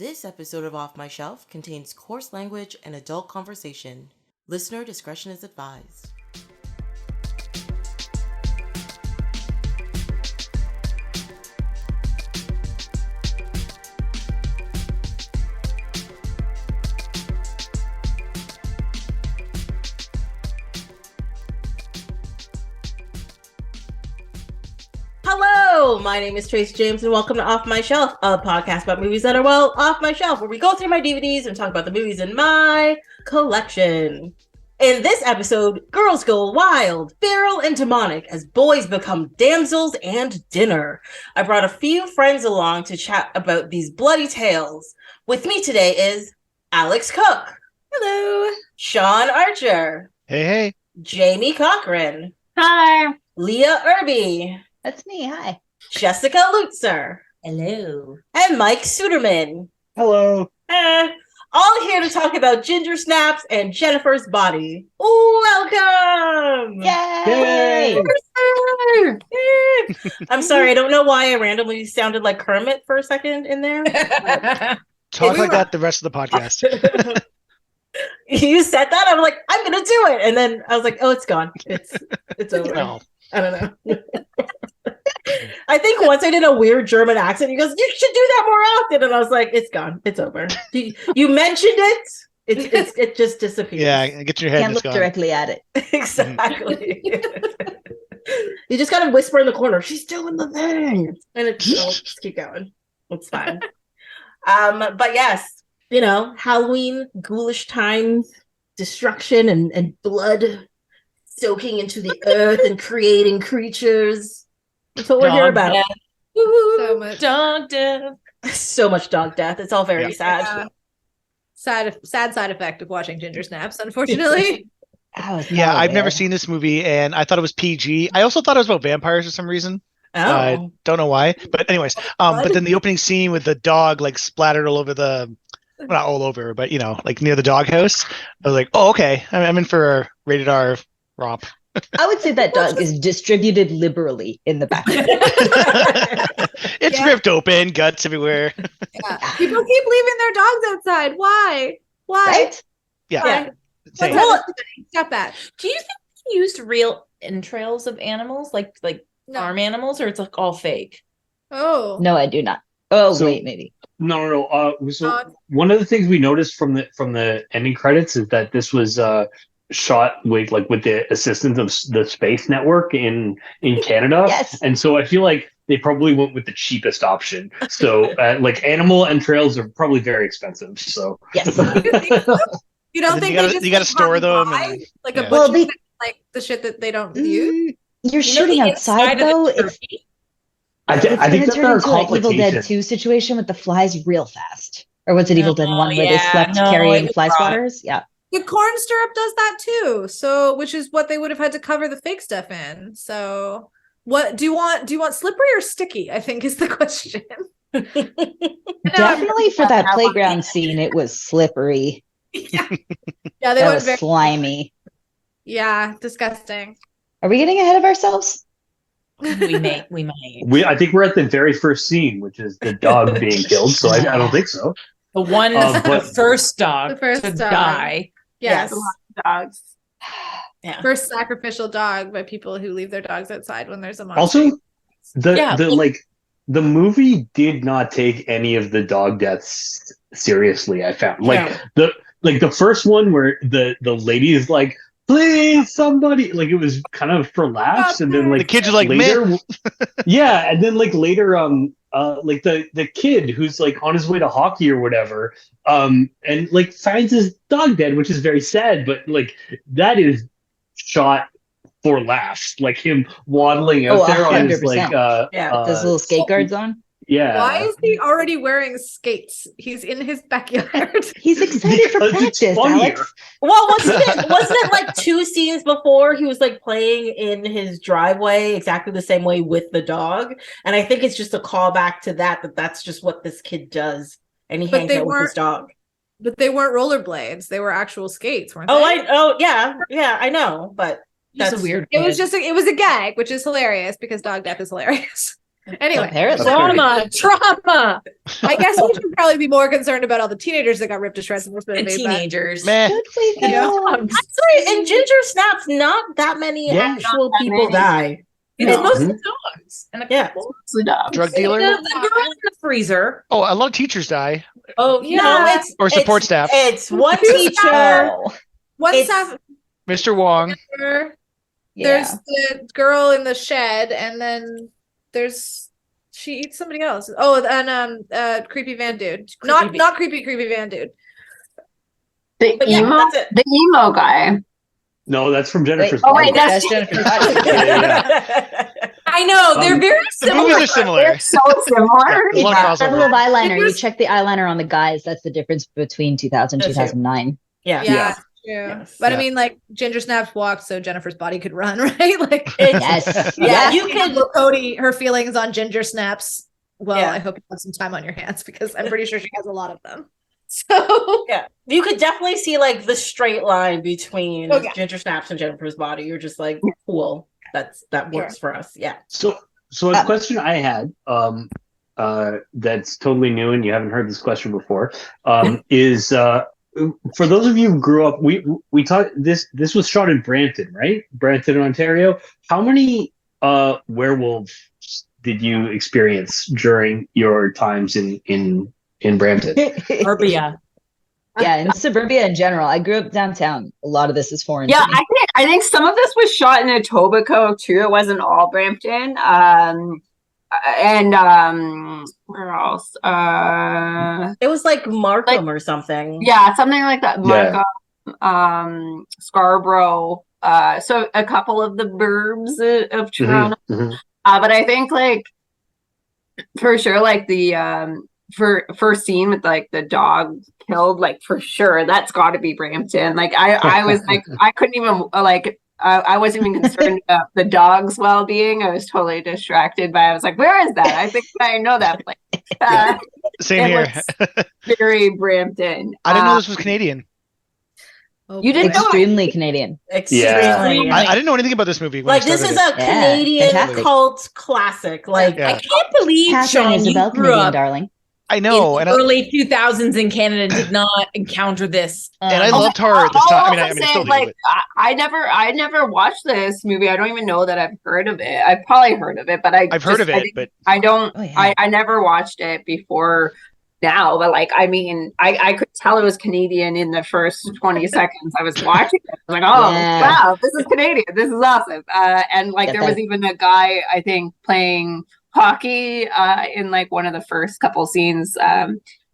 This episode of Off My Shelf contains coarse language and adult conversation. Listener discretion is advised. Hello, my name is Trace James, and welcome to Off My Shelf, a podcast about movies that are, well, off my shelf, where we go through my DVDs and talk about the movies in my collection. In this episode, girls go wild, feral, and demonic as boys become damsels and dinner. I brought a few friends along to chat about these bloody tales. With me today is Alex Cook. Hello. Sean Archer. Hey, hey. Jamie Cochran. Hi. Leah Irby. That's me. Hi. Jessica Lutzer. Hello. And Mike Suderman. Hello. All here to talk about ginger snaps and Jennifer's body. Welcome! Yay! I'm sorry, I don't know why I randomly sounded like Kermit for a second in there. Talk like that the rest of the podcast. You said that, I'm like, I'm gonna do it, and then I was like, oh, it's gone. It's over. No. I don't know. I think once I did a weird German accent, he goes, you should do that more often. And I was like, it's gone. It's over. You mentioned it. It just disappears. Yeah, get your head. Can't look directly at it. Exactly. You just gotta whisper in the corner, she's doing the thing. And just keep going. It's fine. But yes, Halloween, ghoulish times, destruction and blood soaking into the earth and creating creatures. That's what we're here about. So much dog death. So much dog death. It's all very sad. Yeah. Sad side effect of watching Ginger Snaps, unfortunately. Yeah, I've never seen this movie, and I thought it was PG. I also thought it was about vampires for some reason. Oh. Don't know why. But anyways, but then the opening scene with the dog like splattered all over well, not all over, but like near the doghouse. I was like, oh, okay. I'm in for a rated R romp. I would say that dog is distributed liberally in the background. It's ripped open, guts everywhere. Yeah. People keep leaving their dogs outside. Why? Right? Yeah. Well, stop that. Do you think they used real entrails of animals, like farm animals, or it's like all fake? Oh. No, I do not. Oh, So- wait, maybe. No. So one of the things we noticed from the ending credits is that this was shot with the assistance of the Space Network in Canada. Yes. And so I feel like they probably went with the cheapest option. So animal entrails are probably very expensive. So Yes. You don't think you gotta store them and, like yeah. a Well, butcher, like the shit that they don't use? You're shooting outside, though. It's I think gonna that turn there are into an Evil Dead complications. 2 situation with the flies real fast. Or was it Evil Dead 1 where they yeah, slept no, carrying it fly was wrong. swatters? Yeah. The corn syrup does that too. So, which is what they would have had to cover the fake stuff in. So, what do you want? Do you want slippery or sticky? I think is the question. Definitely for that playground scene, it was slippery. Yeah, they That went was very. slimy. Yeah, disgusting. Are we getting ahead of ourselves? We may. I think we're at the very first scene, which is the dog being killed. So I don't think so. The one, but- the first dog The first to dog. die. Yes. Dogs. Yeah. First sacrificial dog by people who leave their dogs outside when there's a monster. Also, Yeah, the movie did not take any of the dog deaths seriously. I found the first one where the lady is like, please somebody, like it was kind of for laughs, and then like the kids are like, later, man. yeah, and then like later like the kid who's like on his way to hockey or whatever, and like finds his dog dead, which is very sad, but like that is shot for laughs, like him waddling out there on his 100%. Those little skate guards on. Yeah. Why is he already wearing skates? He's in his backyard. He's excited for Because it's practice, funnier. Alex. Well, wasn't it like 2 scenes before he was like playing in his driveway exactly the same way with the dog? And I think it's just a callback to that's just what this kid does. And he But hangs they out with his weren't- dog. But they weren't rollerblades; they were actual skates, weren't they? Yeah, I know, but That's that's a weird. It was a gag, which is hilarious because dog death is hilarious. Anyway, Apparently. Trauma. I guess we should probably be more concerned about all the teenagers that got ripped to shreds in this movie. but- Teenagers. Meh. Good we Yeah. go. I'm sorry, in Ginger Snaps, not that many Yeah. actual Not that people many. die. It's No. mostly dogs. And a Yeah. couple. Mostly dogs. Drug dealer. The girl in the freezer. Oh, a lot of teachers die. Oh, yeah. No, it's Or support it's- staff. It's one teacher. Oh, One It's- staff Mr. Wong. member, yeah. there's the girl in the shed, and then she eats somebody else. Oh, and creepy van dude. Not creepy van dude. The But yeah, emo, that's it. the emo guy. No, that's from Jennifer's. Oh, wait, Body. that's Jennifer. I know. They're Um, very The similar. movies are similar. They're so similar. There's a lot of That little crossover. eyeliner. You It was- check the eyeliner on the guys. That's the difference between 2000 That's it. 2009. Yeah. Yeah, true. Yes. But I Yeah. mean, like Ginger Snaps walked so Jennifer's body could run, right? Like, It's- Yes. Yeah, Yes. you can. Cody, her feelings on Ginger Snaps. Well, Yeah. I hope you have some time on your hands because I'm pretty sure she has a lot of them. So Yeah, you could definitely see like the straight line between Oh, yeah. Ginger Snaps and Jennifer's body. You're just like, cool. That works for us. Yeah. So a question I had, that's totally new and you haven't heard this question before, is for those of you who grew up, we talked this was shot in Brampton, right? Brampton, Ontario. How many werewolves did you experience during your times in Brampton? Arbia. Yeah, in suburbia in general. I grew up downtown. A lot of this is foreign Yeah, to me. I think some of this was shot in Etobicoke too. It wasn't all Brampton. And where else? It was like Markham or something. Yeah, something like that. Yeah. Markham, Scarborough. So a couple of the burbs of Toronto. Mhm. But I think like for sure, like the first scene with like the dog killed, like for sure that's got to be Brampton. Like I was like I couldn't even like I wasn't even concerned about the dog's well-being. I was totally distracted by. I was like, where is that? I think I know that place. Same it here. looks very Brampton. I didn't know this was Canadian. You didn't know it? Extremely Canadian. Extremely. I didn't know anything about this movie. When Like I this started is it. a Canadian fantastic. cult classic. Like Yeah. I can't believe, Katharine, Sean, you Isabelle, grew Canadian up darling. I know, in and the I, early 2000s in Canada and did not encounter this. and I loved horror at this time. I mean, I still do. like But I never watched this movie. I don't even know that I've heard of it. I've probably heard of it, but I've heard of it, but I don't. Oh, yeah. I never watched it before now. But like, I mean, I could tell it was Canadian in the first 20 seconds I was watching it. I was like, oh Yeah. wow, this is Canadian. This is awesome. And like, Get there was that. even a guy I think playing hockey in like one of the first couple scenes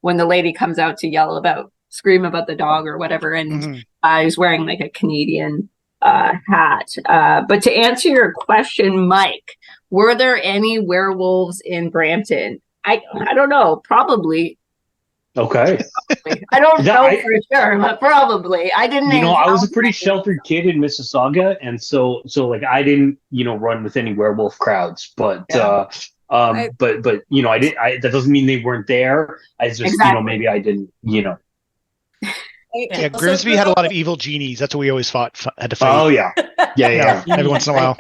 when the lady comes out to scream about the dog or whatever, and mhm. he's wearing like a Canadian hat. But to answer your question, Mike, were there any werewolves in Brampton? I don't know. Probably. Okay. I don't Yeah, know for sure, but probably. I didn't. You know, I was a pretty encounter- sheltered kid in Mississauga, and so like I didn't, run with any werewolf crowds, but but you know, that doesn't mean they weren't there. I just Exactly. maybe I didn't, Yeah, Grimsby had a lot of evil genies. That's what we always had to fight. Oh yeah, yeah. Every once in a while.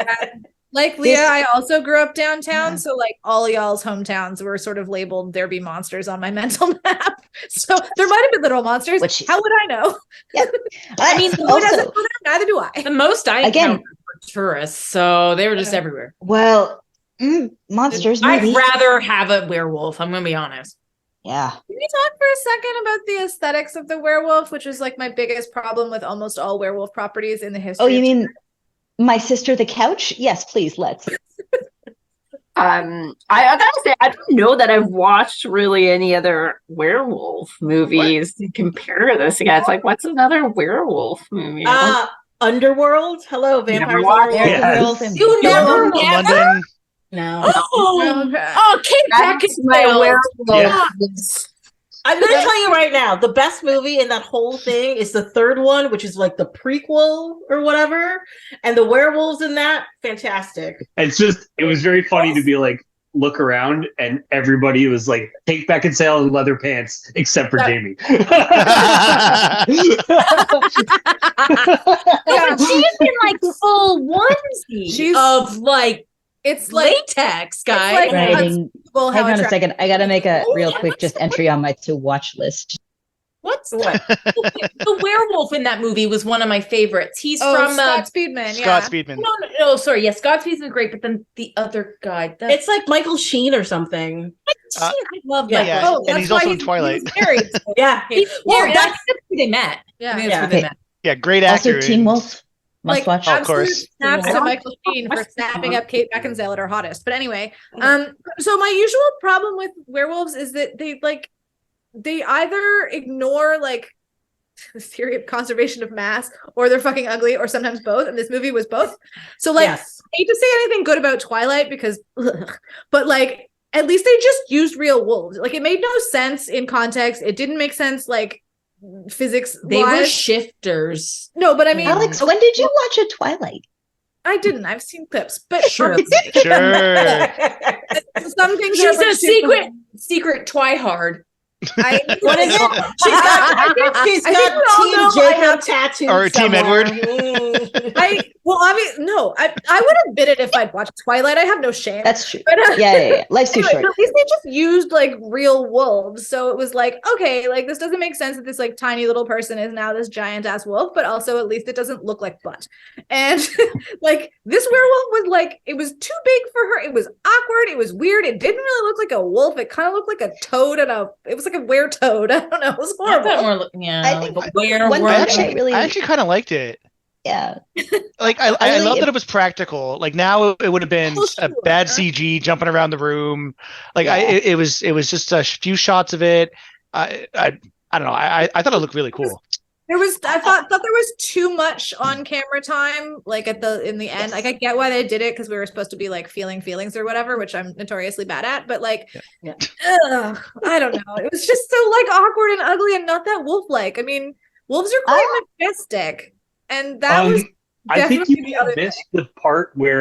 Like Leah, This- I also grew up downtown, Yeah. so like all y'all's hometowns were sort of labeled "There be monsters" on my mental map. So there might have been literal monsters. Which- How would I know? I mean, Who doesn't also, know that? Neither do I. The most I Again- encountered were tourists, so they were just Yeah. everywhere. well, monsters. I'd Maybe. rather have a werewolf. I'm gonna be honest. Yeah. Can we talk for a second about the aesthetics of the werewolf, which is like my biggest problem with almost all werewolf properties in the history? Oh, you of- mean My Sister the Couch? Yes, please, let's. I gotta say, I don't know that I've watched really any other werewolf movies to compare this against. Like, what's another werewolf movie? Underworld. Hello, Vampires. watched Underworld. it. Werewolf and- You never. London. No. Oh, Kate That's my Beckinsale. werewolf. I'm gonna tell you right now, the best movie in that whole thing is the third one, which is like the prequel or whatever. And the werewolves in that, fantastic. It was very funny to be like, look around, and everybody was like, Kate Beckinsale in leather pants, except for Jamie. But she's in like full onesie She's- of like It's like latex, guys. like Writing. unspeakable how Hang on a attractive- second. I gotta make a real yeah, quick just entry on my to watch list. What's the werewolf in that movie was one of my favorites. He's from Scott Speedman. Scott Yeah. Speedman. no, sorry, yeah, Scott Speedman's great, but then the other guy, It's like Michael Sheen or something. I love yeah, Michael. Yeah, Oh, and that's he's why also in Twilight. He's married. Yeah. Well, Well, that's who they met. Yeah. I think Yeah. that's who they met. Yeah, great Also, actor. Teen and- Wolf. Must Like watch. Oh, of absolute course. snaps to Yeah. Michael Sheen for Watch snapping that. up Kate Beckinsale at her hottest. But anyway, so my usual problem with werewolves is that they either ignore like the theory of conservation of mass, or they're fucking ugly, or sometimes both. And this movie was both. So like, Yes. I hate to say anything good about Twilight because, but like, at least they just used real wolves. Like, it made no sense in context. It didn't make sense like physics. They were shifters. No, but I mean, Alex, when did you watch a Twilight? I didn't. I've seen clips, but Sure. Sure. some things She's are a secret twihard. What is it? She's I think got we all Team know I Jacob have- tattooed Or Team somewhere. Edward. I would admit it if I'd watched Twilight. I have no shame. That's true. But, Yeah. Life's too anyway, short. at least they just used like real wolves. So it was like, okay, like this doesn't make sense that this like tiny little person is now this giant ass wolf, but also at least it doesn't look like butt. And like this werewolf was like, it was too big for her. It was awkward. It was weird. It didn't really look like a wolf. It kind of looked like a toad it was like a were-toad. I don't know. It was I thought horrible. I think like a werewolf. one I thing actually, I actually kind of liked it. Yeah. Like I really- love that it was practical. Like now it would have been Oh, a sure. bad CG jumping around the room. Like Yeah. it was just a few shots of it. I don't know. I thought it looked really cool. I thought there was too much on camera time, like in the end. Yes. Like I get why they did it because we were supposed to be like feeling feelings or whatever, which I'm notoriously bad at. But like, Yeah. I don't know. It was just so like awkward and ugly and not that wolf-like. I mean, wolves are quite majestic, and that was I think definitely the you other missed the part where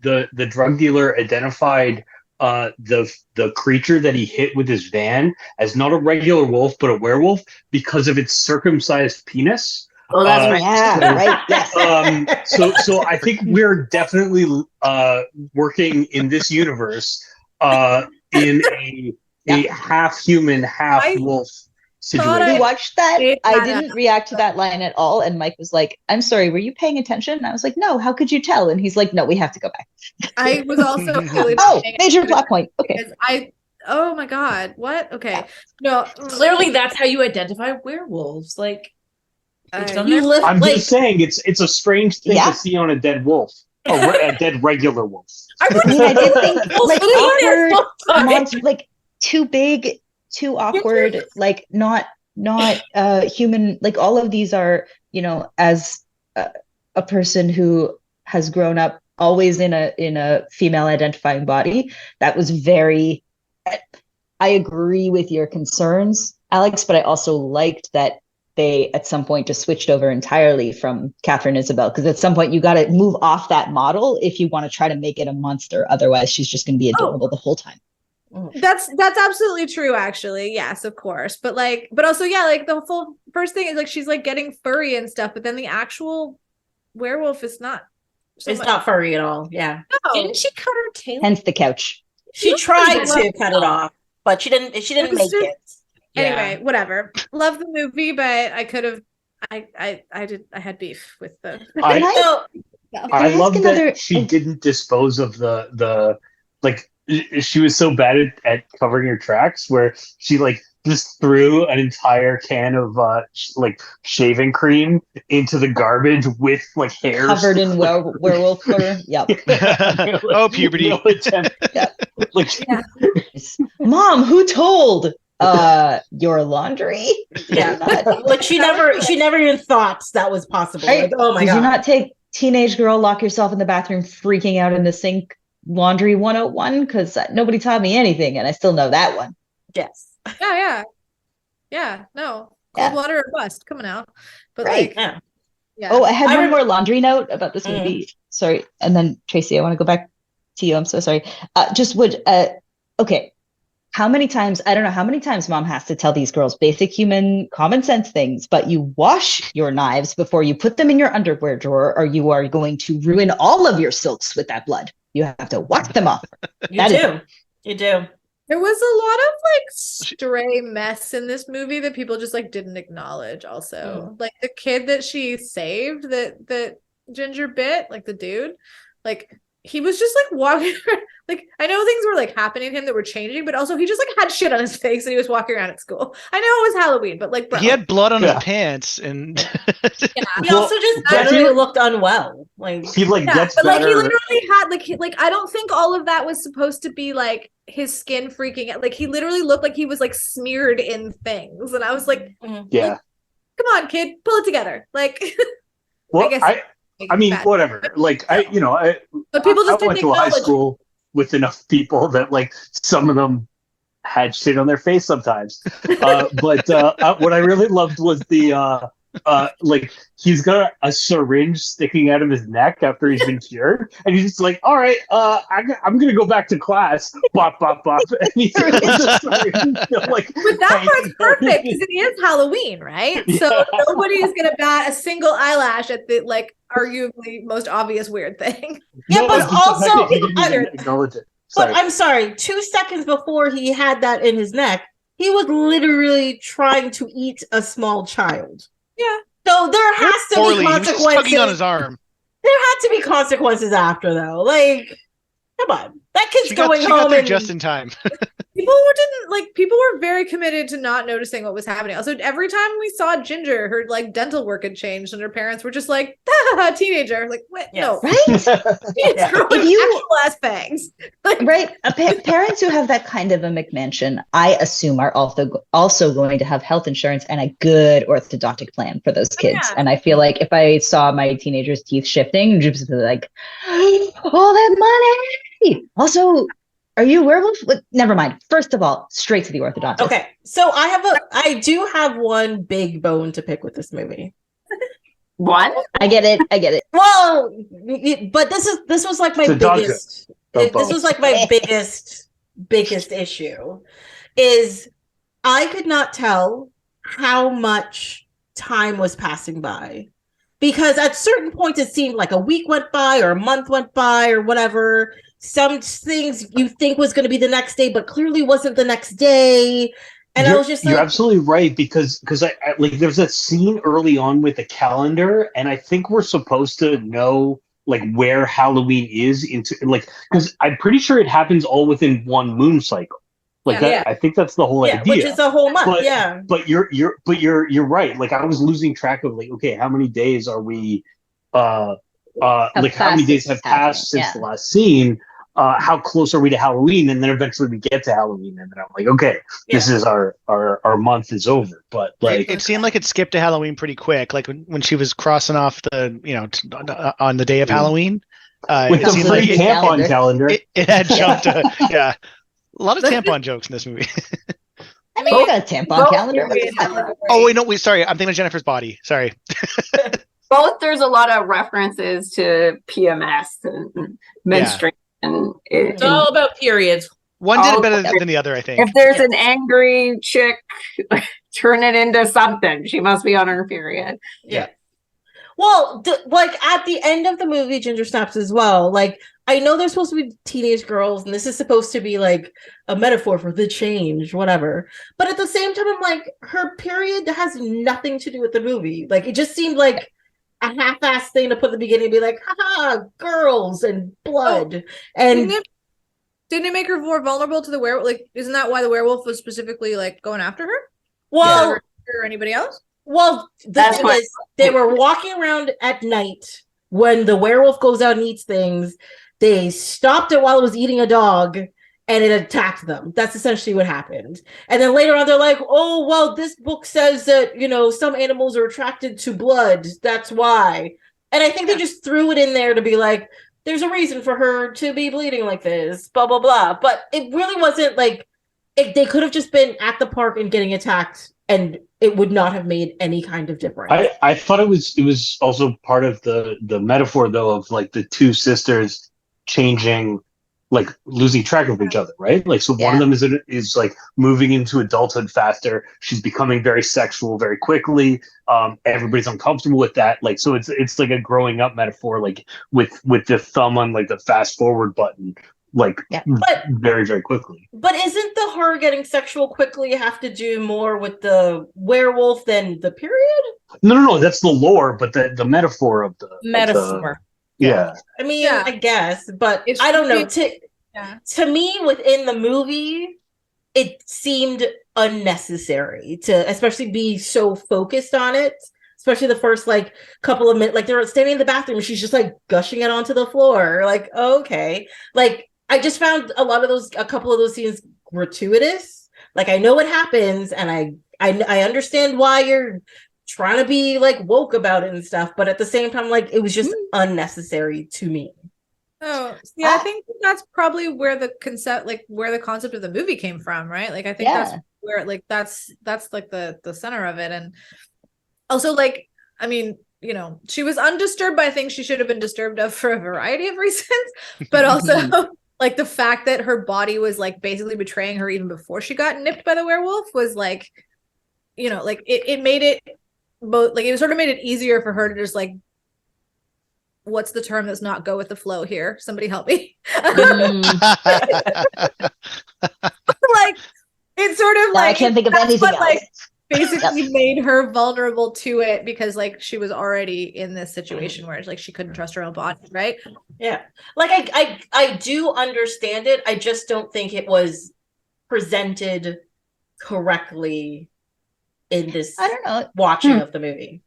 the drug dealer identified the creature that he hit with his van as not a regular wolf but a werewolf because of its circumcised penis. Oh, that's right. Yeah, right. Yes. So I think we're definitely working in this universe in a half human, half wolf thought You situation. watched that? It I had didn't react to that line at all. And Mike was like, I'm sorry, were you paying attention? And I was like, no, how could you tell? And he's like, no, we have to go back. I was also really Oh, major plot point. Okay. because oh my god, what? Okay, no, Clearly, that's how you identify werewolves. Like, You live I'm like just saying it's a strange thing Yeah. to see on a dead wolf. A dead regular wolf. I mean, I did think like awkward, awkward. like too big, too awkward, like not human. Like all of these are, as a person who has grown up always in a female identifying body, that was very. I agree with your concerns, Alex, but I also liked that they at some point just switched over entirely from Katharine Isabelle, because at some point you got to move off that model if you want to try to make it a monster. Otherwise, she's just going to be adorable the whole time. That's absolutely true, actually. Yes, of course. But also, yeah, like the full first thing is like she's like getting furry and stuff, but then the actual werewolf is not. so it's much- not furry at all. Yeah. No. Didn't she cut her tail? Hence the couch. She tried to cut it off, but she didn't It was make just- it. Anyway, whatever. Love the movie, but I could have. I had beef with the. Can I- So, I ask love another- that she didn't dispose of the like. She was so bad at covering her tracks, where she like just threw an entire can of like shaving cream into the garbage with like hairs Covered in werewolf fur. Yep. Oh, puberty. No attempt. Yeah. Like, Mom, who told? Your laundry? yeah, Not- like she never even thought that was possible. Right? Like, oh my Did god. you not take teenage girl, lock yourself in the bathroom, freaking out in the sink, laundry 101? Because nobody taught me anything, and I still know that one. Yes. Yeah. No, Yeah. cold water or bust coming out, but Right. like, Yeah. yeah. Oh, I had I one rem- more laundry note about this movie. Sorry. And then Tracy, I want to go back to you. I'm so sorry. Okay. How many times, I don't know how many times mom has to tell these girls basic human common sense things, but you wash your knives before you put them in your underwear drawer, or you are going to ruin all of your silks with that blood. You have to walk them off. You do. You do. There was a lot of like stray mess in this movie that people just like didn't acknowledge also. Like the kid that she saved that Ginger bit, like the dude, like he was just like walking like I know things were like happening to him that were changing, but also he just like had shit on his face and he was walking around at school. I know it was Halloween, but like bro. He had blood on his pants and he also just generally looked unwell. Like he like gets but better. like he literally had like I don't think all of that was supposed to be like his skin freaking out. Like he literally looked like he was like smeared in things, and I was like, yeah, like, come on, kid, pull it together. Like, well, I guess I mean, whatever. Like but people just I went didn't to a high acknowledge school with enough people that like some of them had shit on their face sometimes. But what I really loved was the like he's got a syringe sticking out of his neck after he's been cured, and he's just like, all right, I'm gonna go back to class. Bop bop bop. And he's like, but that part's perfect because it is Halloween, right? Yeah. So nobody is gonna bat a single eyelash at the like arguably most obvious weird thing. Yeah, but also acknowledge it. But I'm sorry, 2 seconds before he had that in his neck, he was literally trying to eat a small child. Yeah. So there has to be consequences. He was tugging on his arm. There had to be consequences after, though. Like, come on, that kid's going home. Got there just in time. People were very committed to not noticing what was happening. Also, every time we saw Ginger, her like dental work had changed, and her parents were just like, teenager. Like, what? Yes. No, Right? it's growing actual ass fangs. Like, Right. Parents who have that kind of a McMansion, I assume, are also going to have health insurance and a good orthodontic plan for those kids. Yeah. And I feel like if I saw my teenager's teeth shifting, just be like, all that money. Also, are you a werewolf? Never mind. First of all, straight to the orthodontist. Okay, so I do have one big bone to pick with this movie. One? I get it. Well, but this was like my biggest. This was like my biggest issue. Is I could not tell how much time was passing by, because at certain points it seemed like a week went by or a month went by or whatever. Some things you think was going to be the next day, but clearly wasn't the next day. And I was just like, you're absolutely right, because I like there's that scene early on with the calendar, and I think we're supposed to know like where Halloween is into like, because I'm pretty sure it happens all within one moon cycle. Like I think that's the whole idea, which is a whole month. But you're right. Like I was losing track of like, okay, how many days are we? Like how many days have passed since the last scene? How close are we to Halloween? And then eventually we get to Halloween, and then I'm like, okay, this is our month is over. But like, it seemed like it skipped to Halloween pretty quick. Like when she was crossing off the, on the day of Halloween, with the free tampon calendar, it had jumped. A lot of tampon jokes in this movie. I mean, you got a tampon calendar. Oh wait, no, sorry, I'm thinking of Jennifer's Body. Sorry. Both there's a lot of references to PMS and menstruation. It's all about periods. One did it better than the other, I think. If there's an angry chick, turn it into something. She must be on her period. Yeah. Well, like at the end of the movie, Ginger snaps as well. Like, I know they're supposed to be teenage girls, and this is supposed to be like a metaphor for the change, whatever. But at the same time, I'm like, her period has nothing to do with the movie. Like, it just seemed like a half-assed thing to put at the beginning and be like, haha, girls and blood. And didn't it make her more vulnerable to the werewolf? Like, isn't that why the werewolf was specifically like going after her? Well, or anybody else? Well, the thing is, they were walking around at night when the werewolf goes out and eats things. They stopped it while it was eating a dog, and it attacked them. That's essentially what happened. And then later on, they're like, oh, well, this book says that, some animals are attracted to blood. That's why. And I think they just threw it in there to be like, there's a reason for her to be bleeding like this, blah, blah, blah. But it really wasn't like, they could have just been at the park and getting attacked, and it would not have made any kind of difference. I thought it was also part of the metaphor, though, of like the two sisters changing like losing track of each other, right? Like, so one of them is like moving into adulthood faster. She's becoming very sexual very quickly. Everybody's uncomfortable with that. Like, so it's like a growing up metaphor, like with the thumb on like the fast forward button, like very, very quickly. But isn't the her getting sexual quickly have to do more with the werewolf than the period? No, that's the lore, but the metaphor of the metaphor. Yeah. I mean, I guess, but I don't know. To me, within the movie, it seemed unnecessary to especially be so focused on it. Especially the first like couple of minutes, like they're standing in the bathroom and she's just like gushing it onto the floor. Like, okay. Like, I just found a couple of those scenes gratuitous. Like, I know what happens and I understand why you're trying to be like woke about it and stuff, but at the same time, like, it was just unnecessary to me. Oh, yeah, I think that's probably where the concept of the movie came from, right? Like, I think that's where, like, that's like the center of it. And also, like, I mean, you know, she was undisturbed by things she should have been disturbed of for a variety of reasons, but also like the fact that her body was like basically betraying her even before she got nipped by the werewolf was like, you know, like it made it both, like, it sort of made it easier for her to just like, what's the term that's not go with the flow here? Somebody help me. Like, it's sort of like, I can't think of anything else. Like, basically made her vulnerable to it because like she was already in this situation where like she couldn't trust her own body, right? Yeah. Like, I do understand it. I just don't think it was presented correctly in this watching of the movie.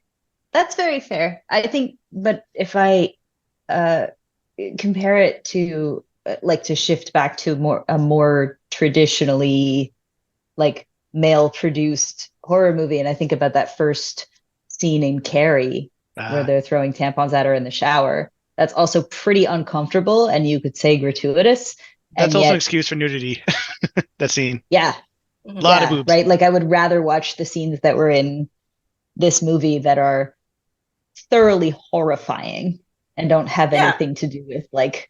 That's very fair. I think, but if I compare it to like to shift back to a more traditionally like male produced horror movie, and I think about that first scene in Carrie where they're throwing tampons at her in the shower, that's also pretty uncomfortable and you could say gratuitous. That's also an excuse for nudity. That scene. Yeah. A lot of boobs. Right. Like, I would rather watch the scenes that were in this movie that are thoroughly horrifying and don't have anything to do with like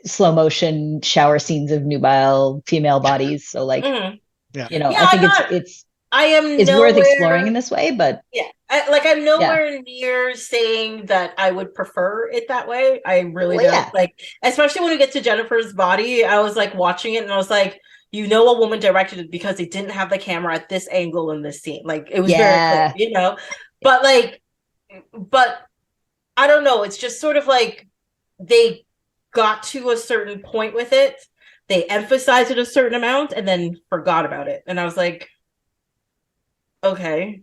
slow motion shower scenes of nubile female bodies. So like, you know, I think it's worth exploring in this way, but I'm nowhere near saying that I would prefer it that way. I really don't. Like, especially when we get to Jennifer's body, I was like watching it and I was like, you know, a woman directed it because they didn't have the camera at this angle in this scene. Like, it was very clear, you know, but I don't know. It's just sort of like they got to a certain point with it. They emphasized it a certain amount and then forgot about it. And I was like, okay.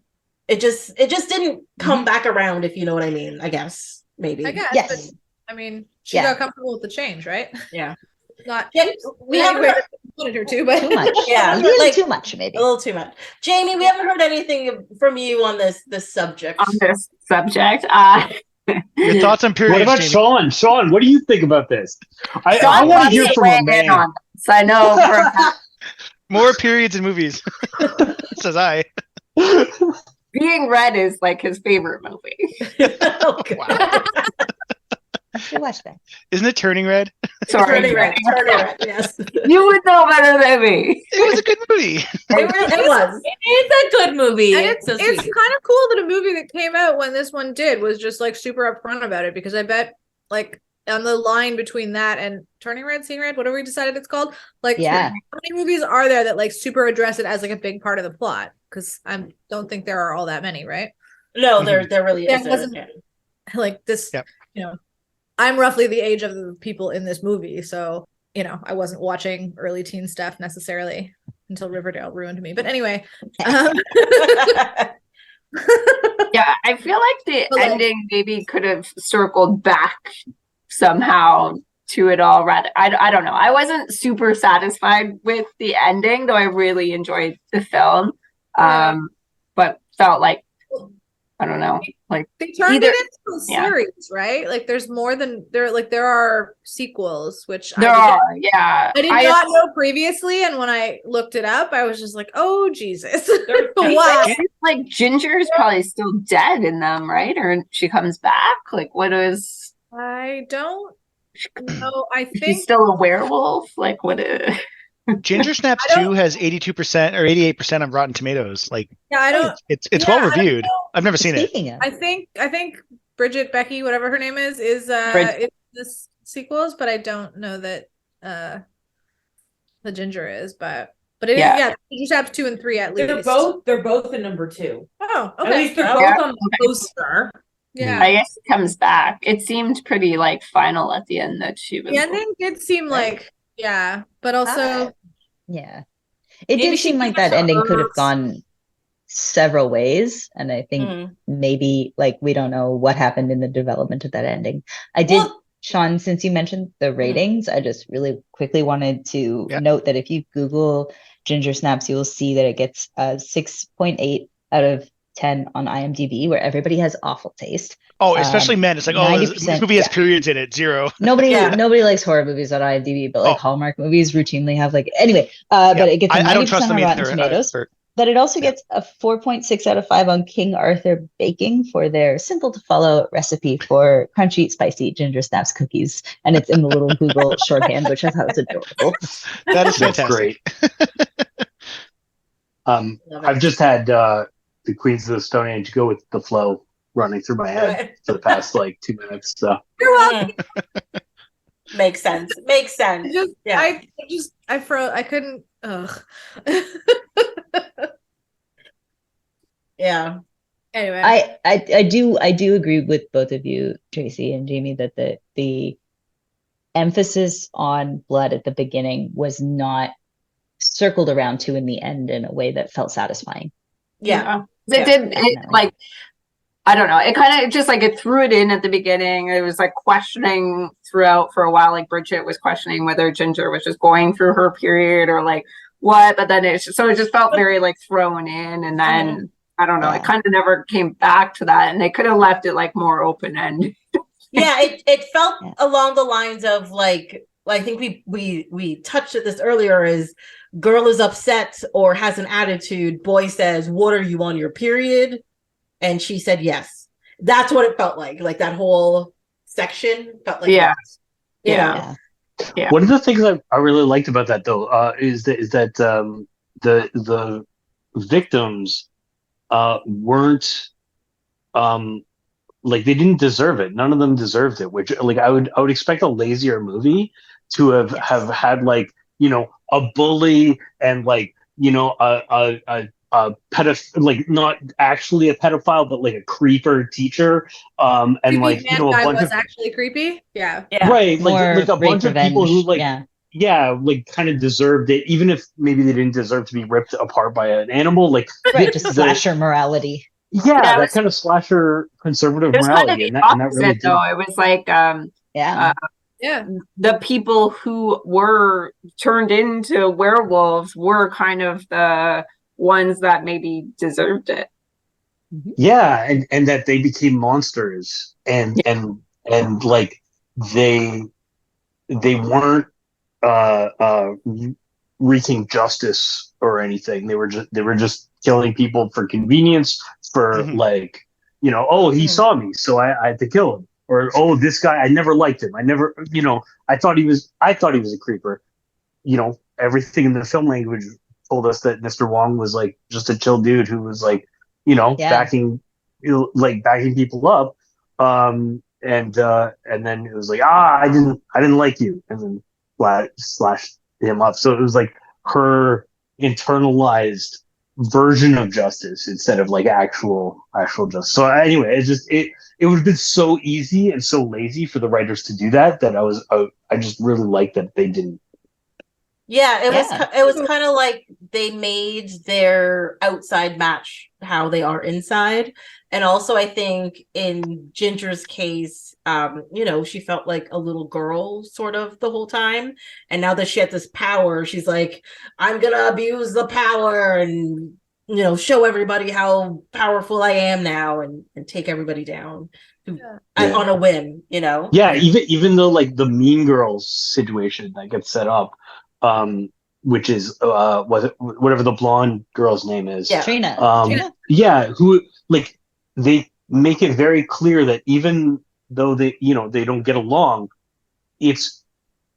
It just didn't come back around, if you know what I mean, I guess. Maybe. I guess. Yes. But, I mean, she got comfortable with the change, right? Yeah. Not we haven't heard wanted her to, but too much. Yeah. A little like, too much, maybe. A little too much. Jamie, we haven't heard anything from you on this subject. On this subject. Your thoughts on periods? What about Jamie? Sean? Sean, what do you think about this? I want to hear from a man. So I know for More periods in movies. Says I. Being Red is like his favorite movie. Oh, wow. I should watch that. Isn't it Turning Red? Sorry, Turning Red, yes. You would know better than me. It was a good movie. It was. It is a good movie. And it's kind of cool that a movie that came out when this one did was just like super upfront about it, because I bet like on the line between that and Turning Red, Seeing Red, whatever we decided it's called, like how many movies are there that like super address it as like a big part of the plot? Because I don't think there are all that many, right? No, there really isn't. Like this, you know, I'm roughly the age of the people in this movie, so you know, I wasn't watching early teen stuff necessarily until Riverdale ruined me. But anyway, yeah, I feel like the ending maybe could have circled back somehow to it all. Rather, I don't know. I wasn't super satisfied with the ending, though I really enjoyed the film. But felt like, I don't know, like they turned it into a series, right? Like there's more than there are sequels, which I did not know previously, and when I looked it up, I was just like, oh Jesus. Wow. Like Ginger's probably still dead in them, right? Or she comes back? Like what is I don't No, I Is she think still a werewolf? Like what? Ginger Snaps I don't- 2 has 82% or 88% on Rotten Tomatoes. Like yeah, I don't. it's yeah, well I don't reviewed. know. I've never seen it. Speaking of, I think Bridget Becky, whatever her name is Brid- is this sequels, but I don't know that the Ginger is, but it is, Yeah. Ginger Snaps 2 and 3 at They're least. both in number 2. Oh, At okay. least they're Oh, both Yeah. on the poster. yeah. I guess it comes back. It seemed pretty like final at the end that she was. The ending did seem like, yeah, but also yeah, it Maybe did she seem like came that to ending could have Earth. gone several ways, and I think Mhm. maybe like we don't know what happened in the development of that ending. I did, Well- Sean, since you mentioned the ratings, I just really quickly wanted to Yeah. note that if you Google Ginger Snaps, you will see that it gets a 6.8 out of 10 on IMDb, where everybody has awful taste. Oh, especially men. It's like, oh, this 90%, movie has yeah. periods in it. 0. Nobody Yeah. likes horror movies on IMDb, but like Oh. Hallmark movies routinely have like anyway. Yeah. But it gets a I don't trust 90% on them Rotten either. Tomatoes. But it also gets a 4.6 out of 5 on King Arthur Baking for their simple to follow recipe for crunchy, spicy ginger snaps cookies. And it's in the little Google shorthand, which I thought was adorable. That is That's fantastic. great. Love it. I've just had the Queens of the Stone Age go with the flow running through my head for the past like 2 minutes. So you're welcome. Makes sense. Makes sense. Yeah. I froze. I couldn't. Ugh. Yeah. Anyway, I do agree with both of you, Tracy and Jamie, that the emphasis on blood at the beginning was not circled around to in the end in a way that felt satisfying. Yeah. It did. It, like, I don't know. It kind of just like it threw it in at the beginning. It was like questioning throughout for a while. Like Bridget was questioning whether Ginger was just going through her period or like what. But then it just felt very like thrown in, and then I don't know. Yeah. It kind of never came back to that, and they could have left it like more open ended. Yeah, it felt along the lines of like I think we touched at this earlier, is girl is upset or has an attitude, boy says, "What are you on your period?" And she said yes. That's what it felt like. Like that whole section felt like Yeah. that. You Yeah. know? Yeah. one of the things I really liked about that though is that the victims weren't like they didn't deserve it. None of them deserved it. Which like I would expect a lazier movie to have had like, you know, a bully and like, you know, a like not actually a pedophile but like a creeper teacher and creepy like, you know, a guy bunch was of actually creepy. Yeah. right More like a rape bunch of people revenge, who like like kind of deserved it, even if maybe they didn't deserve to be ripped apart by an animal. Like right, just slasher morality. that was, kind of slasher conservative it was kind of morality, the and that opposite really did. though. It was like Yeah. Yeah. the people who were turned into werewolves were kind of the ones that maybe deserved it. Yeah, and that they became monsters, and like they weren't wreaking justice or anything. They were just killing people for convenience, for like, you know, oh, he saw me, so I had to kill him. Or, oh, this guy, I never liked him. I never, you know, I thought he was a creeper. You know, everything in the film language told us that Mr. Wong was like just a chill dude who was like, you know, backing people up. And then it was like, I didn't like you, and then slashed him up. So it was like her internalized version of justice instead of like actual justice. So anyway, it would have been so easy and so lazy for the writers to do that I just really liked that they didn't. Yeah, it was kind of like they made their outside match how they are inside. And also I think in Ginger's case, you know, she felt like a little girl sort of the whole time. And now that she had this power, she's like, I'm gonna abuse the power and, you know, show everybody how powerful I am now and take everybody down on a whim, you know? Yeah, even though like the Mean Girls situation that gets set up, which is whatever the blonde girl's name is. Yeah. Trina. Yeah, who like they make it very clear that even though they don't get along, it's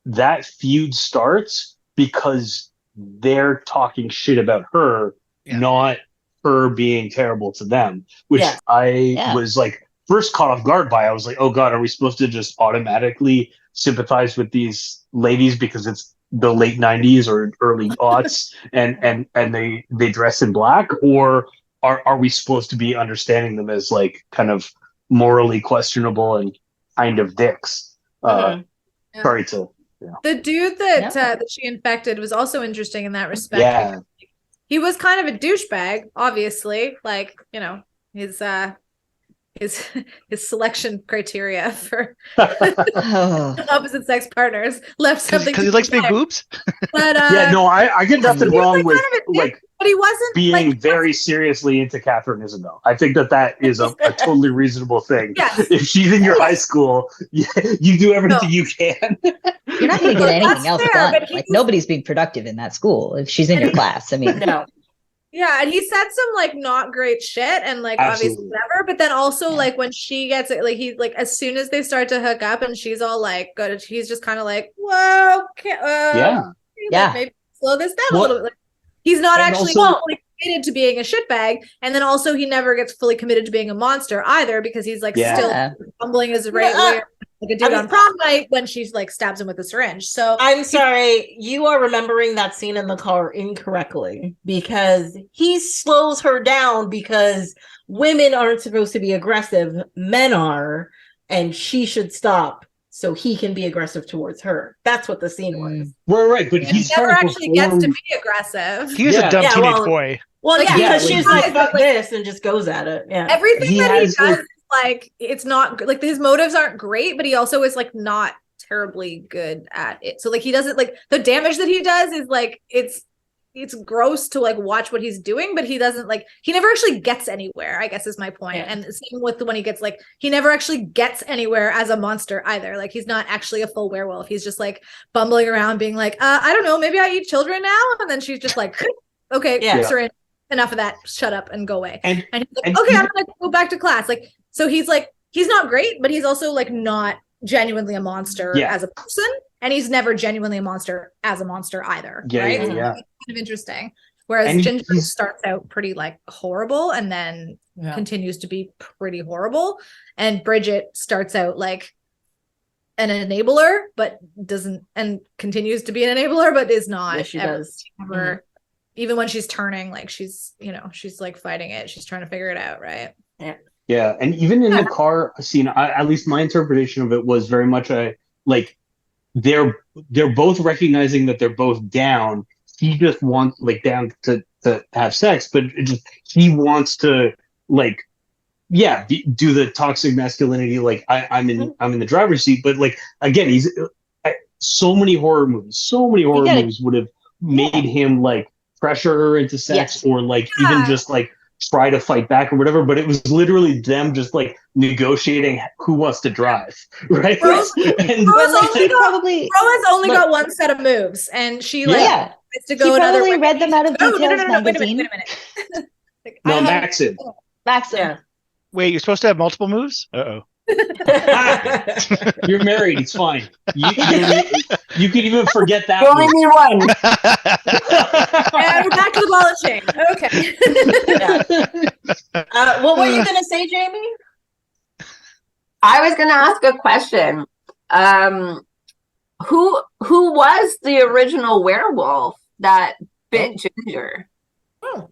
that feud starts because they're talking shit about her, not her being terrible to them, which I was like first caught off guard by. I was like, oh God, are we supposed to just automatically sympathize with these ladies because it's the late 90s or early aughts and they dress in black, or are we supposed to be understanding them as like kind of morally questionable and kind of dicks? Sorry to the dude that she infected was also interesting in that respect. He was kind of a douchebag, obviously. Like, you know, his selection criteria for opposite sex partners left something because he likes big boobs. But I get nothing wrong with like, but he wasn't being like, very seriously into Katharine Isabelle. I think that is a totally reasonable thing. If she's in your high school, you do everything you can. You're not going to get anything else done. Like nobody's being productive in that school if she's in your class. I mean, Yeah, and he said some like not great shit and like obviously whatever, but then also like when she gets it, like he's like as soon as they start to hook up and she's all like good, he's just kind of like, whoa, maybe slow this down a little bit. Like, he's not actually fully committed to being a shitbag, and then also he never gets fully committed to being a monster either because he's like still fumbling his right way. Like a dude on prom night when she's like stabs him with a syringe. So I'm sorry, you are remembering that scene in the car incorrectly because he slows her down because women aren't supposed to be aggressive, men are, and she should stop so he can be aggressive towards her. That's what the scene was. Right, but he never actually gets to be aggressive. He was a dumb teenage boy. Well, because she's like, fuck this, and just goes at it. Yeah, everything that he does. Like it's not like his motives aren't great, but he also is like not terribly good at it. So like he doesn't like the damage that he does is like it's gross to like watch what he's doing, but he doesn't like he never actually gets anywhere, I guess is my point. And same with the one he gets like he never actually gets anywhere as a monster either. Like he's not actually a full werewolf. He's just like bumbling around being like, I don't know, maybe I eat children now, and then she's just like, okay, syringe, enough of that, shut up and go away. And he's like, okay, I'm gonna go back to class. Like so he's like, he's not great, but he's also like not genuinely a monster as a person. And he's never genuinely a monster as a monster either. Right? So it's kind of interesting. Whereas Ginger starts out pretty like horrible and then continues to be pretty horrible. And Bridget starts out like an enabler, but doesn't and continues to be an enabler, but is not. Yes, she does. Ever, even when she's turning, like she's, you know, she's like fighting it. She's trying to figure it out, right? Yeah, and even in the car scene, at least my interpretation of it was very much a like they're both recognizing that they're both down. He just wants like down to have sex, but he wants to like do the toxic masculinity. Like I'm in the driver's seat, but like again, he's so many horror movies would have made him like pressure her into sex or like even just like try to fight back or whatever, but it was literally them just like negotiating who wants to drive, right? Rose has only got one set of moves, and she like has to go another way. Read them out of Details magazine. Wait a minute. No, Maxim. Maxim. Wait, you're supposed to have multiple moves? Uh-oh. You're married. It's fine. You can even forget that. You only need one. And we're back to the ball and chain. Okay. What were you gonna say, Jamie? I was gonna ask a question. Who was the original werewolf that bit Ginger?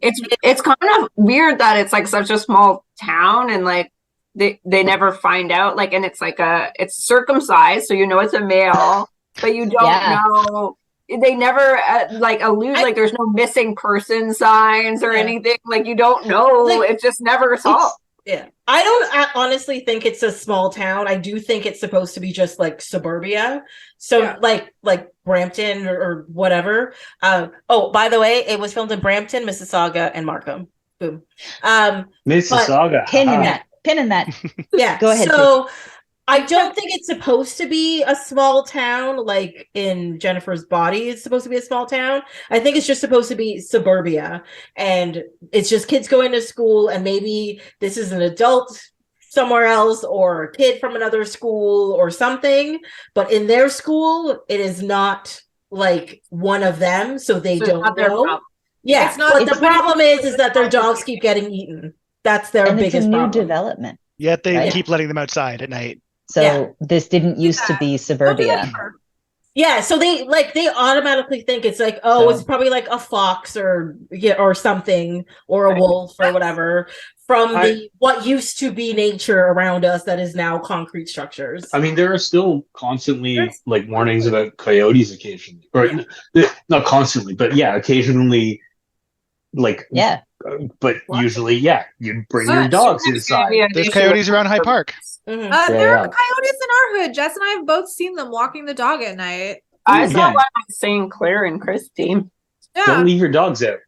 It's kind of weird that it's like such a small town and like they never find out, like, and it's like it's circumcised, so you know it's a male, but you don't know. They never like allude, like there's no missing person signs or anything. Like you don't know. Like, it's just never solved. I honestly think it's a small town. I do think it's supposed to be just like suburbia. So like Brampton or whatever. Oh, by the way, it was filmed in Brampton, Mississauga, and Markham. Boom. Mississauga. Pin in that. Yeah. Go ahead. So I don't think it's supposed to be a small town like in Jennifer's Body. It's supposed to be a small town. I think it's just supposed to be suburbia. And it's just kids going to school, and maybe this is an adult somewhere else or a kid from another school or something, but in their school it is not like one of them, so they So it's don't not their know. problem. Yeah, It's not- but the it's- problem is that their dogs keep getting eaten. That's their And it's a biggest new problem. development. Yet they Right. keep letting them outside at night. So Yeah. this didn't used to be Don't do suburbia. that ever. Yeah, so they automatically think it's like, oh, So- it's probably like a fox or something or a Right. wolf or whatever from I- what used to be nature around us that is now concrete structures. I mean, there are still constantly like warnings about coyotes occasionally, or not constantly, but yeah, occasionally. Like Yeah. but usually, yeah, you bring your So dogs there's gonna inside. be an There's issue coyotes with- around High Park. Mhm. There are Yeah. coyotes in our hood. Jess and I have both seen them walking the dog at night. I saw Yeah. one on St. Clair and Christie. Yeah. Don't leave your dogs out,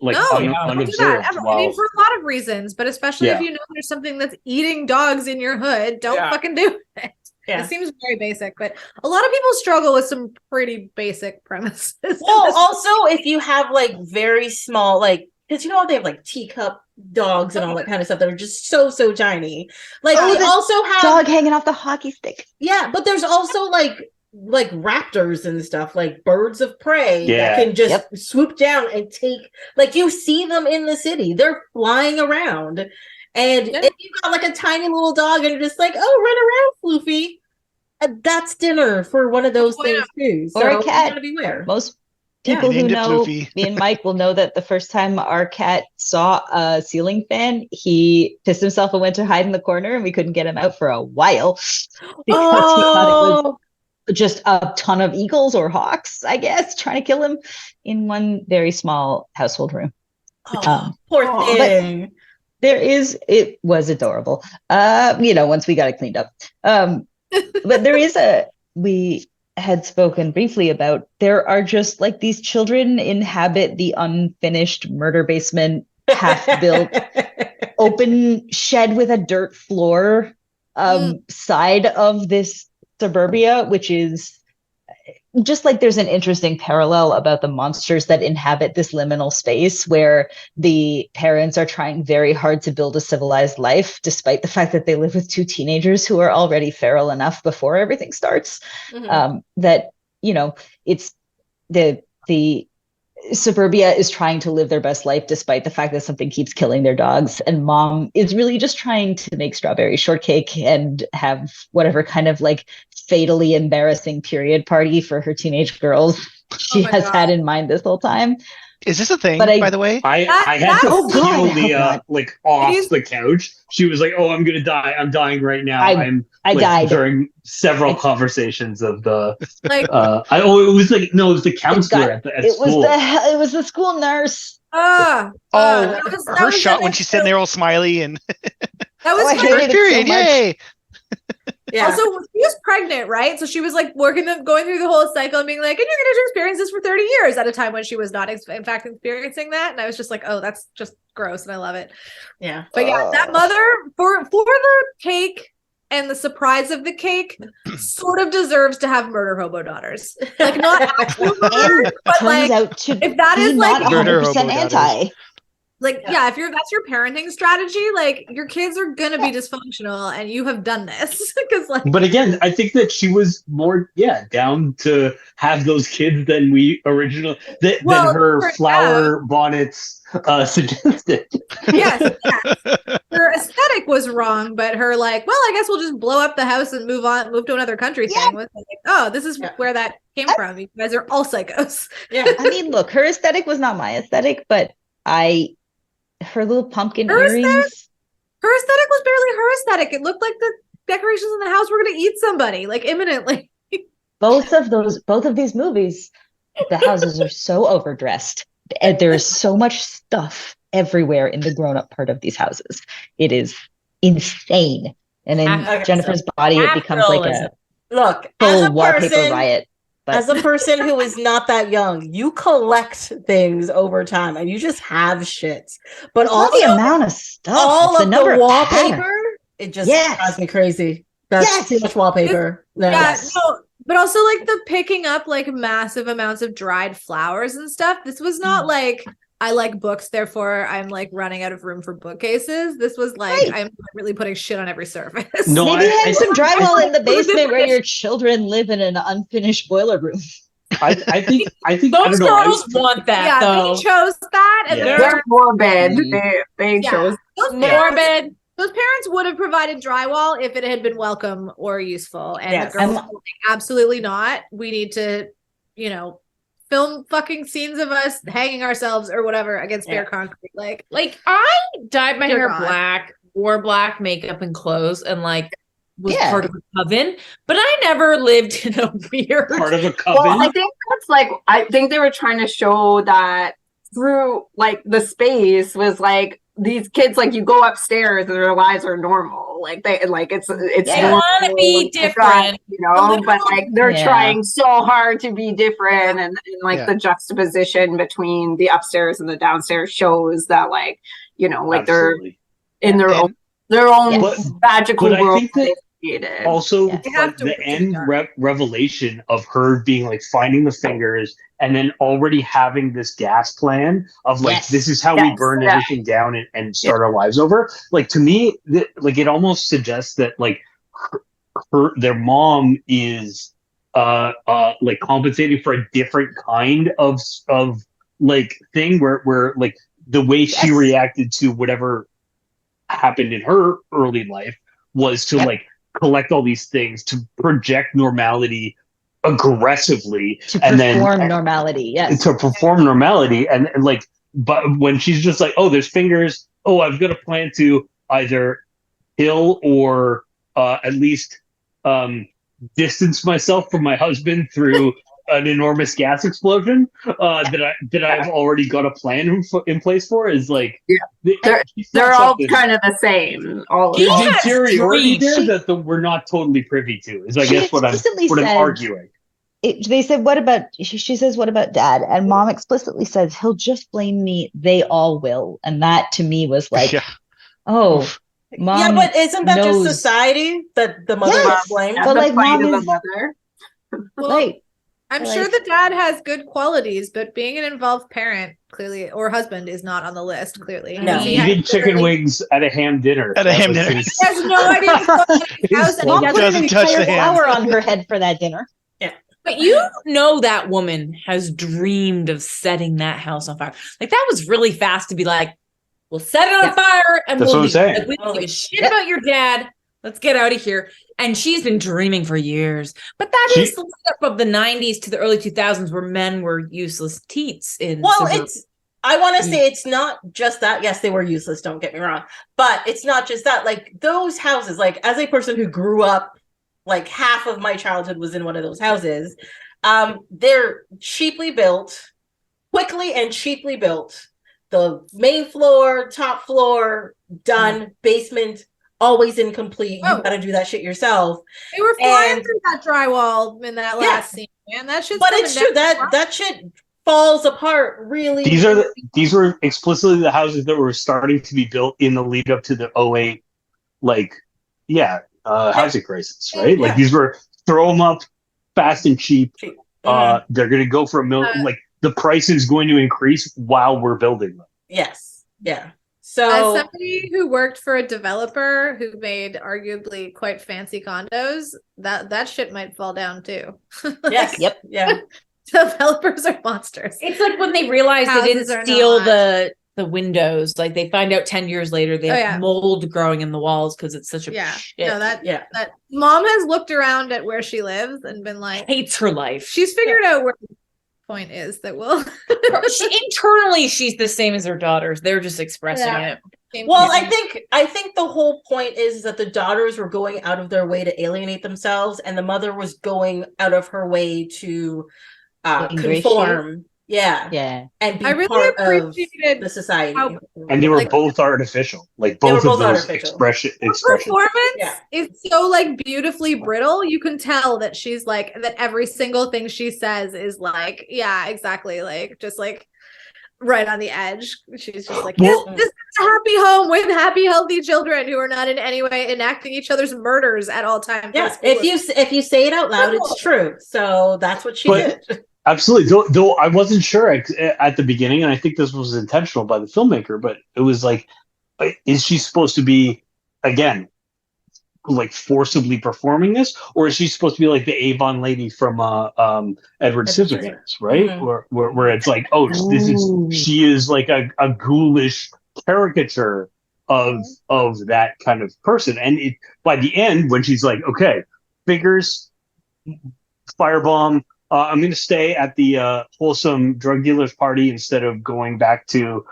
like No, don't do unobserved. that ever. While, I mean, for a lot of reasons, but especially if Yeah. you know there's something that's eating dogs in your hood, don't Yeah. fucking do it. Yeah. It seems very basic, but a lot of people struggle with some pretty basic premises. Well, also if you have like very small, like, because you know they have like teacup dogs and all that kind of stuff that are just so tiny. Like Oh, they the also have Dog hanging off the hockey stick. yeah, but there's also like raptors and stuff, like birds of prey Yeah. that can just Yep. swoop down and take, like, you see them in the city. They're flying around. And Yeah. if you got like a tiny little dog and you're just like, oh, run around, Floofy. That's dinner for one of those Oh, things too. Or a So cat. you gotta beware. Most Yeah. people who Named it know Floofy. me and Mike will know that the first time our cat saw a ceiling fan, he pissed himself and went to hide in the corner, and we couldn't get him out for a while because he thought it was Oh, just a ton of eagles or hawks, I guess, trying to kill him in one very small household room. poor Oh, thing. It was adorable. Once we got it cleaned up. But we had spoken briefly about, there are just like these children inhabit the unfinished murder basement, half-built, open shed with a dirt floor side of this suburbia, which is just like, there's an interesting parallel about the monsters that inhabit this liminal space where the parents are trying very hard to build a civilized life, despite the fact that they live with two teenagers who are already feral enough before everything starts. Mhm. It's the suburbia is trying to live their best life despite the fact that something keeps killing their dogs, and mom is really just trying to make strawberry shortcake and have whatever kind of like fatally embarrassing period party for her teenage girls she my has God. had in mind this whole time. Is this a thing, But by the way? I had That's- to oh, God, peel I hope Leah not. like off It is- the couch. She was like, "Oh, I'm gonna die. I'm dying right now." I like, died. during several conversations of the. Like, It was the counselor at It school. was the school nurse. Oh, that was- that her was shot the when she's sitting there all smiley and That was Oh, I my- hated first it so period, much. yay! Yeah. Also, she was pregnant, right? So she was like going through the whole cycle and being like, and you're going to experience this for 30 years at a time when she was not, in fact, experiencing that. And I was just like, oh, that's just gross. And I love it. Yeah. But yeah, that mother, for the cake and the surprise of the cake, sort of deserves to have murder hobo daughters. Like, not actual murder, but Turns like, out to if that be is not like, Murder 100% hobo anti. yeah, if that's your parenting strategy, like your kids are going to be dysfunctional and you have done this. Because like, But again, I think that she was more, down to have those kids than we originally than Well, her for flower bonnets suggested. yes, her aesthetic was wrong, but her like, well, I guess we'll just blow up the house and move to another country Yeah. thing. With like, oh, this is Yeah. where that came from. You guys are all psychos. Yeah. I mean, look, her aesthetic was not my aesthetic, but her little pumpkin Her earrings. Her aesthetic was barely her aesthetic. It looked like the decorations in the house were going to eat somebody, like imminently. Both of these movies, the houses are so overdressed. And there is so much stuff everywhere in the grown-up part of these houses. It is insane. And in Okay, Jennifer's body, it becomes like a Look, as full a wallpaper person, riot. But as a person who is not that young, you collect things over time and you just have shit. But it's not the also amount of stuff. all it's the of number the of wallpaper, patterns. it just Yes. drives me crazy. That's Yes. too much wallpaper. No. Yeah, no, but also like the picking up like massive amounts of dried flowers and stuff. This was not like I like books, therefore I'm like running out of room for bookcases. This was like, Right. I'm really putting shit on every surface. No, Maybe I have some drywall in the basement where finished. your children live in an unfinished boiler room. I think I Those don't know. girls want that Yeah, though. they chose that, and Yeah. They're morbid. Mm. They Yeah. chose. those Morbid. Those parents would have provided drywall if it had been welcome or useful. And Yes. the girls were like, absolutely not. We need to, you know, film fucking scenes of us hanging ourselves or whatever against bare concrete. Like, I dyed my Dear hair God. black, wore black makeup and clothes, and like was Yeah. part of a coven, but I never lived in a weird part of a Well, I coven. think that's like, I think they were trying to show that through like the space was like these kids, like you go upstairs and their lives are normal. Like they like it's They Yeah. want to be different. you know, but like they're Yeah. trying so hard to be different, and like Yeah. the juxtaposition between the upstairs and the downstairs shows that like, you know, like Absolutely. they're in their Yeah. own Yes. magical But I world think that they created. Also, Yeah. They have like to the work end together. revelation of her being like finding the fingers and then already having this gas plan of like, Yes. this is how we Yes. burn Yeah. everything down and start our lives over. Like to me, like it almost suggests that like their mom is like compensating for a different kind of like thing where like the way she Yes. reacted to whatever happened in her early life was to Yep. like collect all these things to project normality aggressively To and then perform normality. Yes. to perform normality and like, but when she's just like, oh, there's fingers, oh, I've got a plan to either kill or at least distance myself from my husband through an enormous gas explosion that I've already got a plan in place for is like, Yeah. she's They're got all something- kind of the same. All of there's them. has interiority dreams. there that we're not totally privy to. Is I She guess what I'm explicitly what I'm said- arguing. They said, what about, she says, what about dad? And mom explicitly says, he'll just blame me. They all will. And that to me was like, Yeah. oh, Oof. mom. Yeah, but isn't that knows- just society that the mother Yes. is blamed? But the like, fight mom of the is- mother. well, right. I'm Like- sure the dad has good qualities, but being an involved parent clearly, or husband, is not on the list. Clearly, No. He You had did chicken literally- wings at a ham dinner. At a That ham was dinner. his- He has no idea what's going on in his house, and he Mom has put an Doesn't touch entire the hand. flower on her head for that dinner. But you know that woman has dreamed of setting that house on fire. Like that was really fast to be like, we'll set it on Yeah. fire and That's we'll what I'm leave. saying. Like, we don't give a shit Yep. about your dad. Let's get out of here. And she's been dreaming for years. But that She- is the stuff of the 90s to the early 2000s where men were useless teats in Well, suburban- I want to say it's not just that. Yes, they were useless, don't get me wrong. But it's not just that. Like those houses, like as a person who grew up, like half of my childhood was in one of those houses. They're cheaply built, quickly and cheaply built. The main floor, top floor, done, basement, always incomplete. You Oh. gotta do that shit yourself. They were flying And- through that drywall in that last scene, man. That shit's But coming it's true down. that shit falls apart really. These were explicitly the houses that were starting to be built in the lead up to the 08, like, housing crisis, right? Yeah. Like these were throw them up fast and cheap. Mhm. They're going to go for $1 million. Like the price is going to increase while we're building them. Yes. Yeah. As So somebody who worked for a developer who made arguably quite fancy condos, that shit might fall down too. yes. Yep. Yeah. Developers are monsters. It's like when they realized they Houses didn't are steal not- the windows. Like they find out 10 years later they Oh, have yeah. mold growing in the walls because it's such a Yeah. shit. No, that Yeah. mom has looked around at where she lives and been like, hates her life. she's figured out where the point is that will. Internally, she's the same as her daughters. They're just expressing Yeah. it. Well, I think the whole point is that the daughters were going out of their way to alienate themselves, and the mother was going out of her way to Ingratiate. conform. Yeah. Yeah. And be I really part of appreciated the society. how- And they were Like- both artificial. Like They were both of both those artificial. expressions. performance Yeah. is so like beautifully brittle. You can tell that she's like that every single thing she says is like, yeah, exactly, like just like right on the edge. She's just like, Well- this is a happy home with happy, healthy children who are not in any way enacting each other's murders at all times. Yeah. That's cool. If you say it out loud, it's true. So that's what she But- did. Absolutely. Though I wasn't sure at the beginning, and I think this was intentional by the filmmaker, but it was like, is she supposed to be, again, like forcibly performing this, or is she supposed to be like the Avon lady from Edward Scissorhands, right? Mhm. Where it's like, oh, she is like a ghoulish caricature of that kind of person. And by the end, when she's like, okay, figures, firebomb, I'm going to stay at the wholesome drug dealers party instead of going back to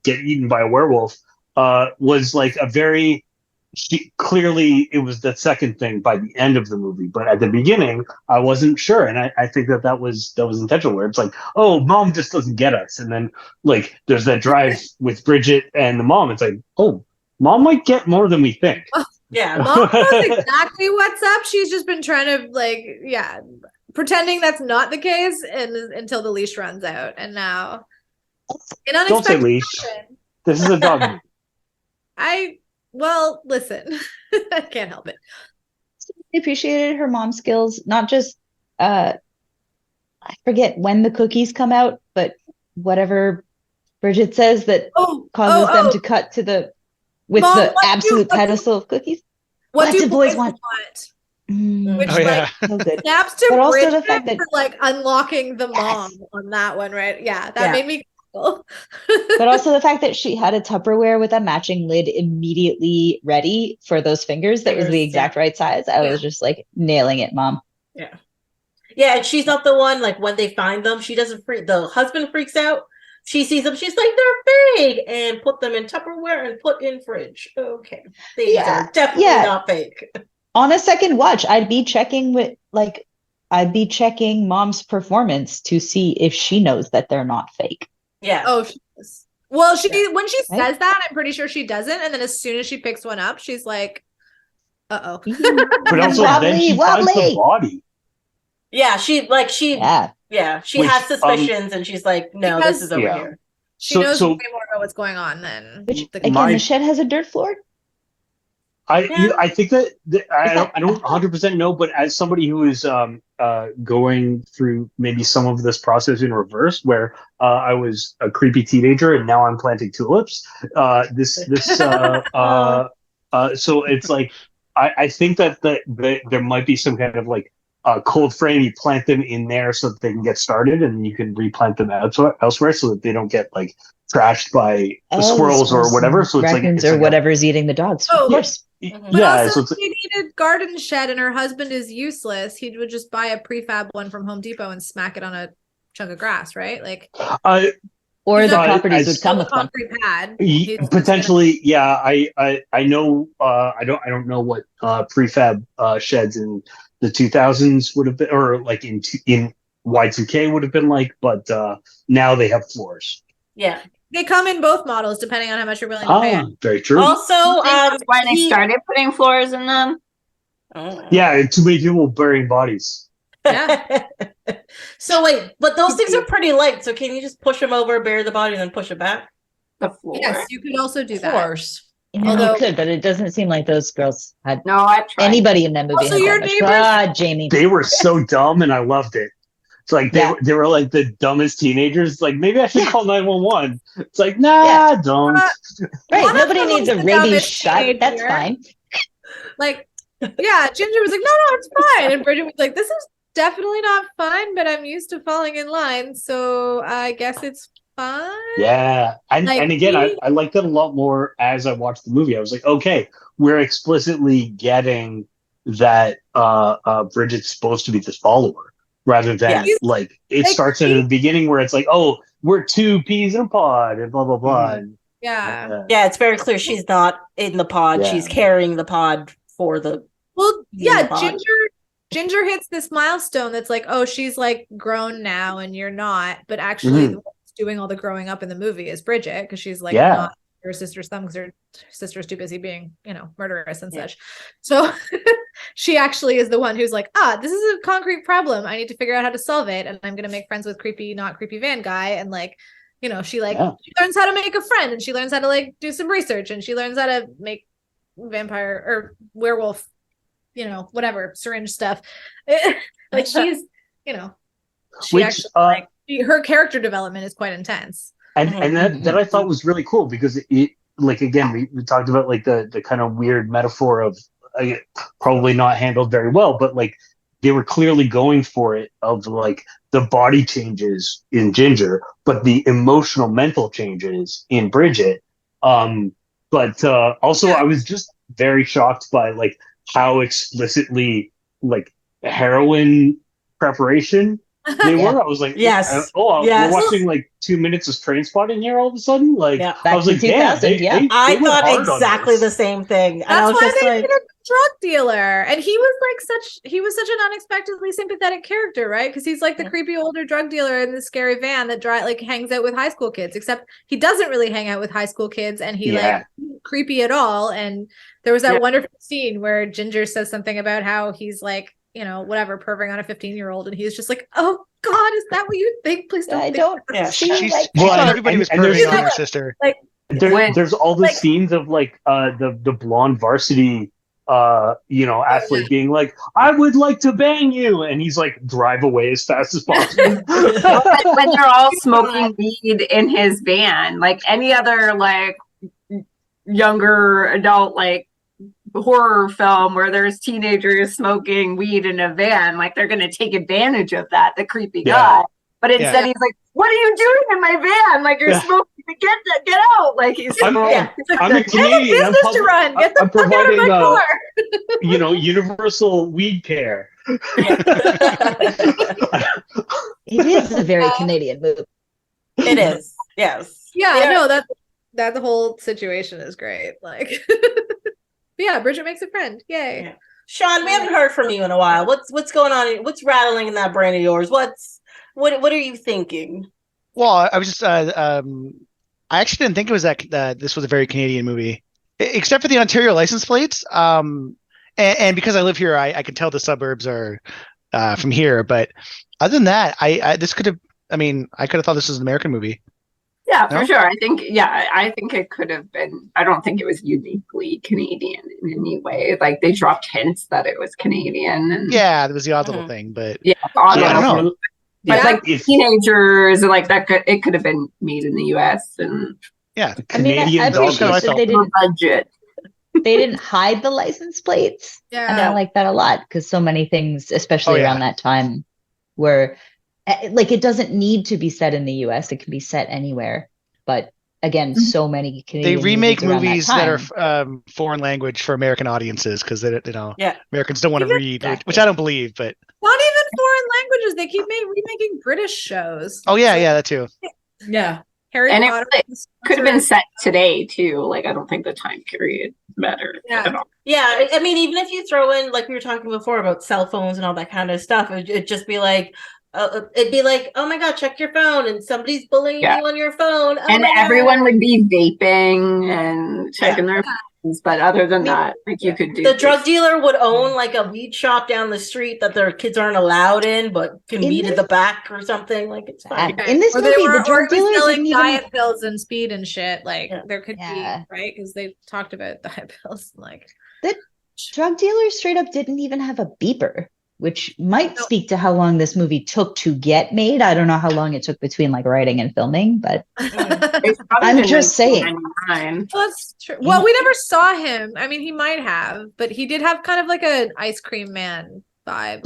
get eaten by a werewolf, was like a very, clearly it was the second thing by the end of the movie, but at the beginning I wasn't sure, and I think that was intentional, where it's like, oh, mom just doesn't get us, and then like there's that drive with Bridget and the mom, it's like, oh, mom might get more than we think. Yeah. Mom knows exactly what's up. She's just been trying to pretending that's not the case, and until the leash runs out, and now an unexpected Don't say leash. This is a dog movie. Well, listen, I can't help it. I appreciated her mom's skills, not just I forget when the cookies come out, but whatever Bridget says that causes them to cut to the Mom, the absolute pedestal of cookies. What do boys want? Which so good. Snaps to but also the fact that for like unlocking the mom on that one, right? Yeah, that made me cool. But also the fact that she had a Tupperware with a matching lid immediately ready for those fingers that was the exact right size. I was just like nailing it, mom. Yeah. Yeah, and she's not the one, like when they find them, she doesn't the husband freaks out. She sees them, she's like, they're fake, and put them in Tupperware and put in fridge. Okay. These are definitely not fake. On a second watch, I'd be checking mom's performance to see if she knows that they're not fake. Yeah. Oh, she does. Well, when she says that, I'm pretty sure she doesn't. And then as soon as she picks one up, she's like, uh-oh. But also then she finds the body. Yeah, she has suspicions, and she's like, no, this is over here. She knows way more about what's going on than the shed has a dirt floor. I think that I don't 100% know, but as somebody who is going through maybe some of this process in reverse, where I was a creepy teenager and now I'm planting tulips. So it's like I think that there might be some kind of like cold frame. You plant them in there so that they can get started, and you can replant them elsewhere so that they don't get like trashed by the squirrels or whatever. So it's raccoons or whatever's eating the dogs. Of course. But also, if she needed garden shed and her husband is useless, he would just buy a prefab one from Home Depot and smack it on a chunk of grass, right? Like, or the properties would come with concrete pad. Potentially, yeah. I know. I don't know what prefab sheds in the 2000s would have been, or like in Y2K would have been like, but now they have floors. Yeah. They come in both models, depending on how much you're willing to pay. Very true. Also, that's why they started putting floors in them. Yeah, too many people burying bodies. Yeah. So wait, but those things are pretty light. So can you just push them over, bury the body, and then push it back? The floor. Yes, you could also do that. Of course. Although you could, but it doesn't seem like those girls had I tried. Anybody in that movie. Also, your neighbors, Jamie. They were so dumb, and I loved it. It's like they were like the dumbest teenagers. It's like, maybe I should call 911. It's like, don't. Right, nobody needs a rabies shot. That's fine. Like, Ginger was like, no, it's fine. And Bridget was like, this is definitely not fine, but I'm used to falling in line, so I guess it's fine. Yeah, and again, I liked it a lot more as I watched the movie. I was like, okay, we're explicitly getting that Bridget's supposed to be this follower. Rather than like it starts at the beginning where it's like, oh, we're two peas in a pod and blah blah blah. Mm-hmm. Yeah, it's very clear she's not in the pod. She's carrying the pod for the. Well, Ginger hits this milestone that's like, oh, she's like grown now and you're not, but actually the one that's doing all the growing up in the movie is Bridget, because she's like not her sister's thumb because her sister's too busy being, murderous and such. So she actually is the one who's like, this is a concrete problem. I need to figure out how to solve it. And I'm going to make friends with creepy, not creepy van guy. And like, she learns how to make a friend, and she learns how to like do some research, and she learns how to make vampire or werewolf, whatever syringe stuff. Like she's, She Which, actually, her character development is quite intense. and that I thought was really cool because it, like, again, we talked about like the kind of weird metaphor of probably not handled very well, but like they were clearly going for it of like the body changes in Ginger, but the emotional mental changes in Bridget. But also I was just very shocked by like how explicitly like heroin preparation they were. I was like, yes. We're watching like 2 minutes of Train Spotting here all of a sudden. Like, I was like, damn, I thought exactly the same thing. And That's I was why just they like, made a drug dealer, and he was such an unexpectedly sympathetic character, right? Because he's like the creepy older drug dealer in the scary van that like hangs out with high school kids. Except he doesn't really hang out with high school kids, and he like isn't creepy at all. And there was that wonderful scene where Ginger says something about how he's like, you know, whatever, perving on a 15-year-old, and he's just like, oh God, is that what you think? Please don't. I don't. Everybody was perving on her sister. Like, there's all the scenes of like the blonde varsity athlete being like, I would like to bang you, and he's like, drive away as fast as possible. When they're all smoking weed in his van, like any other like younger adult like horror film where there's teenagers smoking weed in a van, like they're gonna take advantage of that, the creepy guy. But instead he's like, what are you doing in my van? Like, you're smoking, get out. Like, I'm a Canadian. I'm providing universal weed care. It is a very Canadian movie. It is, yes. Yeah, no, that the whole situation is great. Like, but yeah, Bridget makes a friend. Yay. Yeah. Sean, we haven't heard from you in a while. What's going on? What's rattling in that brain of yours? What are you thinking? Well, I was just I actually didn't think it was that this was a very Canadian movie, except for the Ontario license plates. And because I live here, I can tell the suburbs are from here. But other than that, I could have thought this was an American movie. Yeah, for sure. I think it could have been. I don't think it was uniquely Canadian in any way. Like, they dropped hints that it was Canadian. And yeah, there was the odd little thing, but I don't know. But like teenagers, and like it could have been made in the U.S. and Canadian budget. They didn't hide the license plates. Yeah, and I like that a lot because so many things, especially around that time, were like, it doesn't need to be set in the U.S. It can be set anywhere. But again, so many Canadian they remake movies that are foreign language for American audiences because Americans don't want to read, which I don't believe. But not even foreign languages. They keep remaking British shows. Oh yeah, that too. Yeah. Harry Potter it could have been set today too. Like, I don't think the time period mattered at all. Yeah, I mean, even if you throw in, like we were talking before about cell phones and all that kind of stuff, it'd just be like, it'd be like, oh my God, check your phone, and somebody's bullying you on your phone. Oh, and everyone would be vaping and checking their phones. But other than that, like, you could do the drug dealer would own like a weed shop down the street that their kids aren't allowed in, but can weed at the back or something. Like, it's fine. In this movie, the drug dealers selling diet pills and speed and shit. Like, there could be, right? Because they talked about diet pills. Like, the drug dealers straight up didn't even have a beeper, which might speak to how long this movie took to get made. I don't know how long it took between like writing and filming, but I'm just saying. Well, that's true. Well, we never saw him. I mean, he might have, but he did have kind of like an ice cream man vibe.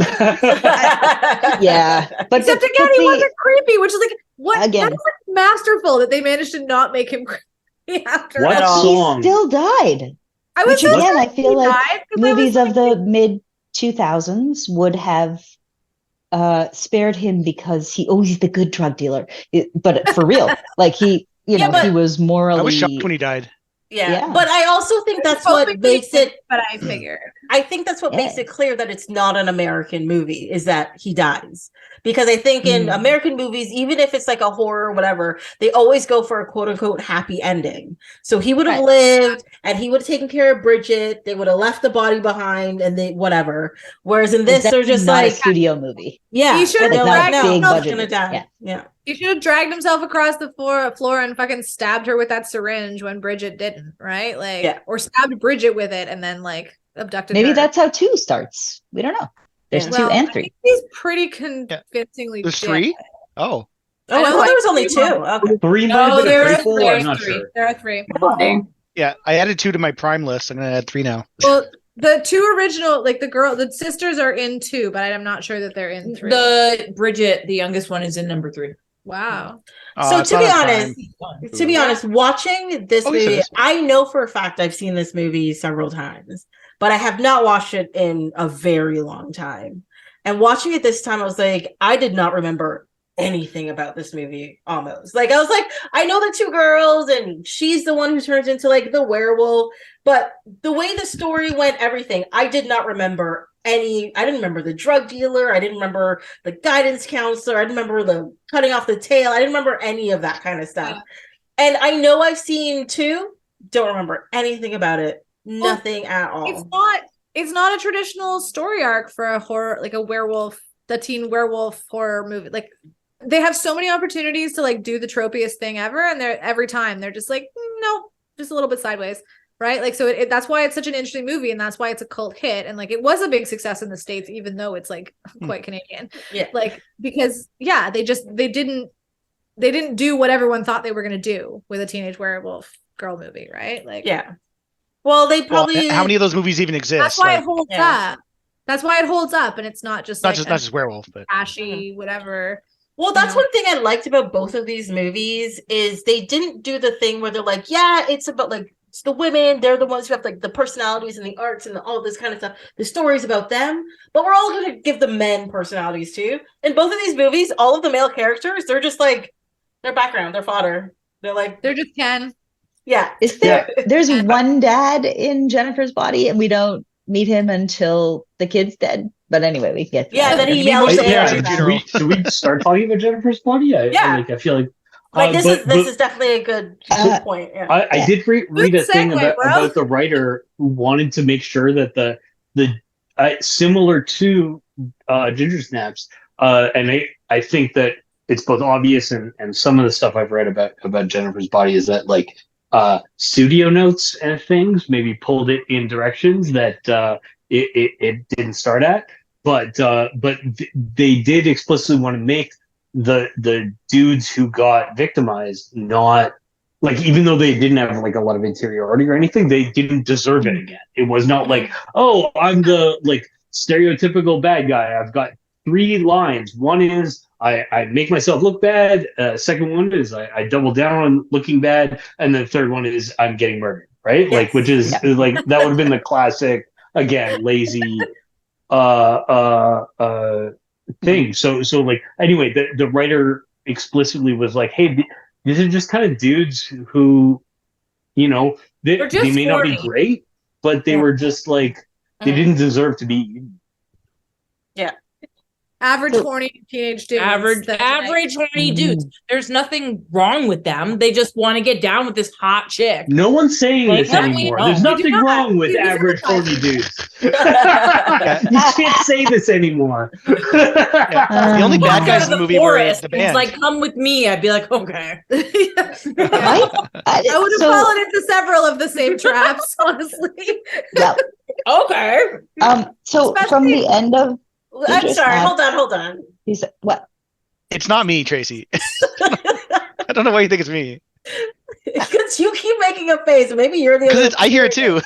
Yeah, but except again, he wasn't creepy, which is like, what? Again, that's like masterful that they managed to not make him creepy after what all. He still died. Which again, I feel like movies of the mid 2000s would have spared him because he's the good drug dealer, but for real, like he was morally. I was shocked when he died. Yeah, but I also think that's what makes it. But I figured. I think that's what makes it clear that it's not an American movie, is that he dies. Because I think in American movies, even if it's like a horror or whatever, they always go for a quote unquote happy ending. So he would have lived, and he would have taken care of Bridget. They would have left the body behind, and they whatever. Whereas in this, they're just like a studio movie. Yeah, he should have dragged himself. Gonna die. Yeah. He should have dragged himself across the floor and fucking stabbed her with that syringe when Bridget didn't, right? Like, or stabbed Bridget with it and then like abducted her. Maybe that's how 2 starts. We don't know. There's Yeah. 2 and I 3. think he's pretty convincingly There's dead. 3? Oh. Oh, I know, thought like, there was only 2. Okay. 3 might No, have been a there's prequel. I'm not 3. sure. There are 3. Dang. Yeah, I added 2 to my Prime list. I'm going to add 3 now. Well, the 2 original, like the sisters are in 2, but I'm not sure that they're in 3. The Bridget, the youngest one, is in number 3. Wow. So it's to not be on honest, Prime. to be honest, watching this Oh, yes, it movie, is. I know for a fact I've seen this movie several times, but I have not watched it in a very long time. And watching it this time, I was like, I did not remember anything about this movie almost. Like, I was like, I know the 2 girls, and she's the one who turns into like the werewolf, but the way the story went, everything, I did not remember I didn't remember the drug dealer. I didn't remember the guidance counselor. I didn't remember the cutting off the tail. I didn't remember any of that kind of stuff. Yeah. And I know I've seen 2, don't remember anything about it. Nothing at all. It's not a traditional story arc for a horror, like the teen werewolf horror movie. Like, they have so many opportunities to like do the tropiest thing ever, and every time they're just like, no, just a little bit sideways. Right, like, so that's why it's such an interesting movie, and that's why it's a cult hit, and like it was a big success in the States, even though it's like quite Canadian. Yeah, like, because they didn't do what everyone thought they were going to do with a teenage werewolf girl movie, right? Like, yeah. Well, they probably how many of those movies even exist? That's why it holds up. That's why it holds up, and it's not just not just werewolf, but ashy whatever. Well, that's one thing I liked about both of these movies is they didn't do the thing where they're like, yeah, it's about like. It's the women, they're the ones who have like the personalities and the arts and all this kind of stuff. The stories about them, but we're all going to give the men personalities too. In both of these movies, all of the male characters, they're just like their background, their fodder. They're just Ken. Yeah. There's one dad in Jennifer's Body, and we don't meet him until the kid's dead. But anyway, we get then he yells at should we start talking about Jennifer's Body? I feel like this is definitely a good point. Yeah. I did read a thing about the writer who wanted to make sure that the similar to Ginger Snaps, and I think that it's both obvious and some of the stuff I've read about Jennifer's Body is that like studio notes and things maybe pulled it in directions that it didn't start at, but they did explicitly want to make the dudes who got victimized not like, even though they didn't have like a lot of interiority or anything, they didn't deserve it again. It was not like, oh, I'm the like stereotypical bad guy. I've got 3 lines. One is I make myself look bad. Second one is I double down on looking bad, and the third one is I'm getting murdered. Right? Yes. Like, which is like that would have been the classic, again, lazy thing. So like, anyway, the writer explicitly was like, hey, these are just kind of dudes who, you know, they may not be great, but they were just like, they didn't deserve to be. Yeah. Average horny teenage dudes. Average horny dudes. There's nothing wrong with them. They just want to get down with this hot chick. No one's saying this anymore. There's nothing wrong with average horny dudes. You can't say this anymore. The only bad guys in the movie were the band. It's like, come with me. I'd be like, okay. I would have fallen into several of the same traps, honestly. Yeah. Okay. So from the end of I'm sorry. Hold on. He said, what? It's not me, Tracy. I don't know why you think it's me. Because you keep making a face. Maybe you're the other. I hear it too.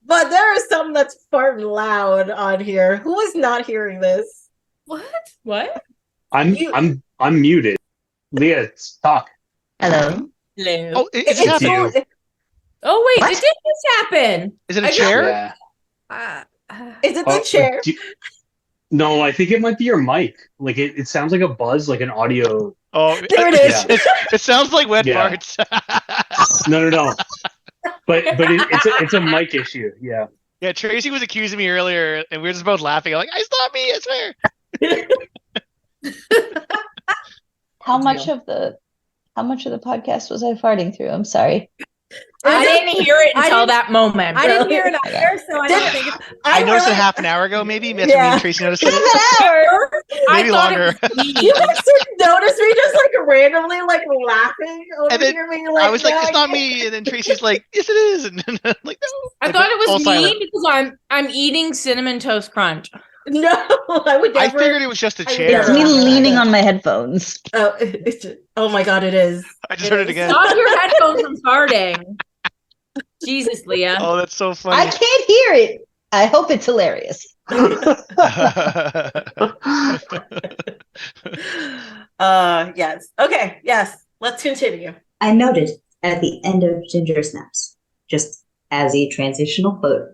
But there is something that's farting loud on here. Who is not hearing this? What? I'm muted. Leah, talk. Hello. Oh, it's happening. Oh wait, it did just happen. Is it a chair? Yeah. Is it the chair? No, I think it might be your mic. Like it sounds like a buzz, like an audio. Oh, there it is. It sounds like wet farts. No. But it's a mic issue. Yeah. Yeah, Tracy was accusing me earlier, and we were just both laughing. I'm like, it's not me, I swear. How much of the podcast was I farting through? I'm sorry. I didn't hear it until that moment. I didn't hear it either, so I don't think it's... I noticed it half an hour ago, maybe. That's when me and Tracy noticed it. Maybe longer. You guys didn't notice me just like randomly like laughing over here. Like, I was like, it's not me. And then Tracy's like, yes, it is. And then I'm like, no. I thought it was me because I'm eating Cinnamon Toast Crunch. No, I would I never. figured it was just a I would chair. It's never me do that. leaning on my headphones. Oh, oh my god, it is. I just heard it again. Stop your headphones from farting. Jesus, Leah. Oh, that's so I funny. can't hear it. I hope it's hilarious. Yes. Okay, yes. Let's continue. I noted at the end of Ginger Snaps, just as a transitional quote,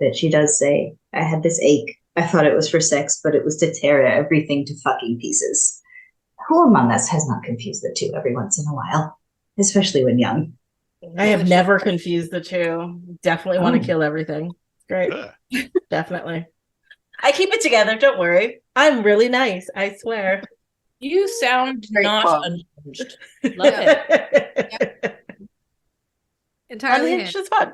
that she does say, I had this ache. I thought it was for sex, but it was to tear everything to fucking pieces. Who among us has not confused the two every once in a while, especially when young? I have never confused the two. Definitely want to kill everything. Great. Ugh. Definitely. I keep it together, don't worry. I'm really nice, I swear. You sound Great not quote. unhinged. Love it. Entirely Unhinged hinged. is fun.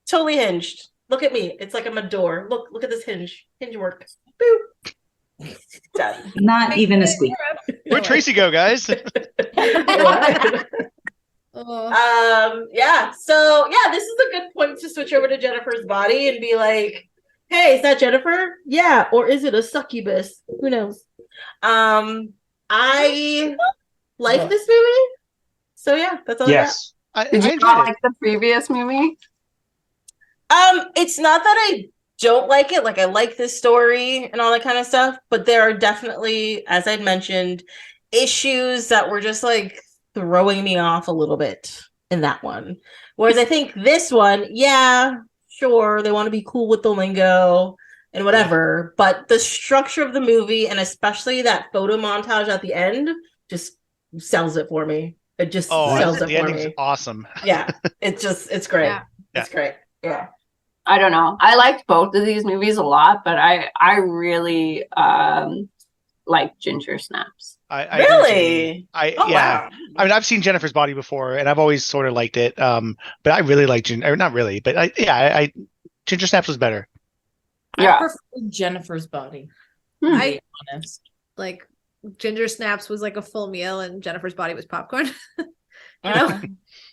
Totally hinged. Look at me. It's like I'm a door. Look at this hinge. Hinge work. Boop. Done. Not even a squeak. Where'd Tracy go, guys? Oh. Yeah. So yeah, this is a good point to switch over to Jennifer's body and be like, hey, is that Jennifer? Yeah, or is it a succubus? Who knows? I like this movie. So yeah, that's all Yes. Did I you enjoyed not it. like the previous movie? I got. It's not that I don't like it. Like I like this story and all that kind of stuff, but there are definitely, as I'd mentioned, issues that were just like throwing me off a little bit in that one. Whereas I think this one, yeah, sure, they want to be cool with the lingo and whatever, but the structure of the movie and especially that photo montage at the end just sells it for me. It just Oh, sells the it for ending's me. awesome. Yeah, it's great. Yeah. It's great. Yeah. I don't know. I liked both of these movies a lot, but I really like Ginger Snaps. I do too. Really? Oh, Wow. I mean, I've seen Jennifer's Body before, and I've always sort of liked it. But I really like Ginger. Not really, but I Ginger Snaps was better. Yeah. I prefer Jennifer's Body. Hmm. To be honest. Like Ginger Snaps was like a full meal and Jennifer's body was popcorn. You know? know?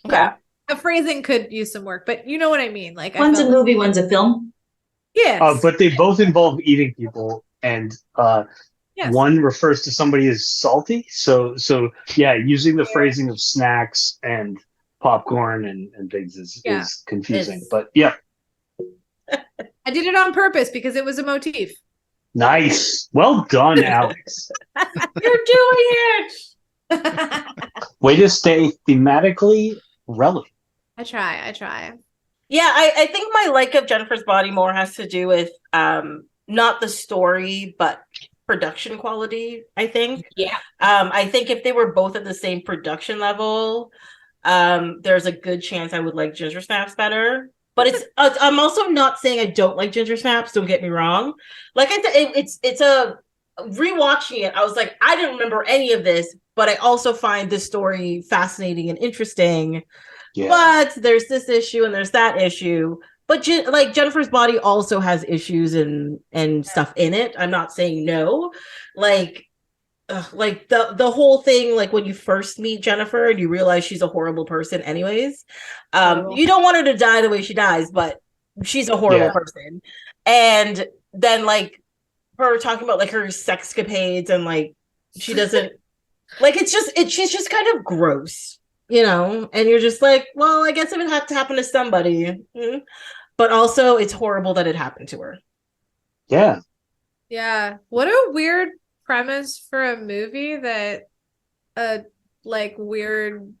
Okay. The phrasing could use some work, but you know what I mean. Like I One's a felt movie, one's a film. yes. But they both involve eating people, and Yes. one refers to somebody as salty. So yeah, using the phrasing of snacks and popcorn and things is confusing. It's- But yeah, I did it on purpose because it was a motif. nice. Well done, Alex. You're doing it. Way to stay thematically relevant. I try. Yeah, I think my like of Jennifer's Body more has to do with not the story, but production quality, I think. Yeah. I think if they were both at the same production level, there's a good chance I would like Ginger Snaps better. But it's I'm also not saying I don't like Ginger Snaps, don't get me wrong. Like it's a rewatching it, I was like, I didn't remember any of this, but I also find this story fascinating and interesting. Yeah. But there's this issue and there's that issue. But like Jennifer's Body also has issues and stuff in it. I'm not saying no. Like the whole thing, like when you first meet Jennifer and you realize she's a horrible person anyways. You don't want her to die the way she dies, but she's a horrible person. And then like her talking about like her sexcapades and like she doesn't like she's just kind of gross, you know, and you're just like, well, I guess it would have to happen to somebody. Mm-hmm. But also it's horrible that it happened to her. Yeah. Yeah. What a weird premise for a movie that a like weird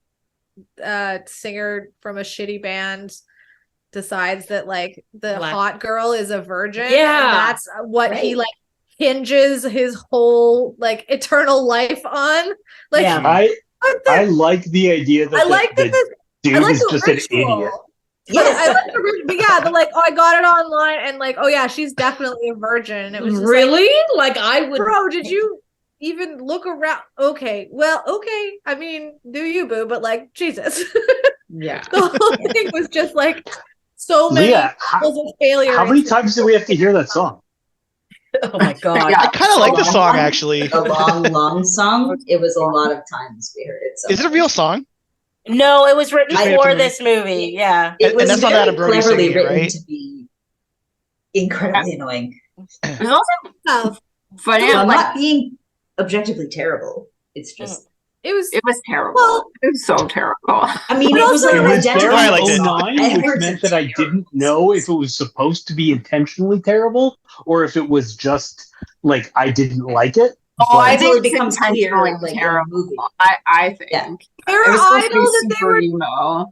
singer from a shitty band decides that like the hot girl is a virgin. Yeah. And that's what he like hinges his whole like eternal life on. Like I like the idea that the dude is just an idiot. Yes. I like the like, oh, I got it online and like, oh yeah, she's definitely a virgin. And it was just really like I would. Bro, did you even look around? Okay, well, okay. I mean, do you, boo? But like, Jesus. Yeah. The whole thing was just like so many Leah, of failure. How many times do we have to hear that song? Oh my god! I kind of like the song actually. A long song. It was a lot of times we heard it. So Is it a real song? No, it was written I- for this movie. Yeah, it was that's not very Adam Brody cleverly singing it, written right? to be incredibly annoying. There's also funny. So I'm Like, not being objectively terrible. It's just It was it was terrible. Well- It was so terrible. I mean, But it was like It an was there identical I liked it. in song. 09, which meant that I didn't know if it was supposed to be intentionally terrible or if it was just like I didn't like it. Oh, I Until think it becomes it's clear, intentionally like, in the terrible. movie. I think. Yeah. there It were was supposed to be idols that they super were emo.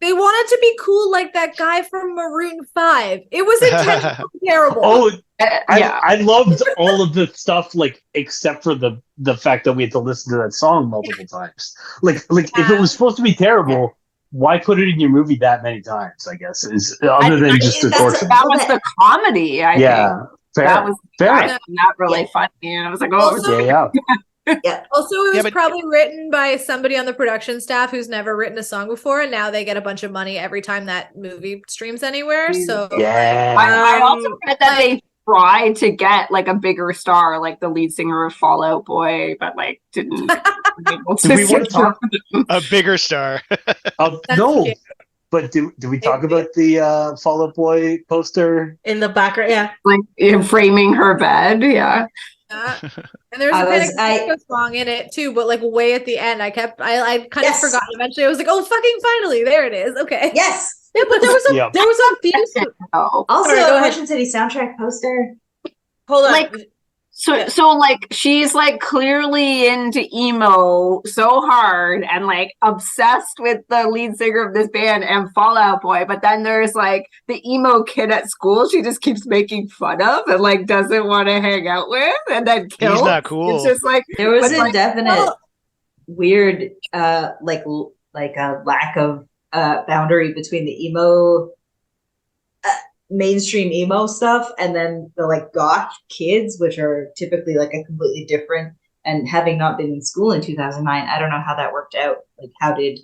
they wanted to be cool like that guy from Maroon 5. It was intentionally terrible. Oh, Yeah. I loved all of the stuff, like except for the fact that we had to listen to that song multiple times. Like if it was supposed to be terrible, why put it in your movie that many times? I guess is other than just the torture. That was the comedy, I think. Fair. That was fair. I found that really funny. And I was like, oh, Also- Yeah. Also, it was but- probably written by somebody on the production staff who's never written a song before, and now they get a bunch of money every time that movie streams anywhere. So Yeah. I also read that like- they tried to get like a bigger star, like the lead singer of Fall Out Boy, but like didn't. be able Do we to want to talk? A bigger star. No, cute. but do we talk about the Fall Out Boy poster? In the background, yeah. like framing her bed? Yeah. And there's a I Panic was- at the Disco song in it too, but like way at the end, I kind of Yes. forgot. Eventually, I was like, "Oh, fucking finally, there it is." Okay. Yes. Yeah, but there was a Yeah. there was a few. Oh. Also, Sorry, go a ahead. Ocean City soundtrack poster. Hold on. Like- So like she's like clearly into emo so hard and like obsessed with the lead singer of this band and Fall Out Boy, but then there's like the emo kid at school she just keeps making fun of and like doesn't want to hang out with and then kills. He's not cool. It's just like There was but, a like, definite weird, like a lack of boundary between the emo, mainstream emo stuff, and then the like goth kids, which are typically like a completely different. And having not been in school in 2009, I don't know how that worked out. Like, how did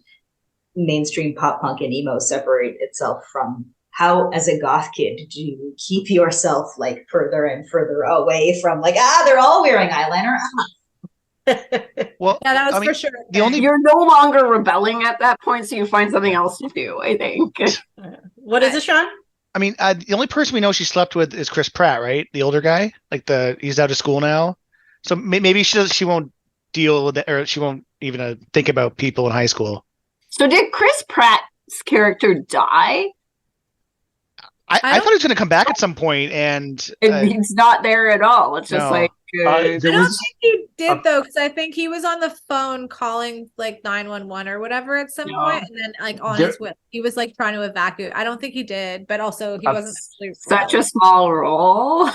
mainstream pop punk and emo separate itself from? How, as a goth kid, do you keep yourself like further and further away from like they're all wearing eyeliner? Well, Yeah, that was I mean, for sure. the only you're no longer rebelling at that point, so you find something else to do, I think. What is it, Sean? I mean, the only person we know she slept with is Chris Pratt, right? The older guy, like he's out of school now, so maybe she won't deal with it, or she won't even think about people in high school. So did Chris Pratt's character die? I don't- thought he was going to come back at some point, and He's not there at all. It's just No. like There I don't was think he did though, because I think he was on the phone calling like 911 or whatever at some No. point, and then like on There- his way, he was like trying to evacuate. I don't think he did, but also he Uh, wasn't actually such a small role.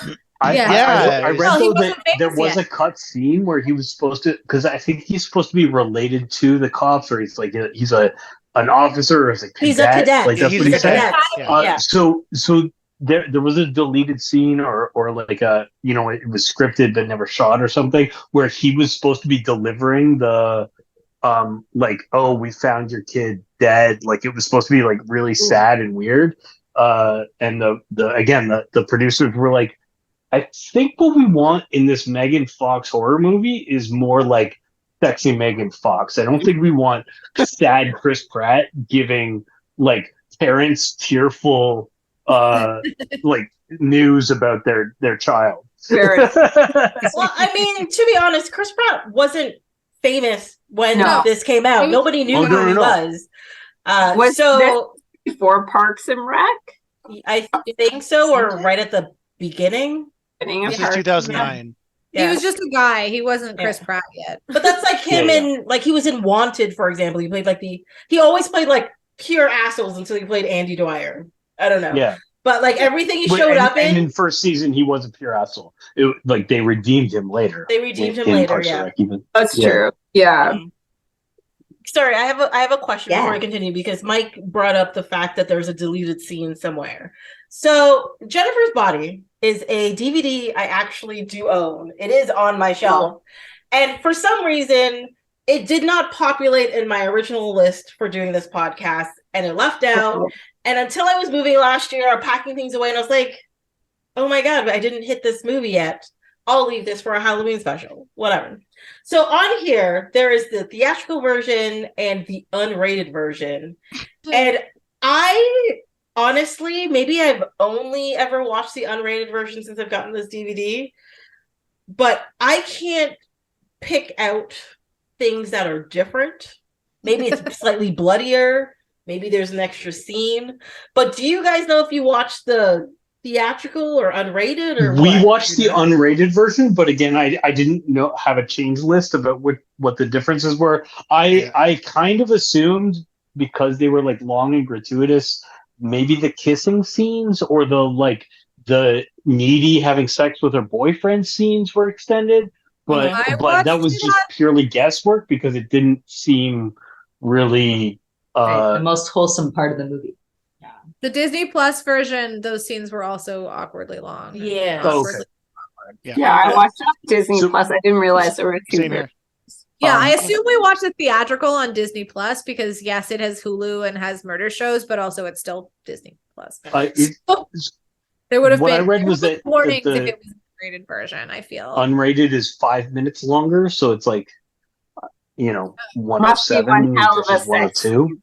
Yeah. I read Well, he though that wasn't famous there was yet. a cut scene where he was supposed to, because I think he's supposed to be related to the cops, or he's like he's an officer, or he's a cadet. He's a cadet. Like that's He's what a he said. cadet. Yeah. Yeah. So there was a deleted scene or like a, it was scripted but never shot or something, where he was supposed to be delivering the like, oh, we found your kid dead. Like, it was supposed to be like really sad and weird. And the producers were like, I think what we want in this Megan Fox horror movie is more like sexy Megan Fox. I don't think we want sad Chris Pratt giving like parents tearful like news about their child. Very- Well, I mean, to be honest, Chris Pratt wasn't famous when No. this came out. Nobody knew Oh, who no, he no. was. Was So Before Parks and Rec? I think so, or right at the beginning. Beginning of this is Parks. 2009. He was just a guy. He wasn't Chris Yeah. Pratt yet. But that's like him Yeah, in, like, he was in Wanted, for example. He played like he always played like pure assholes until he played Andy Dwyer. I don't know. Yeah. But like everything he But- showed and, up and in, in first season he was a pure asshole. Like, they redeemed him later. they redeemed him in later. Parks and Yeah. Rec even. That's Yeah. true. Yeah. Sorry, I have a question Yeah. before I continue, because Mike brought up the fact that there's a deleted scene somewhere. So Jennifer's Body is a DVD I actually do own. It is on my shelf. And for some reason, it did not populate in my original list for doing this podcast, and it left out. And until I was moving last year, packing things away, and I was like, oh my God, I didn't hit this movie yet. I'll leave this for a Halloween special, whatever. So on here, there is the theatrical version and the unrated version. And I honestly, maybe I've only ever watched the unrated version since I've gotten this DVD, but I can't pick out things that are different. Maybe it's slightly bloodier. Maybe there's an extra scene. But do you guys know if you watched the theatrical or unrated or We what? watched the unrated version, but again, I didn't have a change list about what the differences were. I kind of assumed because they were like long and gratuitous, maybe the kissing scenes or the needy having sex with her boyfriend scenes were extended. But that was just purely guesswork because it didn't seem really the most wholesome part of the movie. Yeah. The Disney Plus version, those scenes were also awkwardly long. Yeah. Awkwardly awkward. Yeah, I watched it on Disney Plus. I didn't realize there were two versions. Yeah, I assume we watched the theatrical on Disney Plus because yes, it has Hulu and has murder shows, but also it's still Disney Plus. There would have what been I read was that warnings if it was a rated version. I feel unrated is 5 minutes longer, so it's like 107 versus 102.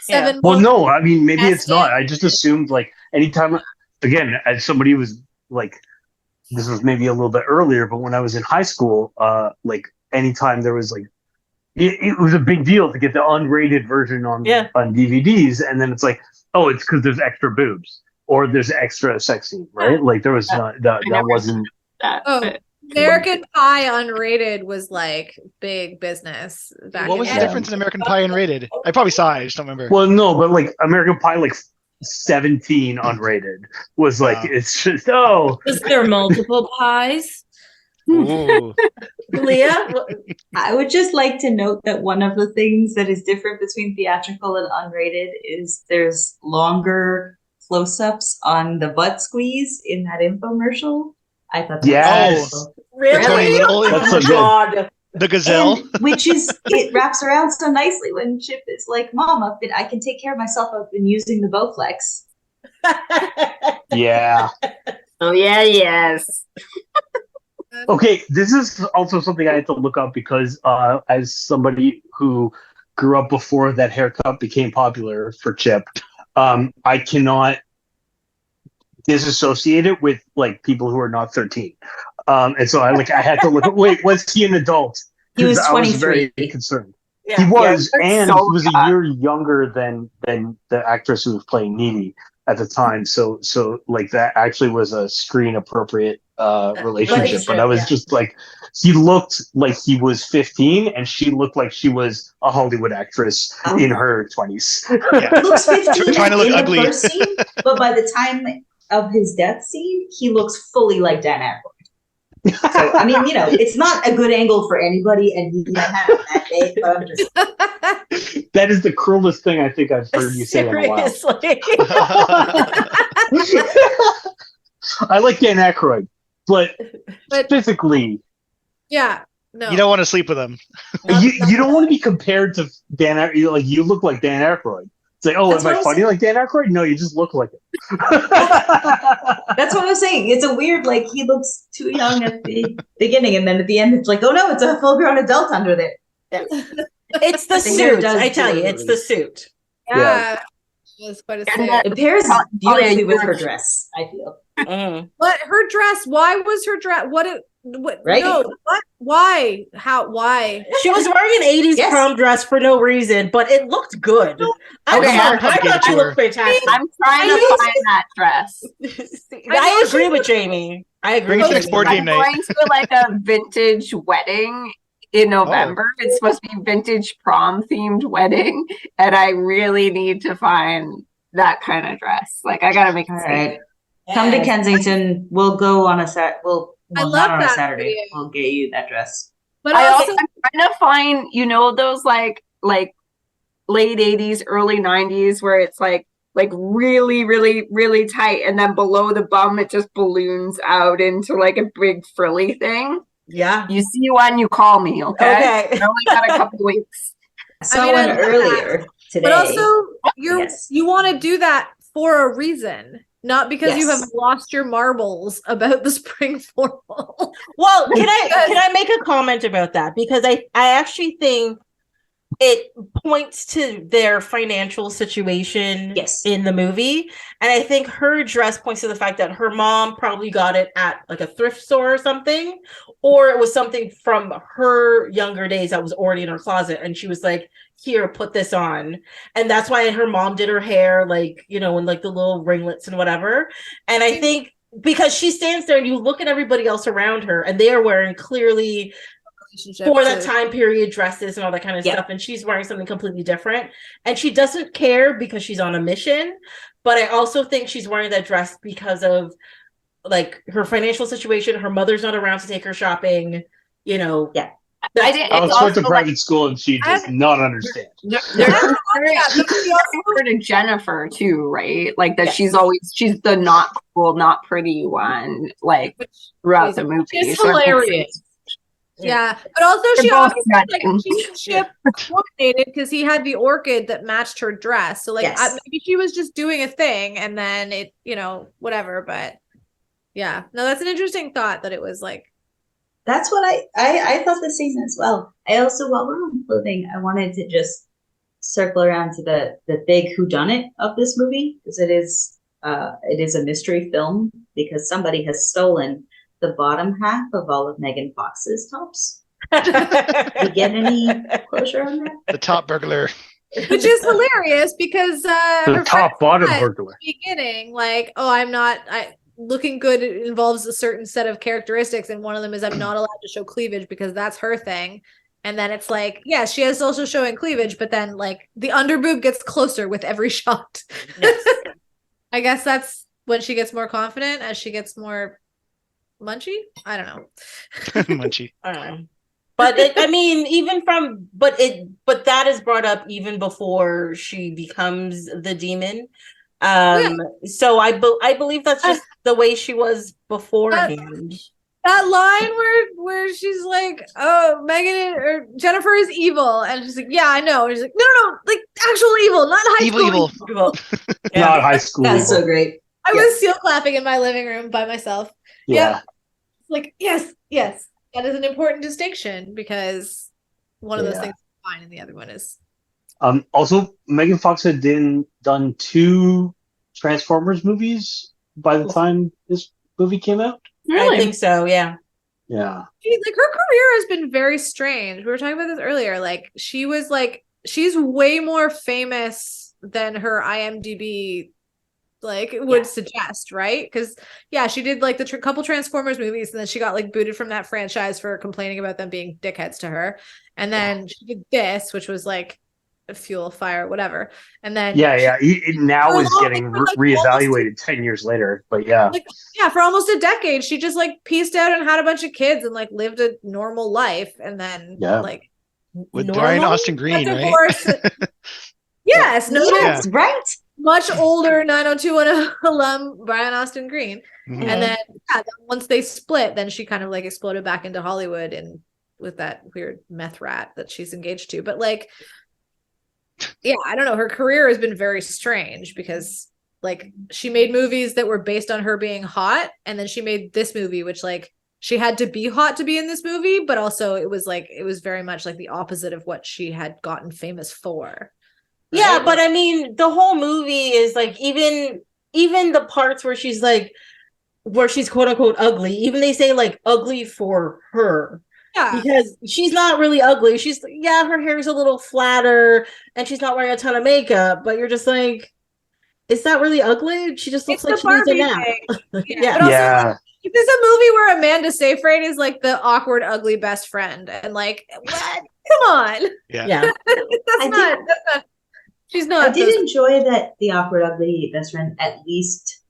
Yeah. Well, no, I mean maybe it's not. I just assumed like anytime. Again, as somebody who was like, this was maybe a little bit earlier, but when I was in high school, like anytime there was like, it was a big deal to get the unrated version on DVDs, and then it's like, oh, it's because there's extra boobs or there's extra sex scene, right? Like there was not that wasn't. American Pie unrated was like big business back. What was the difference in American Pie unrated? I probably saw it. I just don't remember. Well, no, but like American Pie, like 17 unrated was like it's just Was there multiple pies? Leah, I would just like to note that one of the things that is different between theatrical and unrated is there's longer close-ups on the butt squeeze in that infomercial. I thought that was cool. Really? That's so God. The gazelle, which is it wraps around so nicely when Chip is like, "Mom, I can take care of myself. I've been using the Bowflex." Yeah. Oh yeah, yes. Okay, this is also something I had to look up because as somebody who grew up before that haircut became popular for Chip, I cannot disassociate it with like people who are not 13. And so I had to look at, wait, was he an adult? He was 23. I was very concerned. Yeah. He was, Yeah, and so he was a year younger than the actress who was playing Needy at the time. So like that actually was a screen appropriate relationship. But I was just like, he looked like he was 15 and she looked like she was a Hollywood actress in her 20s. He looks 15 Trying to look in ugly. the first scene, but by the time of his death scene, he looks fully like Dan Aykroyd. So, I mean, it's not a good angle for anybody, and he might have it that day, but I'm just... That is the cruelest thing I think I've heard you say in a while. I like Dan Aykroyd, but physically... Yeah, no. You don't want to sleep with him. You don't want to be compared to Dan Aykroyd. Like, you look like Dan Aykroyd. It's like, oh, am I funny like Dan Aykroyd? No, you just look like it. That's what I was saying. It's a weird, like, he looks too young at the beginning, and then at the end, it's like, oh no, it's a full-grown adult under there. Yeah. It's the suit. I tell you, it's the suit. Yeah. It was quite a suit. It pairs beautifully with her dress, I feel. But her dress, why was her dress? What? Right? No, what? Why? How? Why? She was wearing an 80s prom dress for no reason, but it looked good. I thought she looked fantastic. I'm trying to find that dress. I agree with Jamie. I agree. Bring it to next board game I'm night. going to like a vintage wedding in November. It's supposed to be vintage prom themed wedding, and I really need to find that kind of dress. Like, I gotta make it. All right. Come to Kensington. We'll go on a set. I love not on a that Saturday. video. We'll get you that dress. But I'm also, trying to find, those like late 80s, early 90s where it's like really, really, really tight, and then below the bum it just balloons out into like a big frilly thing. Yeah. You see one, you call me, okay? Okay. I only got a couple weeks. I saw one earlier today. but also, you want to do that for a reason. Not because you have lost your marbles about the spring formal. Well, can I make a comment about that? Because I actually think it points to their financial situation in the movie. And I think her dress points to the fact that her mom probably got it at like a thrift store or something, or it was something from her younger days that was already in her closet. And she was like, here, put this on. And that's why her mom did her hair, like, you know, in like the little ringlets and whatever. And I think because she stands there and you look at everybody else around her and they are wearing clearly for that time period dresses and all that kind of stuff, and she's wearing something completely different, and she doesn't care because she's on a mission. But I also think she's wearing that dress because of like her financial situation. Her mother's not around to take her shopping, you know. I was went to private school and she does not understand. There's to Jennifer too, right? Like that she's the not cool, not pretty one, like throughout the movie. It's hilarious. Yeah, but also she obviously like ship coordinated because he had the orchid that matched her dress. So like maybe she was just doing a thing and then it, you know, whatever. But yeah, no, that's an interesting thought that it was like. That's what I thought the same as well. I also, while we're on clothing, I wanted to just circle around to the big whodunit of this movie, because it is a mystery film because somebody has stolen the bottom half of all of Megan Fox's tops. Did you get any closure on that? The top burglar. Which is hilarious because the top bottom burglar. Beginning, like, oh, looking good involves a certain set of characteristics, and one of them is I'm not allowed to show cleavage because that's her thing. And then it's like, yeah, she is also showing cleavage, but then like the underboob gets closer with every shot. Yes. I guess that's when she gets more confident as she gets more munchy. I don't know. Munchy. I don't know. But but that is brought up even before she becomes the demon. So I believe that's just the way she was beforehand. That line where she's like, oh, Megan or Jennifer is evil, and she's like, yeah, I know. And she's like, no, like actual evil, not high school evil. Not high school. That's so great. I was seal clapping in my living room by myself. Yeah. Like, yes. That is an important distinction because one of those things is fine and the other one is. Also, Megan Fox had done 2 Transformers movies by the time this movie came out. Really? I think so, yeah. Yeah. Like her career has been very strange. We were talking about this earlier. Like she's way more famous than her IMDb would suggest, right? Because she did like the couple Transformers movies, and then she got like booted from that franchise for complaining about them being dickheads to her. And then she did this, which was like fuel, fire, whatever. And then it now is getting reevaluated 10 years later. But for almost a decade, she just like pieced out and had a bunch of kids and like lived a normal life. And then like with Brian Austin Green, right? Yes, right. Much older 90210 alum Brian Austin Green. Mm-hmm. And then once they split, then she kind of like exploded back into Hollywood and with that weird meth rat that she's engaged to. But like, I don't know. Her career has been very strange because like she made movies that were based on her being hot, and then she made this movie, which like she had to be hot to be in this movie, but also it was very much like the opposite of what she had gotten famous for. Right? Yeah, but I mean, the whole movie is like even the parts where she's quote unquote ugly, even they say like ugly for her. Yeah. Because she's not really ugly. She's her hair's a little flatter and she's not wearing a ton of makeup, but you're just like, is that really ugly? She just looks like she needs a nap. But also, there's a movie where Amanda Seyfried is like the awkward, ugly best friend, and like, what? Come on. Yeah. That's not. She's not. I did enjoy that the awkward, ugly best friend at least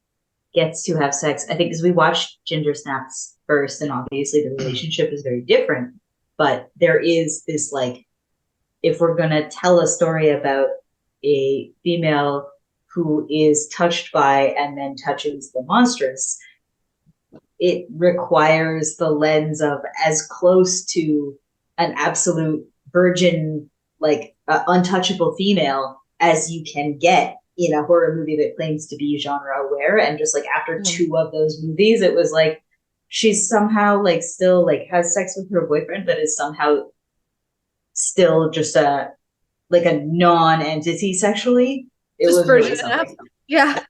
gets to have sex. I think because we watched Ginger Snaps first, and obviously the relationship is very different. But there is this like, if we're gonna tell a story about a female who is touched by and then touches the monstrous, it requires the lens of as close to an absolute virgin, like untouchable female as you can get in a horror movie that claims to be genre aware. And just like after 2 of those movies, it was like she's somehow like still like has sex with her boyfriend, but is somehow still just a like a non-entity sexually. It Just was version really it up. something. Yeah.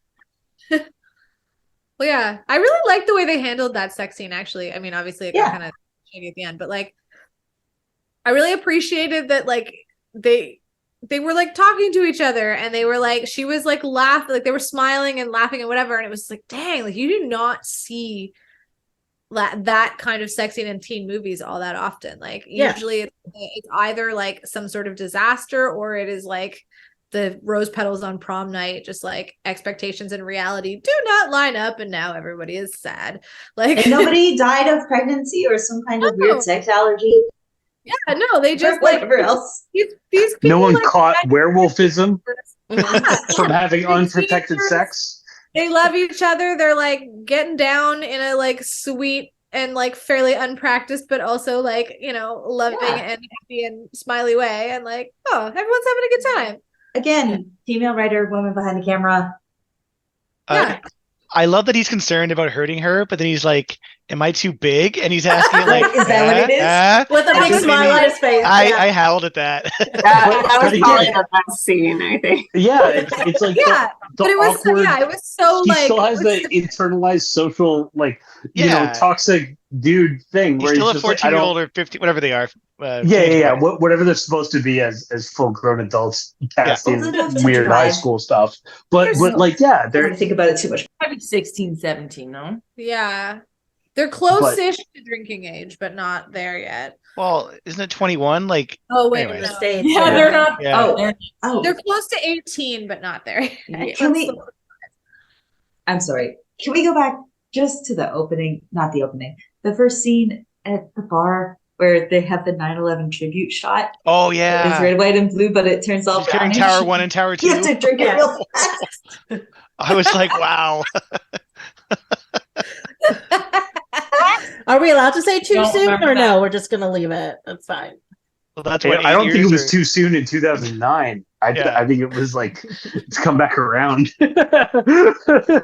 Well, yeah, I really liked the way they handled that sex scene, actually. I mean, obviously it got kind of shady at the end, but like I really appreciated that like they were like talking to each other, and they were like, she was like laughing, like they were smiling and laughing and whatever, and it was like, dang, like you do not see that kind of sex scene in teen movies all that often. Like usually it's either like some sort of disaster, or it is like the rose petals on prom night, just like expectations and reality do not line up, and now everybody is sad. Like and nobody died of pregnancy or some kind of weird sex allergy. Yeah, no, they just whatever like else. These people, no one like, caught werewolfism from having They're unprotected teenagers. sex. They love each other. They're like getting down in a like sweet and like fairly unpracticed, but also like, you know, loving and happy and smiley way. And like, oh, everyone's having a good time. Again, female writer, woman behind the camera. I love that he's concerned about hurting her, but then he's like, "Am I too big?" And he's asking, like, Is that what it is? With a big smile on his face. I howled at that. That was probably the best scene, I think. Yeah, it's like the but it was awkward, it was so he like still has the internalized social, like, you know, toxic dude thing. He's where still he's a just like, 14-year-old or 15, whatever they are. Yeah. Whatever they're supposed to be as full grown adults casting weird high school stuff. But like, yeah, they're think about it too much. Probably 16, 17, no? Yeah. They're close-ish to drinking age, but not there yet. Well, isn't it 21? Like, oh wait, anyways. no. States, Yeah, they're not. Yeah. They're close to 18, but not there yet. Can we? I'm sorry. Can we go back just to the opening? Not the opening. The first scene at the bar where they have the 9/11 tribute shot. Oh yeah. It's red, white, and blue, but it turns all He's carrying brownish. Tower 1 and Tower 2. You have to drink it real fast. I was like, wow. Are we allowed to say too Don't soon remember or no? that. We're just gonna leave it. That's fine. Well, that's I what don't think it was or- too soon in 2009. I think it was like it's come back around.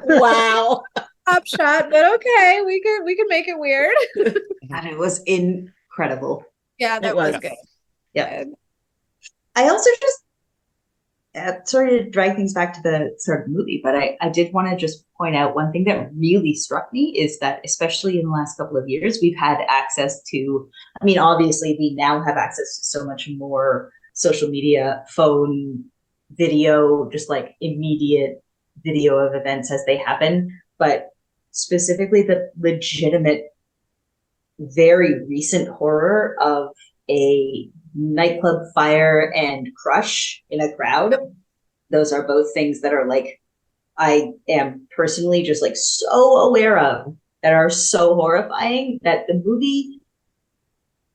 Wow. Top shot, but okay, we can make it weird. And it was incredible. Yeah, that was good. Yeah. I also just sorry to drag things back to the start of the movie, but I did want to just point out one thing that really struck me is that, especially in the last couple of years, we've had access to, I mean, obviously we now have access to so much more social media, phone, video, just like immediate video of events as they happen, but specifically the legitimate, very recent horror of a nightclub fire and crush in a crowd. Those are both things that are like, I am personally just like so aware of, that are so horrifying, that the movie,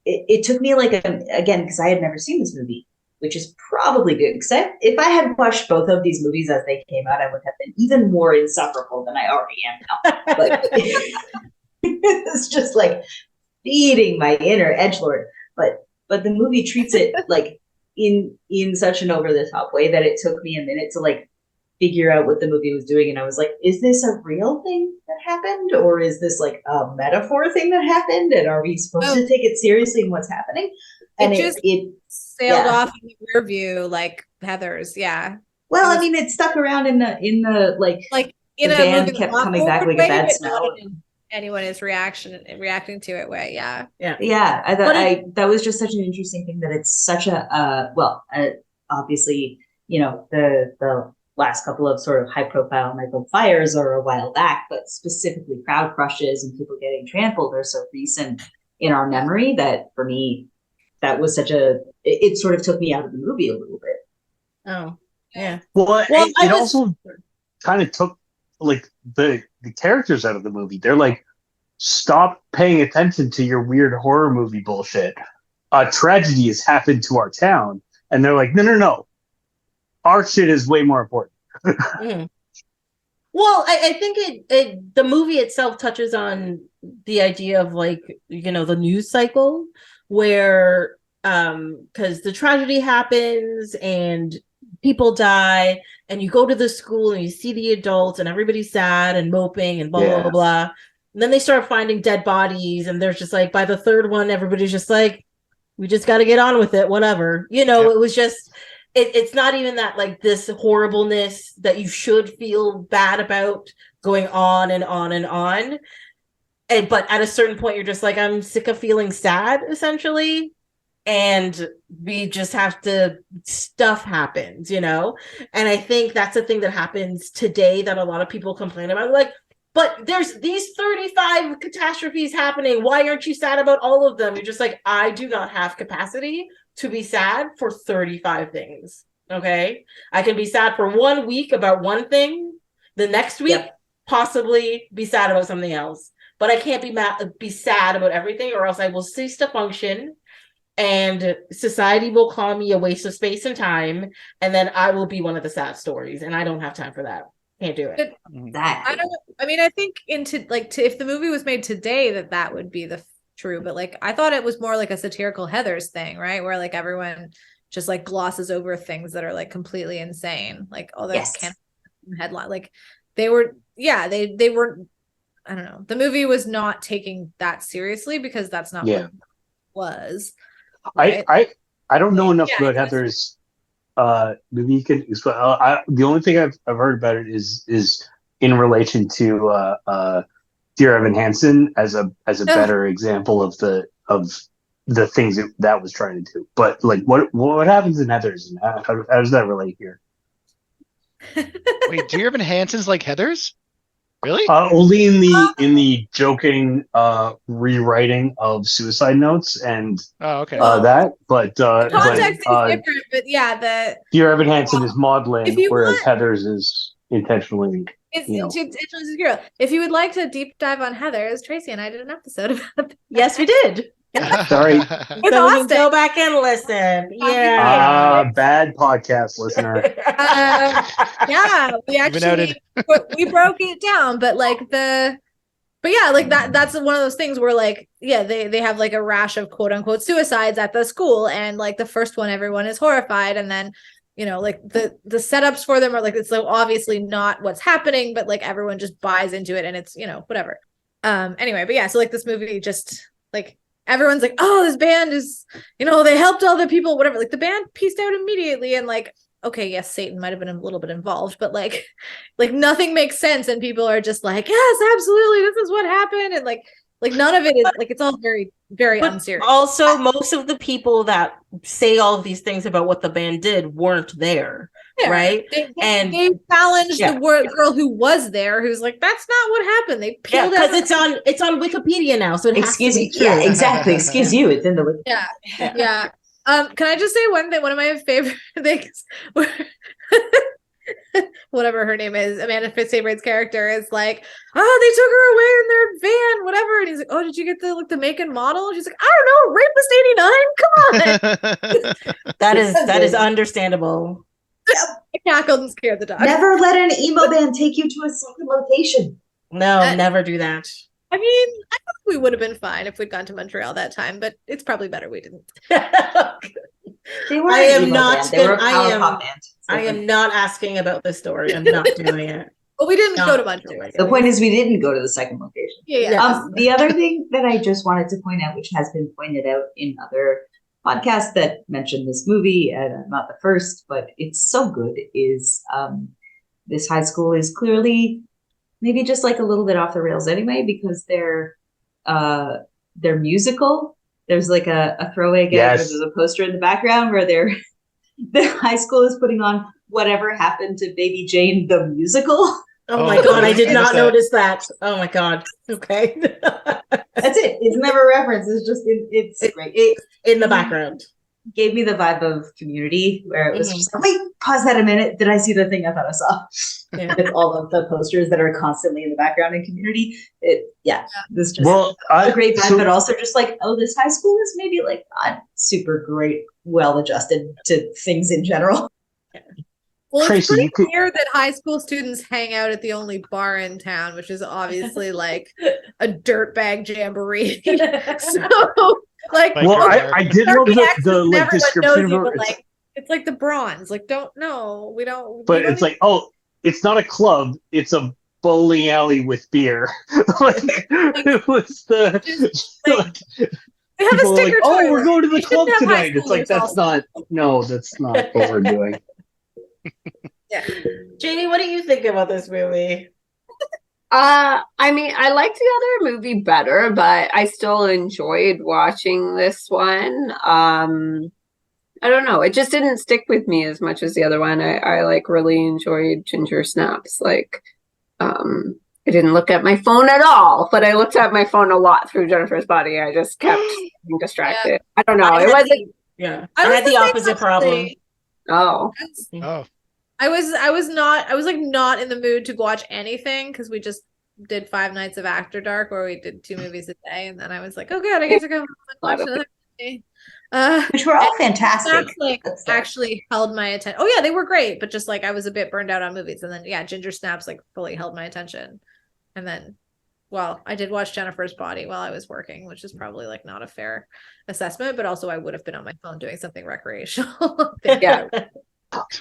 it took me like, again, because I had never seen this movie, which is probably good. Because if I had watched both of these movies as they came out, I would have been even more insufferable than I already am now. Like, it's just like feeding my inner edgelord. But the movie treats it like in such an over the top way that it took me a minute to like figure out what the movie was doing. And I was like, is this a real thing that happened? Or is this like a metaphor thing that happened? And are we supposed to take it seriously in what's happening? And it sailed off in the rear view like Heather's. Yeah. Well, I mean, it stuck around in the like in the a band movie kept coming back like a bad smell. Anyone is reacting to it way. Yeah. I thought that was just such an interesting thing, that it's such a obviously, you know, the last couple of sort of high profile nightclub fires are a while back, but specifically crowd crushes and people getting trampled are so recent in our memory that for me, that was it sort of took me out of the movie a little bit. Oh, yeah. Well, it also kind of took like the characters out of the movie. They're like, stop paying attention to your weird horror movie bullshit. A tragedy has happened to our town. And they're like, no. Our shit is way more important. Well, I think the movie itself touches on the idea of like, you know, the news cycle where because the tragedy happens and people die, and you go to the school and you see the adults and everybody's sad and moping and blah blah blah blah. And then they start finding dead bodies, and there's just like, by the third one, everybody's just like, we just got to get on with it, whatever. You know, it was just, it's not even that like this horribleness that you should feel bad about going on and on and on. But at a certain point, you're just like, I'm sick of feeling sad, essentially. And we just have to, stuff happens, you know? And I think that's the thing that happens today that a lot of people complain about. Like, but there's these 35 catastrophes happening. Why aren't you sad about all of them? You're just like, I do not have capacity to be sad for 35 things. Okay? I can be sad for 1 week about one thing. The next week, possibly be sad about something else. But I can't be sad about everything, or else I will cease to function, and society will call me a waste of space and time, and then I will be one of the sad stories, and I don't have time for that. Can't do it. I think if the movie was made today, that would be the true. But like, I thought it was more like a satirical Heathers thing, right? Where like everyone just like glosses over things that are like completely insane, like all the headline, like they were. I don't know. The movie was not taking that seriously because that's not what it was. Right? I don't know enough about Heather's movie. The only thing I've heard about it is in relation to Dear Evan Hansen as a better example of the things that was trying to do. But like, what happens in Heather's, and how does that relate here? Wait, Dear Evan Hansen's like Heather's? Really? Only in the joking rewriting of suicide notes and that, but context is different. But the Dear Evan Hansen is maudlin, whereas Heather's is intentionally. It's girl. If you would like to deep dive on Heather's, Tracy and I did an episode about that. Yes, we did. Sorry. So we can go back and listen. Bad podcast listener. We actually we broke it down, but that's one of those things where like, they have like a rash of quote unquote suicides at the school, and like the first one, everyone is horrified, and then like the setups for them are like, it's so obviously not what's happening, but like everyone just buys into it, and it's whatever. Anyway, but so like this movie just like, everyone's like, oh, this band is, they helped all the people, whatever. Like the band pieced out immediately, and like, okay, yes, Satan might have been a little bit involved, but like nothing makes sense, and people are just like, yes, absolutely, this is what happened, and like none of it is like, it's all very, very unserious. Also, most of the people that say all of these things about what the band did weren't there. Yeah, right? They challenged the girl who was there, who's like, that's not what happened. They peeled because it's on Wikipedia now, so it excuse me. Yeah, exactly. Excuse you. It's in the Wikipedia. Yeah. Can I just say one thing? One of my favorite things, whatever her name is, Amanda Seyfried's character is like, oh, they took her away in their van, whatever. And he's like, oh, did you get the make and model? And she's like, I don't know, Rapist 89. Come on. that is understandable. I cackled and scared the dog. Never let an emo band take you to a second location. No, never do that. I mean, I think we would have been fine if we'd gone to Montreal that time, but it's probably better we didn't. They were I am not asking about this story. I'm not doing it. Well, we didn't go to Montreal. The point is, we didn't go to the second location. The other thing that I just wanted to point out, which has been pointed out in other podcasts that mention this movie, and I'm not the first, but it's so good, is this high school is clearly maybe just like a little bit off the rails anyway, because they're musical. There's like a throwaway gag where there's a poster in the background where the high school is putting on Whatever Happened to Baby Jane the musical. Oh my god, I did not notice that. Oh my god. Okay. That's it. It's never referenced. It's just it's great. It's in the background. Gave me the vibe of Community, where it was just like, wait, pause that a minute. Did I see the thing I thought I saw? With all of the posters that are constantly in the background in Community. This is just a great vibe, but also just like, oh, this high school is maybe like not super great, well adjusted to things in general. Well, Tracy, it's pretty clear that high school students hang out at the only bar in town, which is obviously like a dirtbag jamboree. So, like, I did love the description of it. Like, it's like the Bronze. Like, we don't. But it's like, oh, it's not a club; it's a bowling alley with beer. Like, it was We have People a are like, sticker "Oh, toilet. we're going to the We club shouldn't have high tonight." It's like schoolers also. that's not what we're doing. Yeah. Jamie, what do you think about this movie? I mean, I liked the other movie better, but I still enjoyed watching this one. I don't know. It just didn't stick with me as much as the other one. I like really enjoyed Ginger Snaps. Like, I didn't look at my phone at all, but I looked at my phone a lot through Jennifer's Body. I just kept being distracted. Yeah. I don't know. I It had wasn't. I was had the same, opposite problem. actually. Oh, Oh, I was like not in the mood to watch anything because we just did 5 nights of After Dark where we did 2 movies a day, and then I was like, oh good, I get to go home and watch another movie. Which were all and fantastic. Snaps, like That's fair. actually held my attention. Oh yeah, they were great, but just like I was a bit burned out on movies, and then yeah, Ginger Snaps like fully held my attention. And then, well, I did watch Jennifer's Body while I was working, which is probably like not a fair assessment, but also I would have been on my phone doing something recreational. Yeah.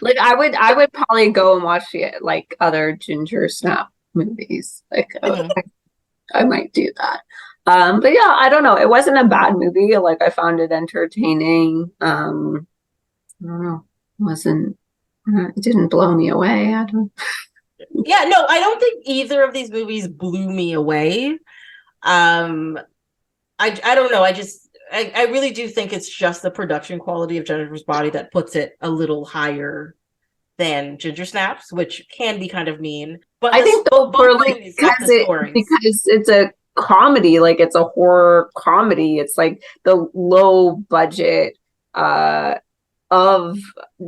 Like I would probably go and watch the like other Ginger Snap movies. Like I might do that. But yeah, I don't know. It wasn't a bad movie. Like I found it entertaining. I don't know. It didn't blow me away. I don't. Yeah, no, I don't think either of these movies blew me away. I don't know. I really do think it's just the production quality of Jennifer's Body that puts it a little higher than Ginger Snaps, which can be kind of mean. But I think both because it's a comedy, like it's a horror comedy. It's like the low budget of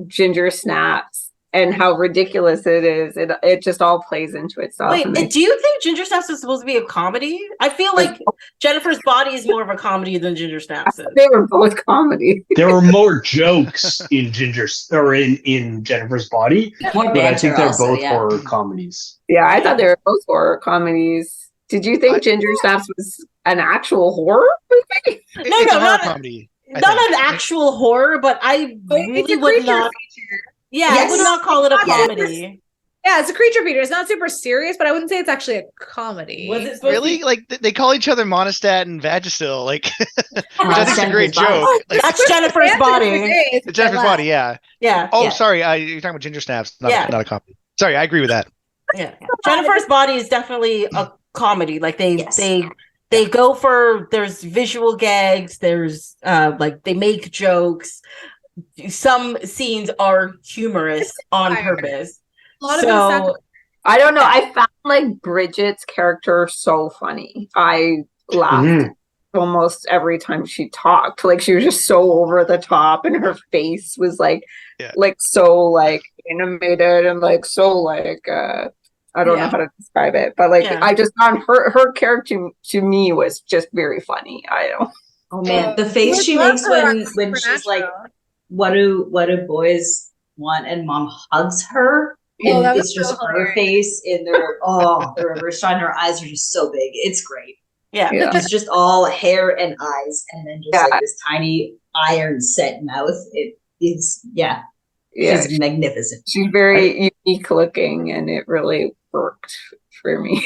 Ginger Snaps and how ridiculous it is. It just all plays into itself. Wait, do you think Ginger Snaps is supposed to be a comedy? I feel like Jennifer's Body is more of a comedy than Ginger Snaps is. They were both comedy. There were more jokes in in Jennifer's Body, More but I think banter they're also, both yeah. horror comedies. Yeah, I thought they were both horror comedies. Did you think Ginger Snaps was an actual horror movie? No, it's a horror not comedy. Not an actual horror, but I really would not. Yeah, Yes. I would not call it a Yes. comedy. Yeah, it's a creature feeder. It's not super serious, but I wouldn't say it's actually a comedy. Was it supposed Really? to Like they call each other Monistat and Vagisil, like which I That's think is a great Jennifer's Body. joke. Like, That's Jennifer's Body. it's Jennifer's Body, yeah. Yeah. Oh, Yeah. sorry, you're talking about Ginger Snaps, not a comedy. Sorry, I agree with that. Yeah. Jennifer's Body is definitely a comedy. Like Yes. they go for, there's visual gags, there's like they make jokes. Some scenes are humorous on purpose. A lot of it is So I don't know. I found like Bridget's character so funny. I laughed almost every time she talked. Like she was just so over the top, and her face was like so like animated and like so like I don't know how to describe it, but like I just found her character to me was just very funny. I don't. Oh man, the face she makes when she's like, what do boys want? And mom hugs her. And that was it's just so her hilarious. face in their the reverse shot, and her eyes are just so big. It's great. yeah. It's just all hair and eyes, and then just like this tiny iron set mouth. It is she's magnificent. She's very unique looking, and it really worked for me.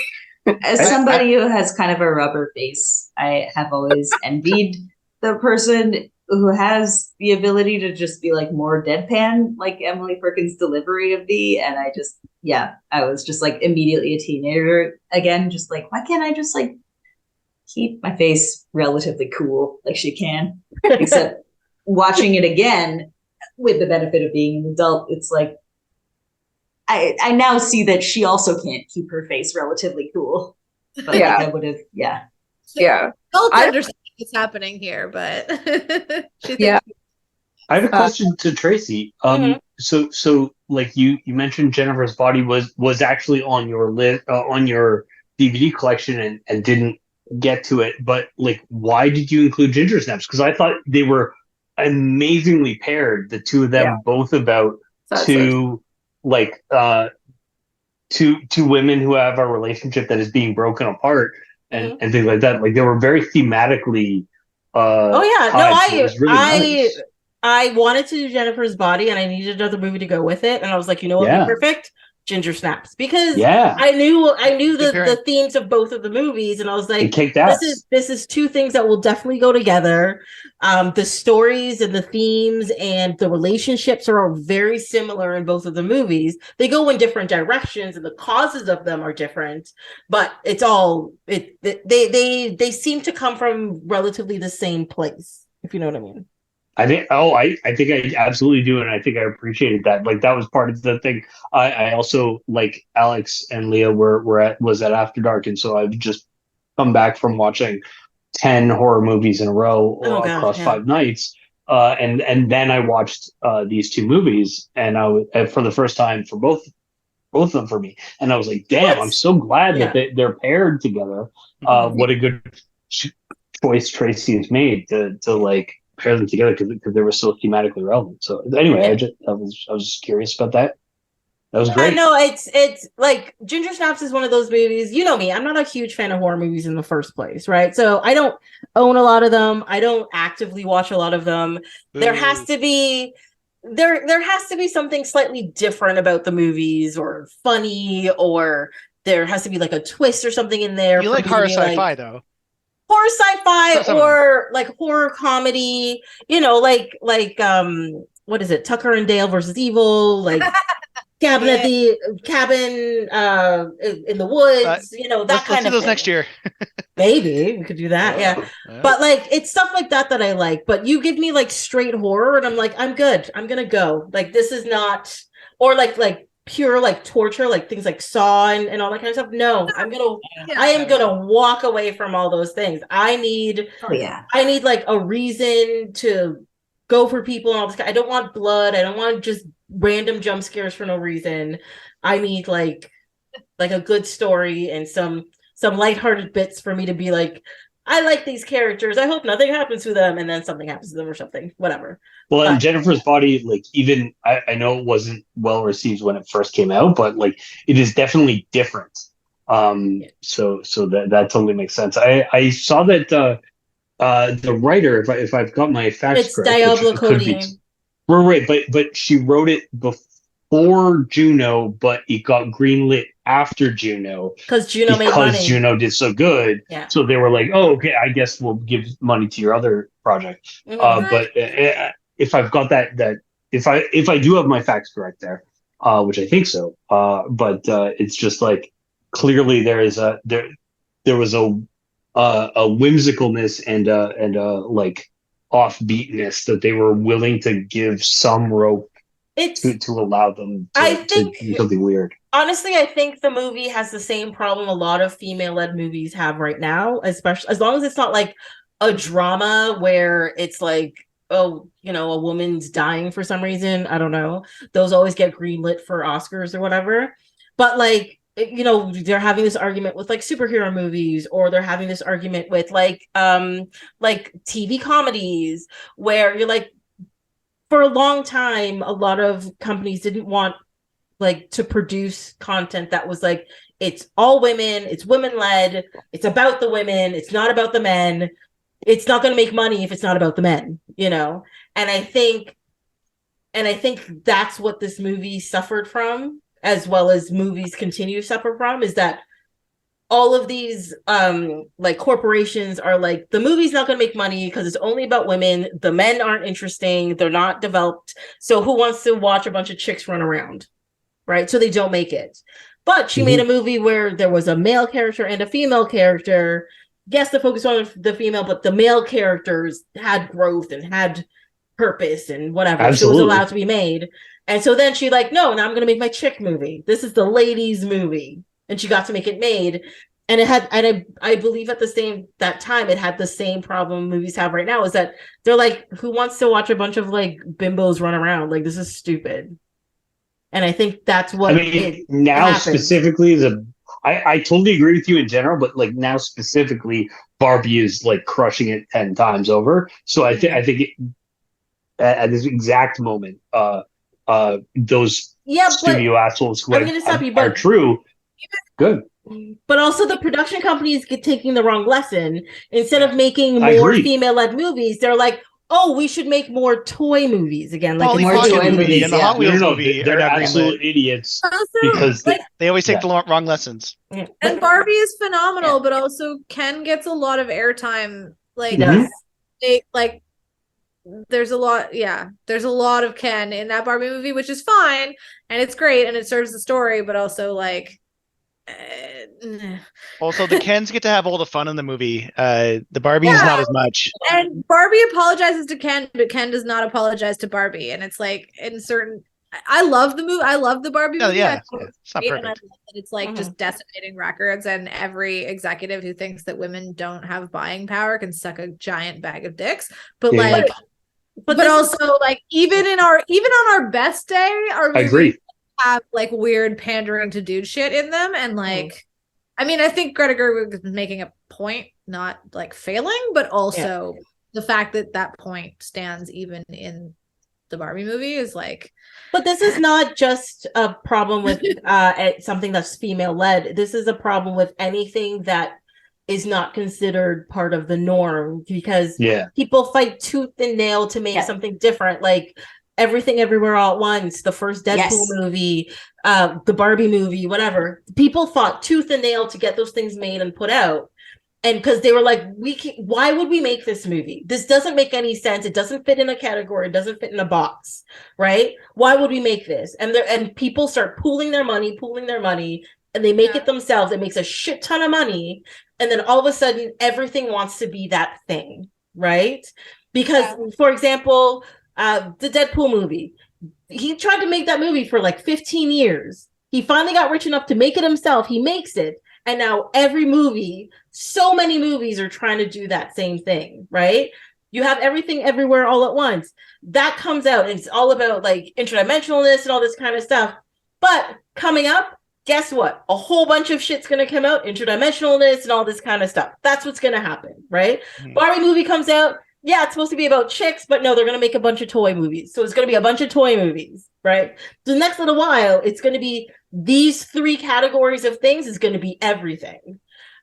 As somebody who has kind of a rubber face, I have always envied the person who has the ability to just be like more deadpan, like Emily Perkins' delivery of the, and I was just like immediately a teenager again, just like, why can't I just like keep my face relatively cool like she can? Except watching it again with the benefit of being an adult, it's like I now see that she also can't keep her face relatively cool. But like I would have, Yeah. I understand what's happening here, but I have a question to Tracy. So like you mentioned Jennifer's Body was actually on your list on your DVD collection and didn't get to it, but like why did you include Ginger Snaps? Because I thought they were amazingly paired, the two of them, both about two women who have a relationship that is being broken apart and things like that. Like they were very thematically nice. I wanted to do Jennifer's Body and I needed another movie to go with it, and I was like, you know what would be perfect? Ginger Snaps, because Yeah. I knew Good pairing. the themes of both of the movies, and I was It like, kicked ass. this is two things that will definitely go together. The stories and the themes and the relationships are all very similar in both of the movies. They go in different directions, and the causes of them are different, but it's all they seem to come from relatively the same place, if you know what I mean. I think I absolutely do, and I think I appreciated that. Like that was part of the thing. I also, like Alex and Leah was at After Dark, and so I've just come back from watching 10 horror movies in a row across 5 nights. And then I watched these two movies, and for the first time for both of them for me, and I was like, damn, I'm so glad that they're paired together. What a good choice Tracy has made to like pair them together, because they were so thematically relevant. So anyway, I was just curious about that. That was great. No, it's like Ginger Snaps is one of those movies. You know me, I'm not a huge fan of horror movies in the first place, right? So I don't own a lot of them. I don't actively watch a lot of them. There has to be something slightly different about the movies, or funny, or there has to be like a twist or something in there. You like horror sci-fi though. Horror sci-fi or like horror comedy, what is it? Tucker and Dale versus Evil, like cabin in the woods, that kind of those thing. next year. Maybe we could do that, yeah. But like it's stuff like that I like. But you give me like straight horror, and I'm like, I'm good. I'm gonna go. Like this is not, or like pure like torture, like things like Saw and all that kind of stuff. No, I am gonna walk away from all those things. I need like a reason to go for people and all this. I don't want blood. I don't want just random jump scares for no reason. I need like a good story and some lighthearted bits for me to be like, I like these characters. I hope nothing happens to them, and then something happens to them or something. Whatever. Well, and Jennifer's Body, like, even I know it wasn't well received when it first came out, but like it is definitely different. So that totally makes sense. I saw that the writer, if I've got my facts correct, Diablo Cody. Right, but she wrote it before Juno, but it got greenlit after Juno because Juno did so good. Yeah. So they were like, "Oh, okay, I guess we'll give money to your other project." But if I've got that if I do have my facts correct there, which I think so, but it's just like clearly there was a whimsicalness and like offbeatness that they were willing to give some rope to allow them to do something weird. Honestly, I think the movie has the same problem a lot of female-led movies have right now, especially as long as it's not like a drama where it's like, oh, a woman's dying for some reason. I don't know. Those always get greenlit for Oscars or whatever. But like, they're having this argument with like superhero movies, or they're having this argument with like TV comedies, where you're like, for a long time, a lot of companies didn't want like to produce content that was like, it's all women, it's women-led, it's about the women, it's not about the men, it's not going to make money if it's not about the men, and I think that's what this movie suffered from, as well as movies continue to suffer from, is that all of these like corporations are like, the movie's not going to make money because it's only about women, the men aren't interesting, they're not developed, so who wants to watch a bunch of chicks run around, right? So they don't make it. But she made a movie where there was a male character and a female character. Yes, the focus on the female, but the male characters had growth and had purpose and whatever. Absolutely. She was allowed to be made. And so then she like, no, now I'm going to make my chick movie. This is the ladies movie. And she got to make it made. And it had, and I believe at that time, it had the same problem movies have right now, is that they're like, who wants to watch a bunch of like bimbos run around? Like, this is stupid. And I think that's what specifically I totally agree with you in general, but like now specifically, Barbie is like crushing it 10 times over. So I think at this exact moment, those studio assholes who are true. Good. But also the production companies get taking the wrong lesson. Instead of making more female-led movies, they're like, oh, we should make more toy movies again, like Polly more Pocket toy movie movies, and the yeah. Hot Wheels No, movie are they're now absolute greenlit. idiots Also, because like, They always take Yeah. the wrong lessons. Yeah. and Barbie is phenomenal, but also Ken gets a lot of airtime. Like, He does. like there's a lot of Ken in that Barbie movie, which is fine and it's great and it serves the story, but also like Also, the Kens get to have all the fun in the movie. The Barbies not as much. and Barbie apologizes to Ken, but Ken does not apologize to Barbie, and it's like in certain I love the movie. I love the Barbie Oh, movie. yeah, I thought it's not it was great, and I perfect. love that it's like just decimating records, and every executive who thinks that women don't have buying power can suck a giant bag of dicks. But Yeah. like, but also like even on our best day, our I movies agree. have like weird pandering to dude shit in them, and like, I mean, I think Greta Gerwig is making a point, not like failing, but also the fact that that point stands even in the Barbie movie is like. But this is not just a problem with something that's female led. This is a problem with anything that is not considered part of the norm, because people fight tooth and nail to make something different, like Everything Everywhere All at Once, the first Deadpool movie, the Barbie movie, whatever. People fought tooth and nail to get those things made and put out. And because they were like, why would we make this movie? This doesn't make any sense. It doesn't fit in a category. It doesn't fit in a box, right? Why would we make this? And people start pooling their money, and they make it themselves. It makes a shit ton of money. And then all of a sudden, everything wants to be that thing, right? Because, for example, the Deadpool movie, he tried to make that movie for like 15 years. He finally got rich enough to make it himself. He makes it. And now every movie, so many movies are trying to do that same thing, right? You have Everything Everywhere All at Once. That comes out, and it's all about like interdimensionalness and all this kind of stuff. But coming up, guess what? A whole bunch of shit's going to come out, interdimensionalness and all this kind of stuff. That's what's going to happen, right? Barbie movie comes out. Yeah, it's supposed to be about chicks, but no, they're going to make a bunch of toy movies. So it's going to be a bunch of toy movies, right? The next little while, it's going to be these three categories of things is going to be everything.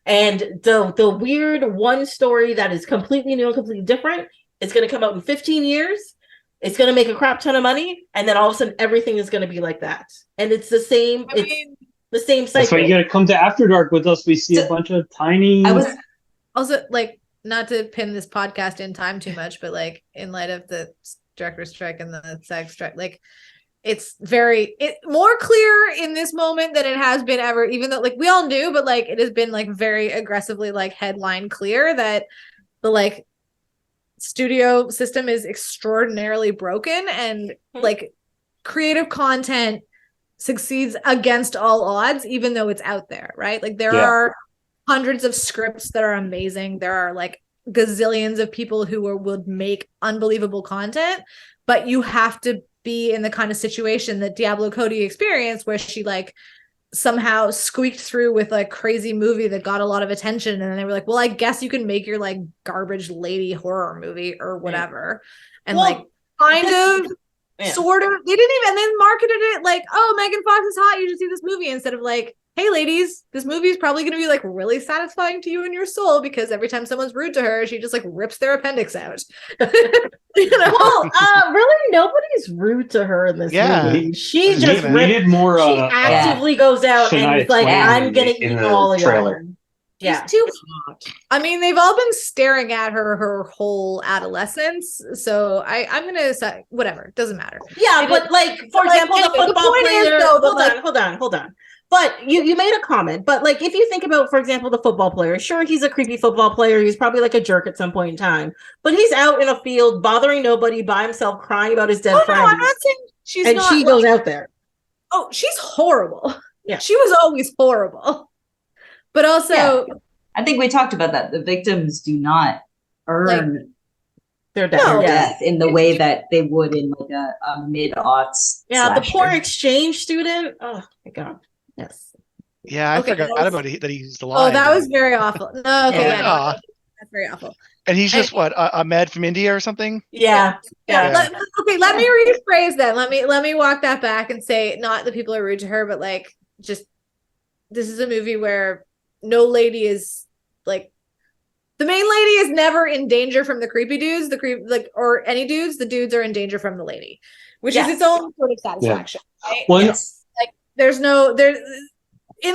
And the weird one story that is completely new and completely different, it's going to come out in 15 years. It's going to make a crap ton of money. And then all of a sudden, everything is going to be like that. And it's the same. The same cycle. That's why you got to come to After Dark with us. We see a bunch of tiny. I was also like, not to pin this podcast in time too much, but like in light of the director's strike and the SAG strike, like it's more clear in this moment than it has been ever, even though like we all knew, but like it has been like very aggressively like headline clear that the like studio system is extraordinarily broken, and like creative content succeeds against all odds, even though it's out there, right? Like there are hundreds of scripts that are amazing. There are like gazillions of people who would make unbelievable content, but you have to be in the kind of situation that Diablo Cody experienced, where she like somehow squeaked through with a crazy movie that got a lot of attention, and then they were like, well, I guess you can make your like garbage lady horror movie or whatever. And like sort of, they didn't even, and then marketed it like, oh, Megan Fox is hot, you should see this movie, instead of like, hey ladies, this movie is probably going to be like really satisfying to you in your soul, because every time someone's rude to her, she just like rips their appendix out. You know? Well, really, nobody's rude to her in this movie. She just she actively goes out and is like, I'm gonna eat all of trailer. you. Yeah, too hot. I mean, they've all been staring at her whole adolescence, so I'm gonna say whatever, doesn't matter. Yeah, but like, for example, the football player. Hold on. But you made a comment, but like if you think about, for example, the football player, sure, he's a creepy football player. He's probably like a jerk at some point in time, but he's out in a field bothering nobody by himself, crying about his dead friends. No, I'm not saying she's not. And she goes out there. Oh, she's horrible. Yeah, she was always horrible. But also, I think we talked about that. The victims do not earn their death in the way that they would in like a mid-aughts. Yeah, the poor exchange student. Oh my god. Yes. Yeah, I forgot about that he's the line. Oh, that was very awful. No, okay, that's very awful. And he's just a med from India or something? Yeah. Let me rephrase that. Let me walk that back and say, not that people are rude to her, but like, just this is a movie where no lady is like, The main lady is never in danger from the creepy dudes. Or any dudes. The dudes are in danger from the lady, which is its own sort of satisfaction. Right? Well, Like there's in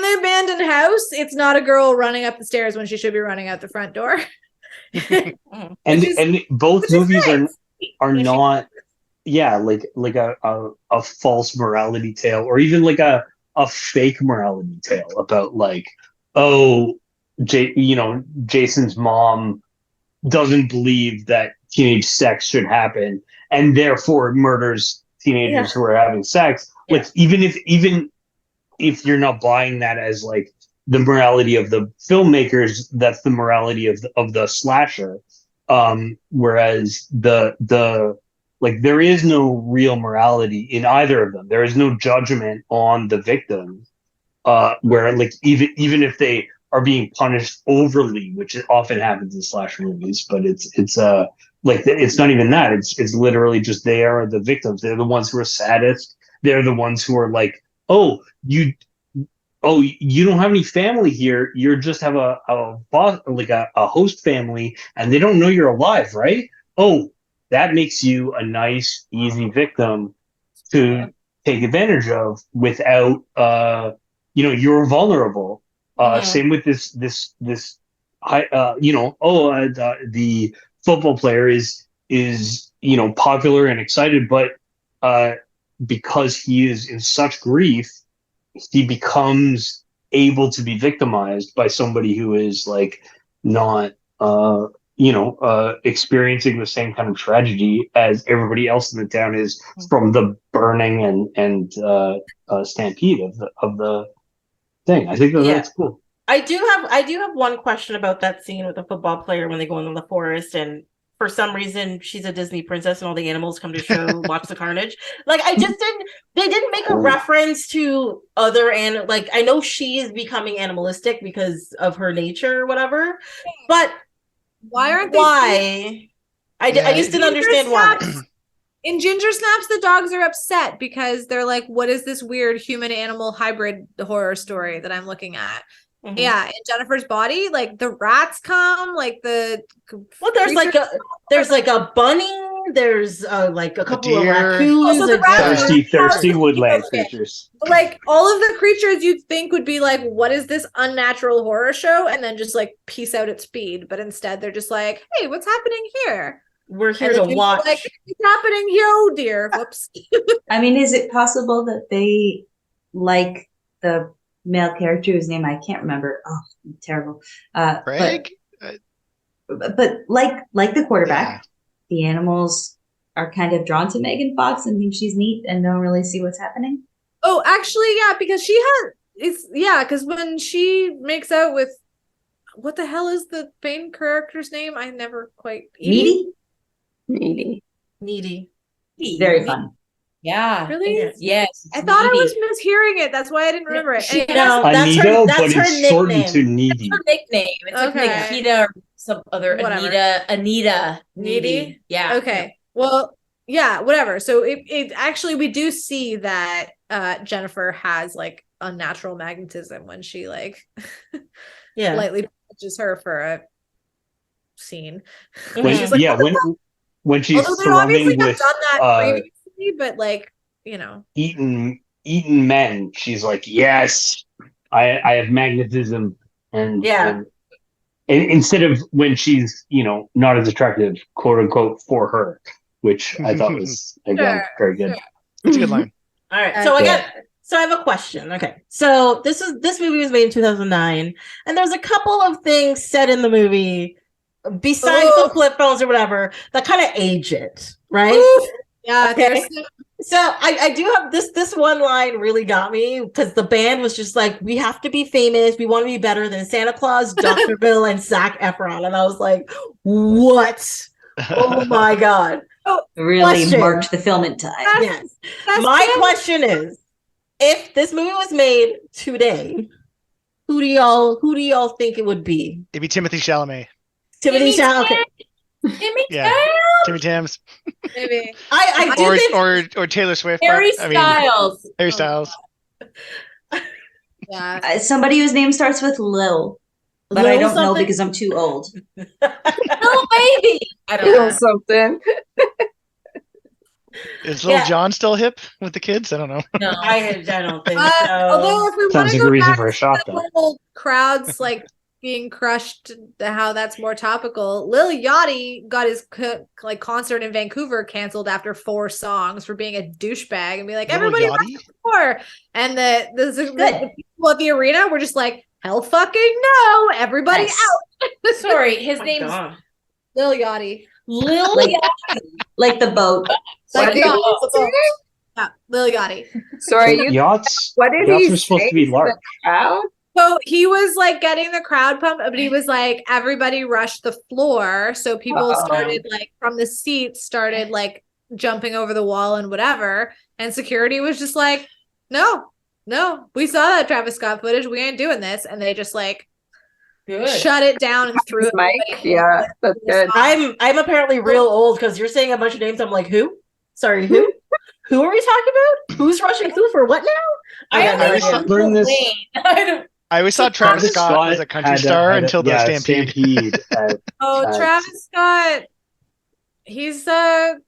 the abandoned house, it's not a girl running up the stairs when she should be running out the front door. and both movies are not like a false morality tale, or even like a fake morality tale about like, oh, Jason's mom doesn't believe that teenage sex should happen and therefore murders teenagers who are having sex. Like even if you're not buying that as like the morality of the filmmakers, that's the morality of the slasher. Whereas the like there is no real morality in either of them. There is no judgment on the victims. Where like even if they are being punished overly, which often happens in slasher movies, but it's like it's not even that. It's literally just they are the victims. They're the ones who are saddest. They're the ones who are like, oh, you don't have any family here. You just have a boss, like a host family, and they don't know you're alive, right? Oh, that makes you a nice, easy victim to take advantage of without, you're vulnerable. Same with this, the football player is popular and excited, but because he is in such grief, he becomes able to be victimized by somebody who is like not, experiencing the same kind of tragedy as everybody else in the town is from the burning and stampede of the thing. I think that's cool. I do have one question about that scene with the football player when they go into the forest, and for some reason she's a Disney princess and all the animals come to watch the carnage. Like they didn't make a reference to other like I know she is becoming animalistic because of her nature or whatever, but why? I just didn't understand why. In Ginger Snaps, the dogs are upset because they're like, what is this weird human-animal hybrid horror story that I'm looking at? Mm-hmm. Yeah, in Jennifer's Body, like the rats come, like there's like a bunny, there's like a couple of raccoons, also thirsty woodland creatures. Like all of the creatures you'd think would be like, what is this unnatural horror show? And then just like peace out at speed, but instead they're just like, hey, what's happening here? We're here to watch. Like, what's happening here? Oh dear. Whoops. I mean, is it possible that they like the male character whose name I can't remember? Oh, terrible. Craig? But like the quarterback, the animals are kind of drawn to Megan Fox and think she's neat and don't really see what's happening. Oh, actually, yeah, because because when she makes out with, what the hell is the main character's name? I never quite. Needy. Very fun. Yeah. Really? Yes. I thought I was mishearing it. That's why I didn't remember it. No, that's her nickname. Shortened to Needy. That's her nickname. It's like Nikita or some other Anita. Needy? Yeah. Okay. Well, yeah, whatever. So it actually, we do see that Jennifer has like unnatural magnetism when she like lightly touches her for a scene. When she's although they obviously have done that previously, but like, eaten men, she's like, yes, I have magnetism, and instead of when she's not as attractive, quote unquote, for her, which I thought was again very good. That's a good line. All right, so I have a question. Okay, so this movie was made in 2009, and there's a couple of things said in the movie besides the flip phones or whatever that kind of age it, right? Ooh. Yeah. Okay. So I do have this one line really got me because the band was just like, we have to be famous. We want to be better than Santa Claus, Dr. Bill, and Zac Efron. And I was like, what? Oh my God. Really marked the filament time. Yes. My question is, if this movie was made today, who do y'all think it would be? It'd be Timothée Chalamet. Timothy Chalamet. Okay. Timmy Tams. Maybe. I do think or Taylor Swift. Harry Styles. Harry Styles. Yeah. Somebody whose name starts with Lil. But I Lil don't know something? because I'm too old. Little baby. I don't Little know. something. Is Little Yeah. John still hip with the kids? I don't know. No. I don't think Although so. if we want Sounds to like a go reason back for a to shot, the though. whole crowds like being crushed, how that's more topical. Lil Yachty got his like concert in Vancouver canceled after 4 songs for being a douchebag and be like, Little everybody Yachty? rush more. And the Good. people at the arena were just like, hell fucking no, everybody Nice. out. Sorry, his Oh my name's God. Lil Yachty. Lil Like- Yachty. Like the boat. What Like, did no, he the boat. Yeah, Lil Yachty. Sorry, you. Yachts. What did Yachts he are supposed say to be to large. the crowd? So he was like getting the crowd pumped, but he was like, everybody rushed the floor. So people started like from the seats, started like jumping over the wall and whatever. And security was just like, no, we saw that Travis Scott footage. We ain't doing this. And they just like Good. shut it down and threw it. Mike, yeah, that's good. I'm apparently real old because you're saying a bunch of names. I'm like, who? Sorry, who? Who are we talking about? Who's rushing who for what now? I got no only idea. know Learned this- Wayne. I don't. I always thought Travis Scott was a country had star had until the yeah, Stampede. Oh, Uh, Travis Scott. He's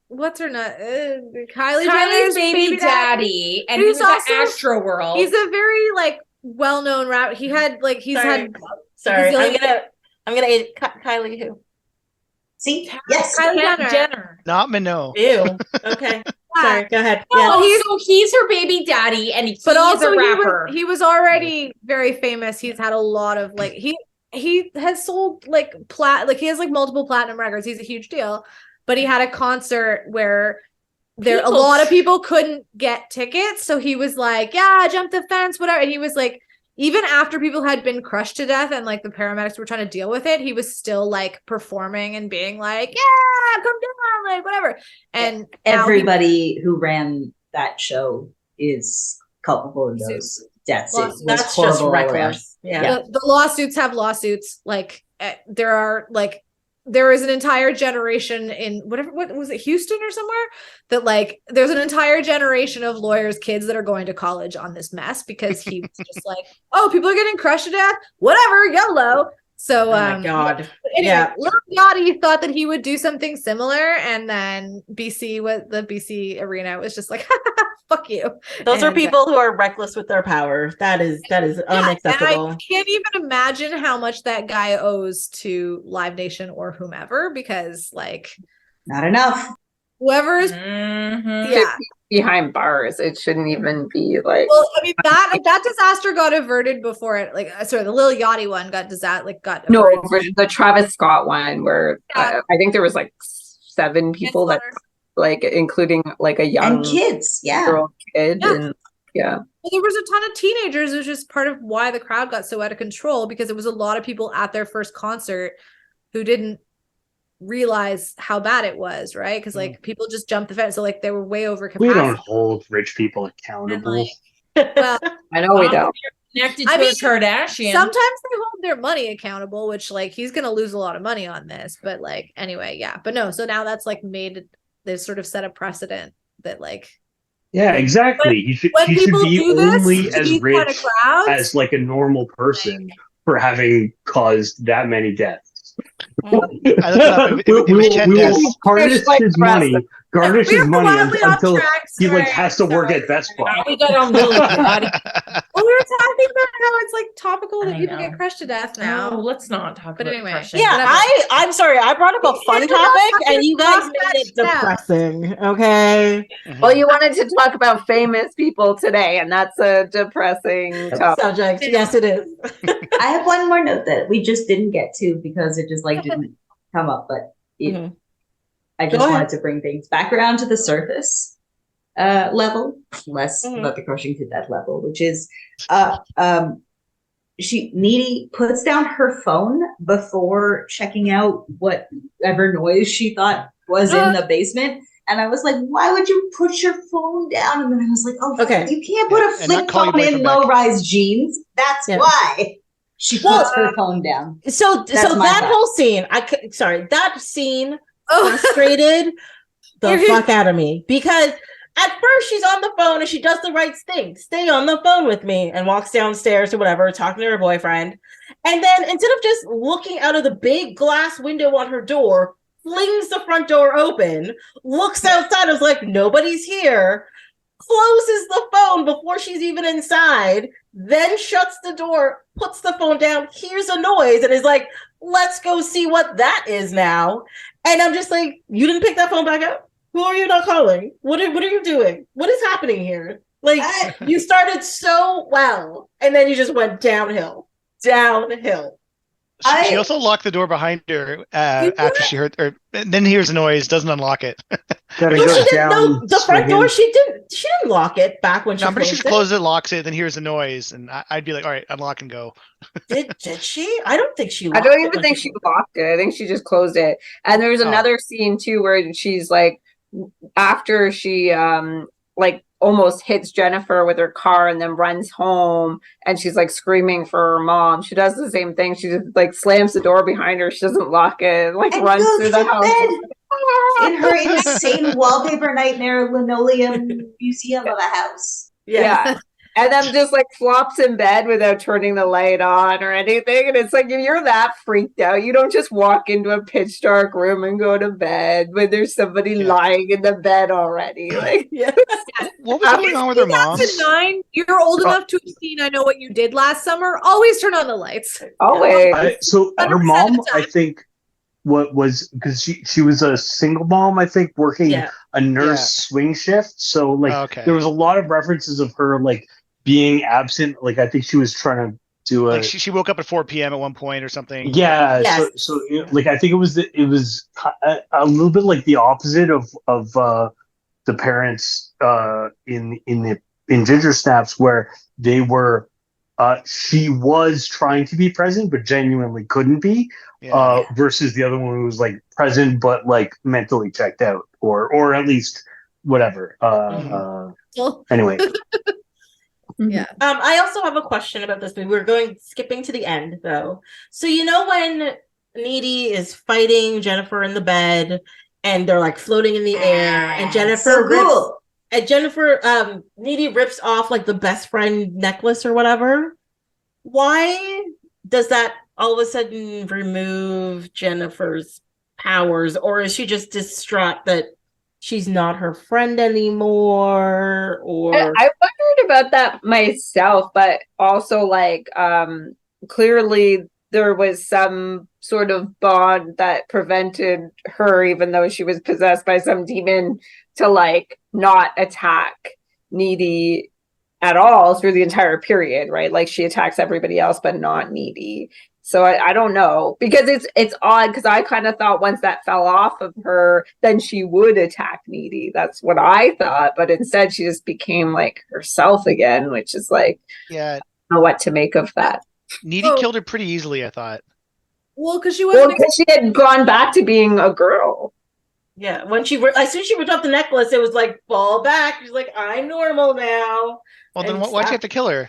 what's her nut? Kylie Kylie's Jenner's baby daddy, and he He's was also- at Astro World. He's a very like well-known rapper. He had like he's had Sorry, Gazillion- I'm gonna Kylie who? See? Yes. Kylie Jenner. Not Minot. Ew. Okay. Sorry. Go ahead. No, Yeah. he's her baby daddy, and he's But also a rapper. he was already very famous. He's had a lot of like he has sold like he has like multiple platinum records. He's a huge deal. But he had a concert where a lot of people couldn't get tickets. So he was like, yeah, jump the fence, whatever. And he was like, even after people had been crushed to death and like the paramedics were trying to deal with it, he was still like performing and being like, yeah, come down, like whatever. And now Everybody who ran that show is culpable in those deaths. It was That's horrible just all around. reckless. Yeah. the lawsuits have lawsuits. Like there is an entire generation in what was it, Houston or somewhere, that like there's an entire generation of lawyers' kids that are going to college on this mess because he was just like, oh, people are getting crushed to death, whatever, YOLO. So Oh my God. anyway, Yeah. Lil Yachty thought that he would do something similar, and then the BC arena was just like, fuck you. Those are And, people who are reckless with their power. That is unacceptable. And I can't even imagine how much that guy owes to Live Nation or whomever, because like Not enough. whoever is Mhm. yeah. Behind bars, it shouldn't even be like. Well, I mean that disaster got averted before it. Like, sorry, the Lil Yachty one got No, averted. for the Travis Scott one, where Yeah. I think there was like 7 people that, like, including like a young And kids. Yeah. girl kid, Yeah. and yeah, Well, there was a ton of teenagers, which is part of why the crowd got so out of control, because it was a lot of people at their first concert who didn't realize how bad it was, right? Because like people just jumped the fence, so like they were way over We capacity. don't hold rich people accountable. Well, I know we don't. Connected I to mean, a Kardashian. sometimes they hold their money accountable, which like he's gonna lose a lot of money on this, but like anyway, yeah. But no, so now that's like they sort of set a precedent that like Yeah, exactly. He should when people be do this only to as these rich kind of crowds, as like a normal person for having caused that many deaths. I looked it up. It was 10 deaths. garnish It's like his money. Garnish we his were money wildly off until track, he like sorry, has to work sorry. at Best Buy. We got on Lil Yachty. Well, we were talking about how it's like topical that I people know. get crushed to death No, now. let's not talk But about anyway, crushing. Yeah, Whatever. I'm sorry. I brought up a fun can't do topic, that and you guys fucking made it now. depressing. Okay. Well, you wanted to talk about famous people today, and that's a depressing topic. Subject. Yes, it is. I have one more note that we just didn't get to because it just like didn't come up, but Mhm. I Go just ahead. wanted to bring things back around to the surface level, less Mhm. about the crushing to death level, which is Needy puts down her phone before checking out whatever noise she thought was in the basement. And I was like, why would you put your phone down? And then I was like, oh, Okay. you can't put a And not flip call your phone in boyfriend back. low-rise jeans. That's Yeah. why she puts her phone down. So That's so my that thought. whole scene, that scene Oh, frustrated the You're- fuck out of me, because at first she's on the phone and she does the right thing, stay on the phone with me, and walks downstairs or whatever, talking to her boyfriend, And then instead of just looking out of the big glass window on her door, flings the front door open, looks outside, is like, nobody's here, closes the phone before she's even inside, then shuts the door, puts the phone down, hears a noise, and is like, let's go see what that is now. And I'm just like, you didn't pick that phone back up? Who are you not calling? What are you doing? What is happening here? Like, you started so well, and then you just went downhill. She also locked the door behind her after she heard, or then hears a noise, doesn't unlock it. Gotta No, go she didn't. down No, the front swinging. door. She didn't lock it back when she. No, I'm pretty sure closed she it. closes it, locks it, then hears a noise, and I'd be like, all right, unlock and go. Did she? I don't think she. I Locked don't it even when think she locked it. I think she just closed it. And there's another scene too where she's like, after she like almost hits Jennifer with her car and then runs home, and she's like screaming for her mom. She does the same thing. She just like slams the door behind her. She doesn't lock it. Like And runs goes through the to house. bed in her insane wallpaper nightmare linoleum museum of a house. Yeah. And then just like flops in bed without turning the light on or anything. And it's like, if you're that freaked out, you don't just walk into a pitch dark room and go to bed when there's somebody lying in the bed already. Like, What was going on with her mom? 2009, you're old enough to have seen I Know What You Did Last Summer. Always turn on the lights. always. So her 100% of mom, the time. I think, what was because she was a single mom, I think, working a nurse swing shift. So like there was a lot of references of her like being absent. Like I think she was trying to do a like she woke up at 4 p.m. at one point or something. Yeah. Yes. So like I think it was a little bit like the opposite of the parents in Ginger Snaps, where they were she was trying to be present but genuinely couldn't be, versus the other one who was like present but like mentally checked out, or at least whatever. Anyway. Yeah. I also have a question about this movie. We're skipping to the end though. So you know when Needy is fighting Jennifer in the bed and they're like floating in the air, and Needy rips off like the best friend necklace or whatever. Why does that all of a sudden remove Jennifer's powers, or is she just distraught that she's not her friend anymore? Or I wondered about that myself, but also like clearly there was some sort of bond that prevented her, even though she was possessed by some demon, to like not attack Needy at all through the entire period, right? Like she attacks everybody else but not Needy. So I don't know, because it's odd, because I kind of thought once that fell off of her, then she would attack Needy. That's what I thought, but instead she just became like herself again, which is like, I don't know what to make of that. Needy killed her pretty easily, I thought. Well, because she wasn't. Because she had gone back to being a girl. Yeah, when as soon as she ripped off the necklace, it was like fall back. She's like, I'm normal now. Well, then why'd you have to kill her?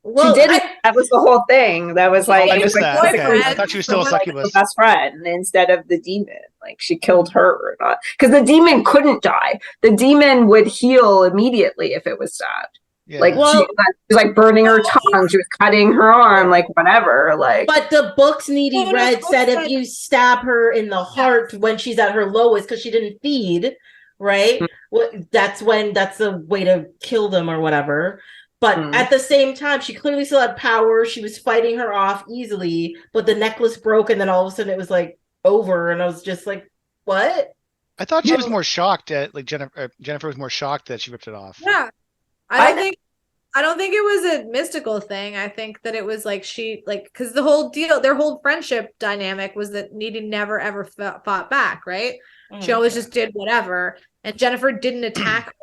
Well, she didn't. That was the whole thing. That was like, I it was missed like that. Okay. I thought she was still a succubus. Best friend instead of the demon. Like she killed her, because the demon couldn't die. The demon would heal immediately if it was stabbed. Yeah. Like she was like burning her tongue. She was cutting her arm, like whatever. Like, but the books Needy read said if you stab her in the heart when she's at her lowest because she didn't feed, right? That's the way to kill them or whatever. But at the same time, she clearly still had power. She was fighting her off easily, but the necklace broke, and then all of a sudden it was like over, and I was just like, "What?" I thought she was more shocked at like Jennifer was more shocked that she ripped it off. Yeah, I don't think it was a mystical thing. I think that it was like because the whole deal, their whole friendship dynamic was that Needy never ever fought back, right? She always just did whatever, and Jennifer didn't attack her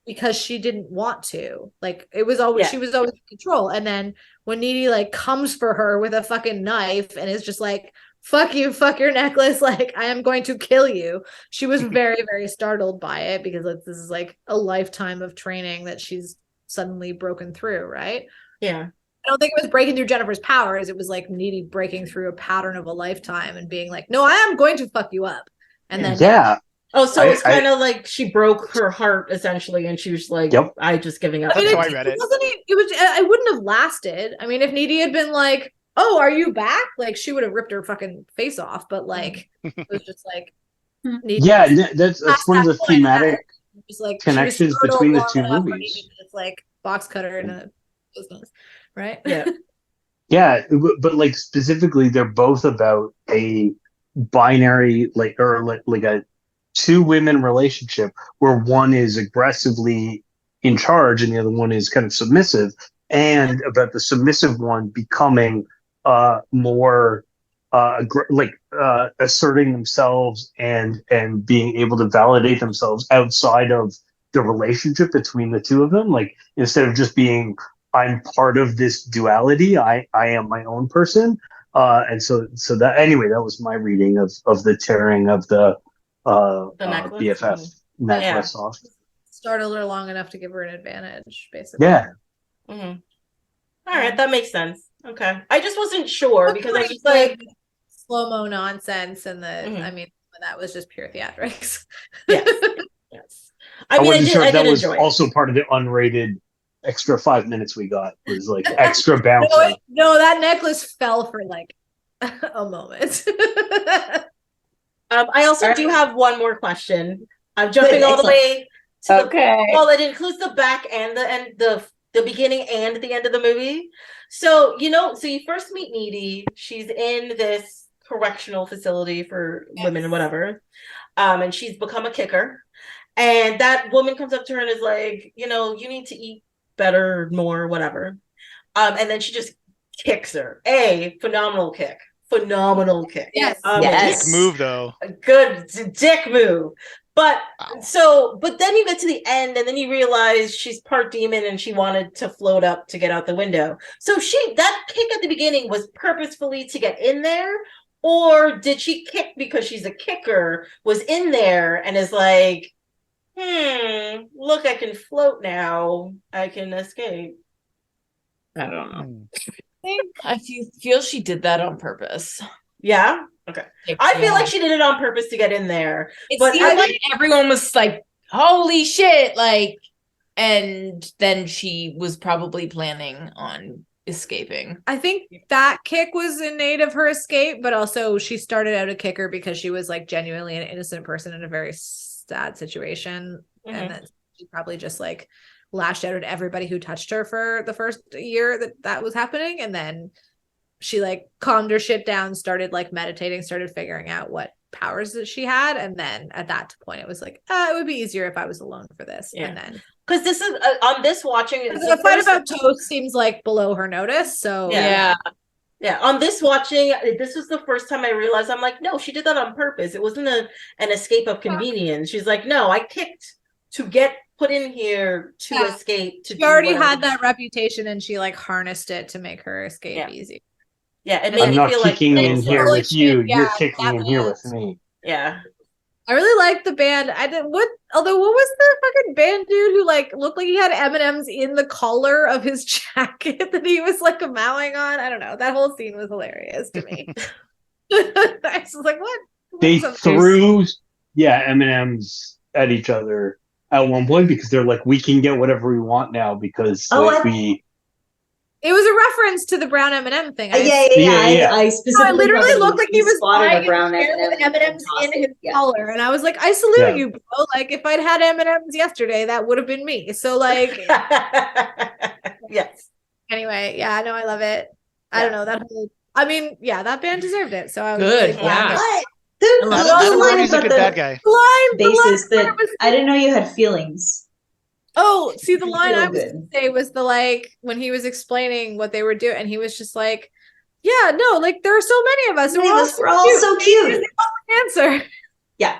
because she didn't want to. Like it was always she was always in control. And then when Needy like comes for her with a fucking knife and is just like, fuck you, fuck your necklace, like I am going to kill you. She was very, very startled by it, because like, this is like a lifetime of training that she's suddenly broken through, right? Yeah. I don't think it was breaking through Jennifer's powers. It was like Needy breaking through a pattern of a lifetime and being like, no, I am going to fuck you up. And then Oh, so it's kind of like she broke her heart essentially, and she was like, I just giving up. I mean, That's how I read it. It was. I wouldn't have lasted. I mean, if Needy had been like, oh, are you back? Like she would have ripped her fucking face off, but like it was just like that's one of the thematic just like connections between the two movies. It's like box cutter in a business, right? Yeah. Yeah, but like specifically, they're both about a binary, like a two women relationship where one is aggressively in charge and the other one is kind of submissive, and about the submissive one becoming more asserting themselves and being able to validate themselves outside of the relationship between the two of them. Like instead of just being I'm part of this duality, I am my own person. And so that anyway, that was my reading of the tearing of the necklace? BFF necklace off. Startled her long enough to give her an advantage, basically. Yeah. Mm-hmm. All right, that makes sense. Okay, I just wasn't sure because I was like slow-mo nonsense, and I mean that was just pure theatrics. Yes. Yes. I mean, wasn't sure if that was enjoy also it. part of the unrated extra 5 minutes we got was like extra bouncing. No, that necklace fell for like a moment. I also do have one more question. I'm jumping all the way to it includes the back and the beginning and the end of the movie. So you first meet Needy. She's in this correctional facility for women and whatever. And she's become a kicker. And that woman comes up to her and is like, you need to eat better, more, whatever. And then she just kicks her. Phenomenal kick. Yes. Dick move though. A good dick move. But then you get to the end and then you realize she's part demon and she wanted to float up to get out the window. So that kick at the beginning was purposefully to get in there, or did she kick because she's a kicker, was in there and is like, look, I can float now. I can escape. I don't know. I feel she did that on purpose. Yeah? Okay. I feel like she did it on purpose to get in there. But seemed like everyone was like, holy shit, like, and then she was probably planning on escaping. I think that kick was innate of her escape, but also she started out a kicker because she was like genuinely an innocent person in a very sad situation. Mm-hmm. And then she probably just like lashed out at everybody who touched her for the first year that was happening. And then she like calmed her shit down, started like meditating, started figuring out what powers that she had. And then at that point it was like, it would be easier if I was alone for this. Yeah. And then because this is on this watching the fight about Toast seems like below her notice. So yeah. On this watching, this was the first time I realized I'm like, no, she did that on purpose. It wasn't an escape of convenience. She's like, no, I kicked to get put in here to escape. She already had that reputation and she like harnessed it to make her escape easy. Yeah, it made me feel like kicking in here with you. You're kicking in here with me. Yeah. I really liked the band. What was the fucking band dude who like looked like he had M&Ms in the collar of his jacket that he was like mowing on? I don't know. That whole scene was hilarious to me. I was like, what? They threw M&Ms at each other at one point because they're like, we can get whatever we want now because It was a reference to the brown M&M thing. Yeah. I specifically it literally looked like he was spotted a brown with M&Ms in his collar, and I was like, I salute you, bro. Like, if I'd had M&Ms yesterday, that would have been me. So, like, yes. Anyway, I know I love it. I don't know that whole. I mean, that band deserved it. So I was good. Really glad Brody's a good bad guy. Basis that I didn't know you had feelings. Oh, see, the line I was going to say was when he was explaining what they were doing, and he was just like, yeah, no, like, there are so many of us. We're all so cute. Answer. Yeah.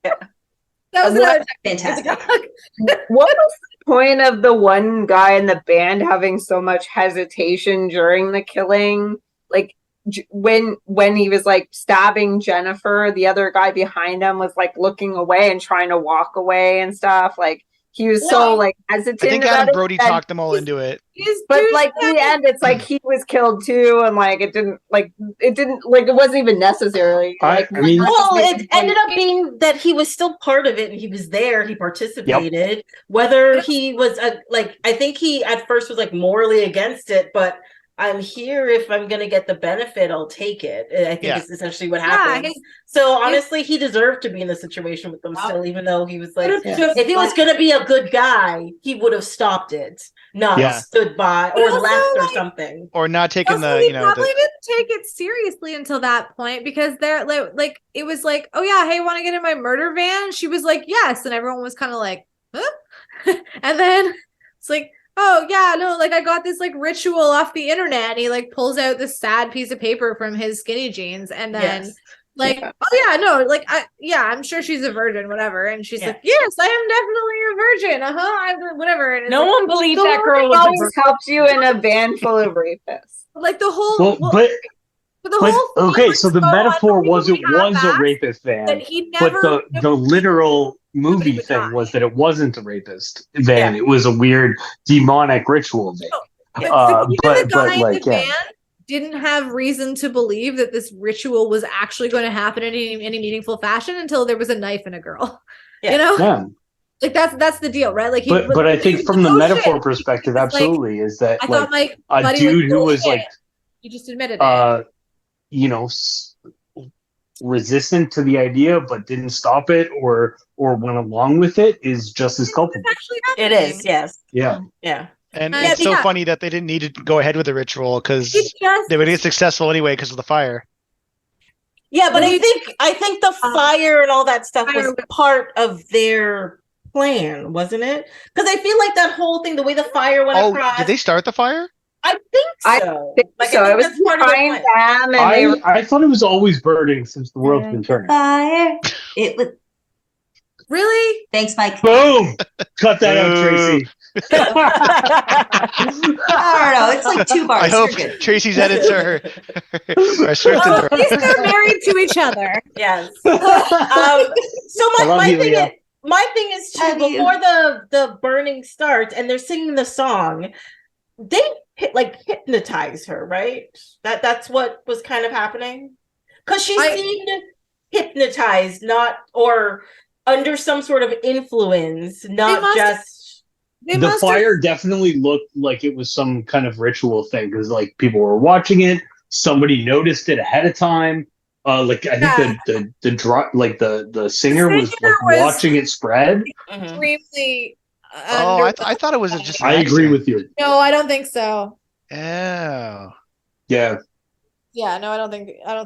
That was fantastic. What was the point of the one guy in the band having so much hesitation during the killing? Like, when he was like stabbing Jennifer, the other guy behind him was like looking away and trying to walk away and stuff. Like, he was so like hesitant. I think Adam Brody talked them all into it. But like in the end, it's like he was killed too, and like it wasn't even necessary. It ended up being that he was still part of it, and he was there. He participated. Yep. Whether he was I think he at first was like morally against it, but I'm here if I'm gonna get the benefit, I'll take it. I think is essentially what happened. his- So honestly, he deserved to be in the situation with them still, even though he was like, Yeah. if he was gonna be a good guy, he would have stopped it, not Yeah. stood by But or also, left or like- something. Or not taking Also, the, he you know, probably the, didn't take it seriously until that point because they're like it was like, oh yeah, hey, want to get in my murder van? She was like, yes, and everyone was kind of like, huh? And then it's like, oh yeah, no, like I got this like ritual off the internet. And he like pulls out this sad piece of paper from his skinny jeans, and then Yes. like, oh yeah, no, like I'm sure she's a virgin, whatever. And she's like, yes, I am definitely a virgin. I'm whatever. And it's No like, one believed So that girl was a always virgin. helps you in a van full of rapists. like the whole But the whole thing okay, was so the so metaphor was it unbelievably was a half-assed rapist that van, he but never the literal Somebody movie would thing die. was that it wasn't a rapist van. Yeah. It was a weird demonic ritual van. But even But the guy in like, the yeah. van didn't have reason to believe that this ritual was actually going to happen in any meaningful fashion until there was a knife in a girl. Yeah. You know, Yeah. like that's the deal, right? Like, But I think from the metaphor perspective, It's like, absolutely, is that I like thought my a buddy dude who was bullshit. like You just admitted it. you know, resistant to the idea but didn't stop it or went along with it is just as culpable. It's actually It happening. is, yes. Yeah. Yeah. and Yeah, it's so yeah. funny that they didn't need to go ahead with the ritual because It just they would get successful anyway because of the fire. Yeah, but Well, I think the fire and all that stuff fire was was- part of their plan, wasn't it? Because I feel like that whole thing, the way the fire went Oh, across, did they start the fire? I think I so. think Like, so. I It think was that's part of their behind plan. them, and they were I thought it was always burning since the world's been turning. Fire. It was. really. Thanks, Mike. Boom! Cut that out, Tracy. I don't know. It's like 2 bars. I hope You're good. Tracy's edits are scripted. Well, at least they're married to each other. Yes. So I love my you, thing Leah. is, my thing is too, Love you. before the burning starts and they're singing the song, they hypnotize her, right? That's what was kind of happening, because she seemed hypnotized, not or under some sort of influence, not just. The fire definitely looked like it was some kind of ritual thing because like people were watching it. Somebody noticed it ahead of time. Like I think the singer was like watching it spread. Extremely. Oh, I thought it was just. I agree with you. No, I don't think so. Oh. Yeah. Yeah, no, I don't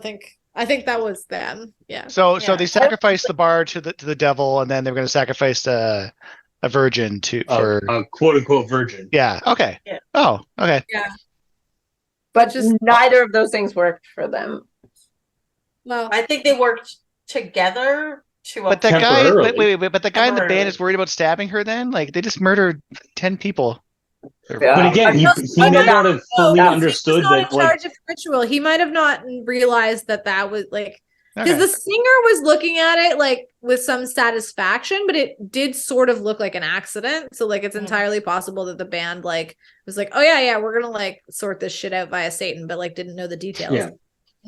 think. I think that was them. Yeah. So they sacrificed the bar to the devil, and then they were going to sacrifice a virgin for a quote unquote virgin. Yeah. Okay. Yeah. Oh. Okay. Yeah. but just neither of those things worked for them. Well, I think they worked together to. But that guy, Temporarily. wait, but the guy in the band Temporarily. is worried about stabbing her. Then, like, they just murdered 10 people. But again, he may not have fully understood he was not that. in Like, charge of the ritual. He might have not realized that was like, because Okay. the singer was looking at it like with some satisfaction, but it did sort of look like an accident. So like it's entirely possible that the band like was like, oh yeah, we're gonna like sort this shit out via Satan, but like didn't know the details. Yeah.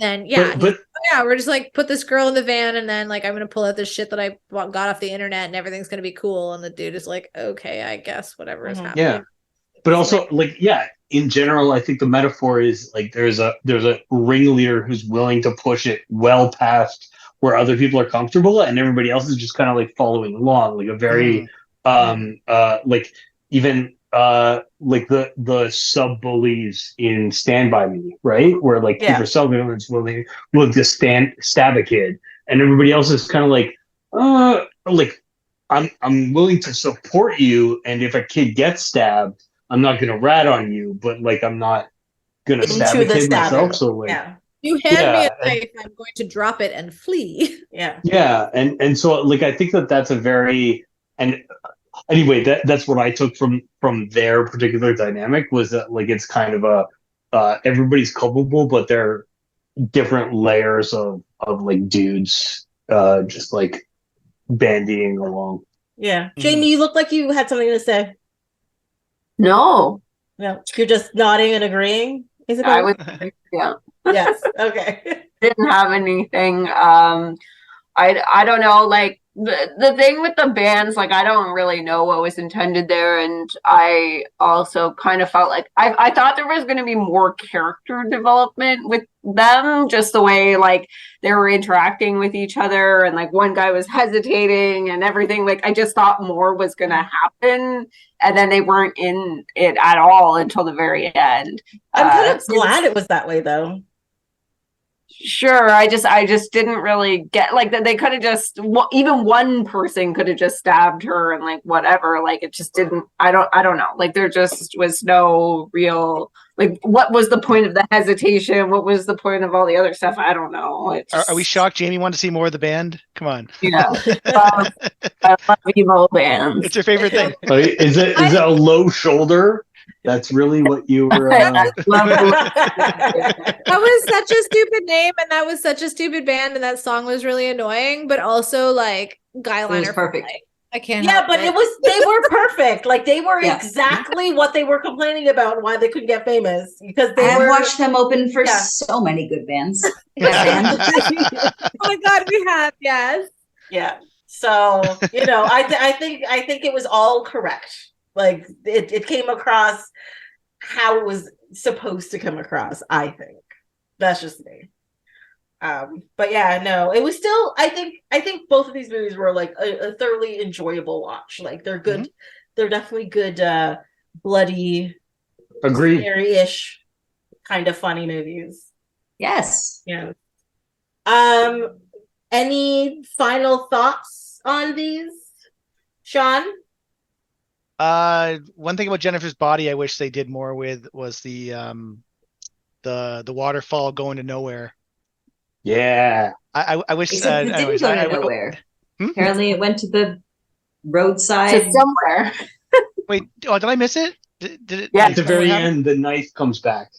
And then but we're just like put this girl in the van, and then like I'm gonna pull out this shit that I got off the internet, and everything's gonna be cool. And the dude is like, okay, I guess whatever is happening. yeah. But also, like, yeah, in general, I think the metaphor is like there's a ringleader who's willing to push it well past where other people are comfortable, and everybody else is just kind of like following along, like a very like even like the sub bullies in Stand By Me, right? Where like Kiefer Sutherland's willing to stab a kid, and everybody else is kind of like like I'm willing to support you, and if a kid gets stabbed, I'm not gonna rat on you, but like I'm not gonna stab a kid myself. So like, you hand me a knife, I'm going to drop it and flee. Yeah, and so like I think that's a very and anyway that's what I took from their particular dynamic was that like it's kind of a everybody's culpable, but they're different layers of like dudes just like bandying along. Yeah, Jamie, you look like you had something to say. No. You're just nodding and agreeing, Isabelle? I was, yeah. Yes. Okay. Didn't have anything. I don't know. Like the thing with the bands, like I don't really know what was intended there, and I also kind of felt like I thought there was going to be more character development with them, just the way like they were interacting with each other, and like one guy was hesitating and everything. Like I just thought more was going to happen, and then they weren't in it at all until the very end. I'm kind of glad it was that way, though. Sure, I just didn't really get like that. They could have just even one person could have just stabbed her and like whatever. Like it just didn't. I don't know. Like there just was no real like. What was the point of the hesitation? What was the point of all the other stuff? I don't know. Are we shocked Jamie wanted to see more of the band? Come on. Yeah, I love emo bands. It's your favorite thing. Is it a low shoulder? That's really what you were. That was such a stupid name, and that was such a stupid band, and that song was really annoying. But also, like, Guyliner, perfect. I can't. Yeah, but they were perfect. Like they were exactly what they were complaining about and why they couldn't get famous because I've watched them open for so many good bands. Oh my god, we have, yes. Yeah. So, I think it was all correct. Like it came across how it was supposed to come across, I think. That's just me. But yeah, no, it was still I think both of these movies were like a thoroughly enjoyable watch. Like they're good, they're definitely good bloody, scary-ish kind of funny movies. Yes. Yeah. Any final thoughts on these, Sean? One thing about Jennifer's body I wish they did more with was the waterfall going to nowhere. Yeah. I wish Except it didn't go to nowhere. Apparently it went to the roadside. To somewhere. Wait, did I miss it? Did it? Yeah, at the very end, the knife comes back.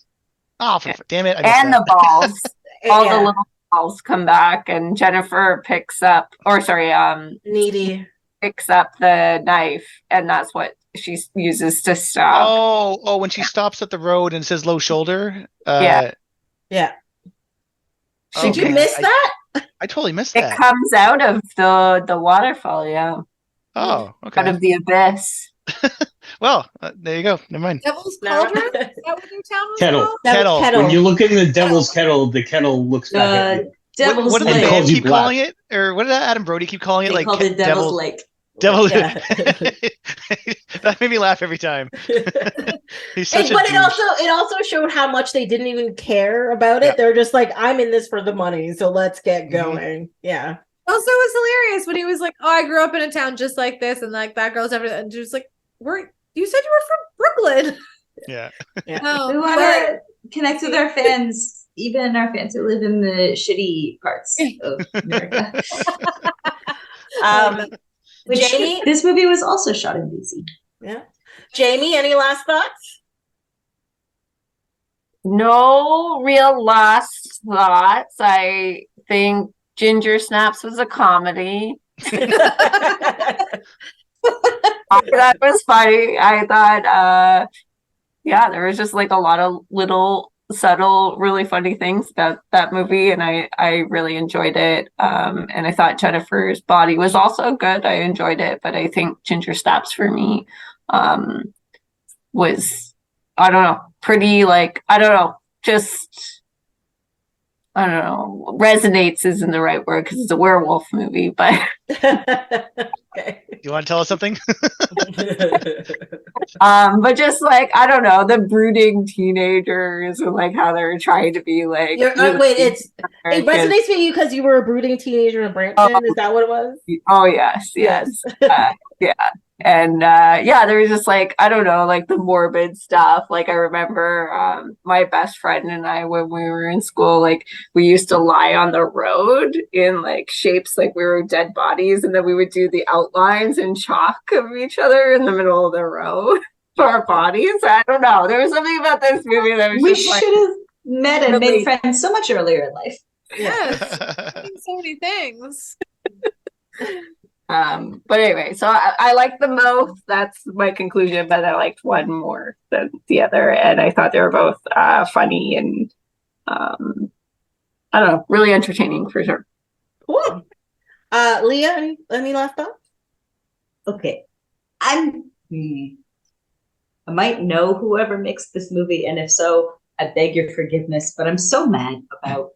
Oh, damn it! And the balls, all the little balls come back, and Jennifer Needy picks up the knife, and that's what she uses to stop. Oh, when she stops at the road and says low shoulder. Yeah. Did you miss that? I totally missed that. It comes out of the waterfall, yeah. Oh, okay. Out of the abyss. Well, there you go. Never mind. Devil's Cauldron? Is that what your town was Kettle. called? Kettle. When you look in the Devil's Kettle, the kettle looks back at you. Devil's What did the Lake. band keep black. calling it? Or what did Adam Brody keep calling it? They Like called it Devil's Lake. Devil. Yeah. That made me laugh every time. He's such a But douche. it also showed how much they didn't even care about it. Yeah. They're just like, I'm in this for the money, so let's get going. Yeah. Also, it was hilarious when he was like, "Oh, I grew up in a town just like this," and like that girl's everything. And just like, you said you were from Brooklyn. Yeah. Oh, We want to connect with our fans, even our fans who live in the shitty parts of America. Which Jamie? This movie was also shot in DC. Yeah. Jamie, any last thoughts? No real last thoughts. I think Ginger Snaps was a comedy. I thought it was funny. I thought, there was just like a lot of little subtle, really funny things about that movie, and I really enjoyed it. And I thought Jennifer's body was also good. I enjoyed it, but I think Ginger Snaps for me was, I don't know, pretty like, I don't know, resonates isn't the right word because it's a werewolf movie, but Okay. You want to tell us something? but just like, I don't know, the brooding teenagers and like how they're trying to be like It resonates with you because you were a brooding teenager in Brampton. Is that what it was? Oh yes. Yeah. And there was just like, I don't know, like the morbid stuff. Like I remember my best friend and I, when we were in school, like we used to lie on the road in like shapes like we were dead bodies, and then we would do the outlines in chalk of each other in the middle of the road for our bodies. I don't know. There was something about this movie that was We just should have met and made friends so much earlier in life. yes, so many things. But anyway, so I liked them both. That's my conclusion, but I liked one more than the other, and I thought they were both funny and I don't know, really entertaining for sure. Cool. Leah, any last thoughts? Okay. I might know whoever mixed this movie, and if so, I beg your forgiveness, but I'm so mad about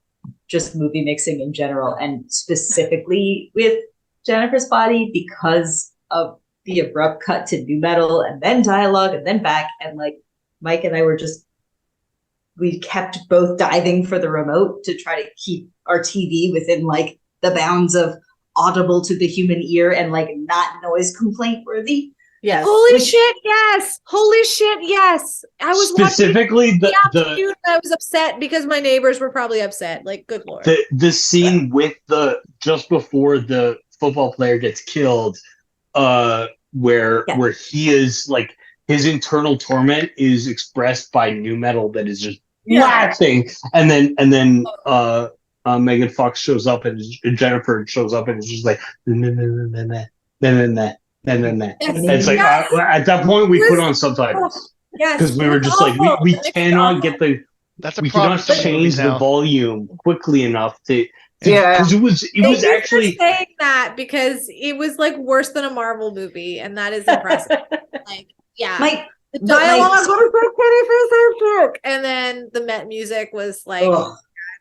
just movie mixing in general, and specifically with Jennifer's Body because of the abrupt cut to nu metal and then dialogue and then back, and like Mike and I were just, we kept both diving for the remote to try to keep our TV within like the bounds of audible to the human ear and like not noise complaint worthy. Yes. Holy shit, yes. Holy shit, yes. I was specifically watching the afternoon, I was upset because my neighbors were probably upset. Like, good lord. The scene with the just before the football player gets killed, where he is like, his internal torment is expressed by nu metal that is just laughing, and then Megan Fox shows up and Jennifer shows up and it's just like it's like at that point we put on subtitles because we were just like we cannot get the we cannot change the volume quickly enough to because it was actually saying that because it was like worse than a Marvel movie, and that is impressive. Like, yeah. The dialogue was like and then the Met music was like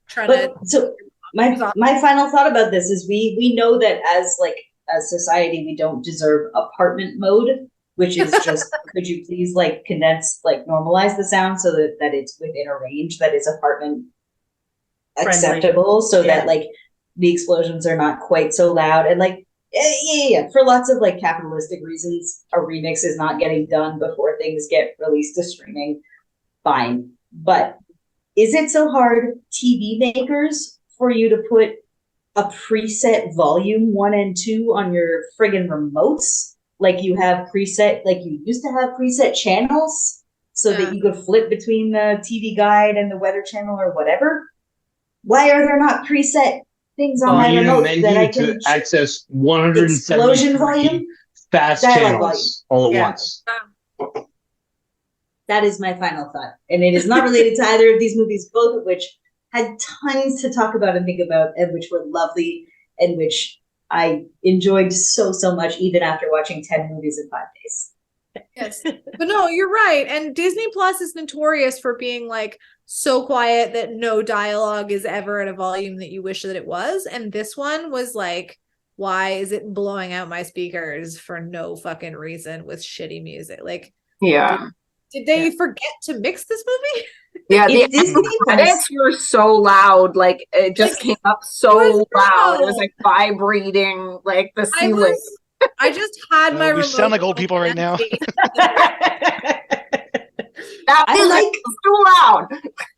trying to. So my final thought about this is we know that as society we don't deserve apartment mode, which is just could you please like condense, like normalize the sound so that it's within a range that is apartment acceptable, so that like the explosions are not quite so loud, and like for lots of like capitalistic reasons a remix is not getting done before things get released to streaming, fine. But is it so hard, TV makers, for you to put a preset volume 1 and 2 on your friggin' remotes? Like you have preset, like you used to have preset channels so that you could flip between the TV guide and the weather channel or whatever? Why are there not preset things on my remote that I can access 170 volume, fast channels all at once? That is my final thought, and it is not related to either of these movies, both of which had tons to talk about and think about, and which were lovely, and which I enjoyed so much, even after watching 10 movies in 5 days. Yes, but no, you're right. And Disney Plus is notorious for being like so quiet that no dialogue is ever at a volume that you wish that it was. And this one was like, why is it blowing out my speakers for no fucking reason with shitty music? Like, did they forget to mix this movie? Yeah, the credits were so loud. Like, it just came up so loud. It was like vibrating, like the ceiling. I just had my remote. We sound like old people right now. I like too loud.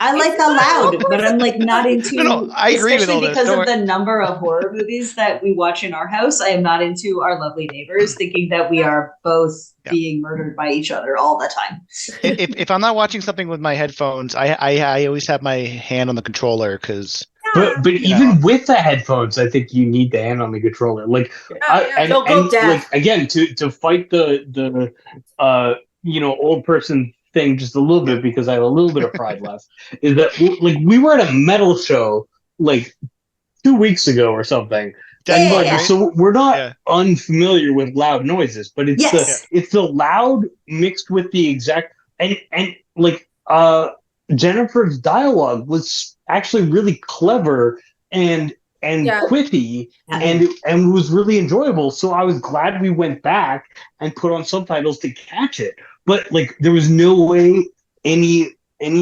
I like the loud, but I'm like not into. No, I agree with all this. Because of the number of horror movies that we watch in our house, I am not into Our Lovely Neighbors, thinking that we are both being murdered by each other all the time. If I'm not watching something with my headphones, I always have my hand on the controller because. But even with the headphones, I think you need the hand on the controller. Like, and like again to fight the old person thing just a little bit, because I have a little bit of pride left, is that like we were at a metal show like 2 weeks ago or something. So we're not unfamiliar with loud noises, but it's the loud mixed with the exact and like Jennifer's dialogue was actually really clever and quippy and was really enjoyable. So I was glad we went back and put on subtitles to catch it. But like there was no way any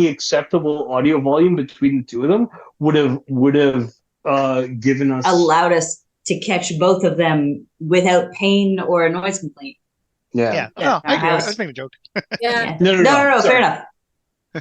acceptable audio volume between the two of them would have given us allowed us to catch both of them without pain or a noise complaint. Yeah. No, I agree. I was making a joke. No, fair enough.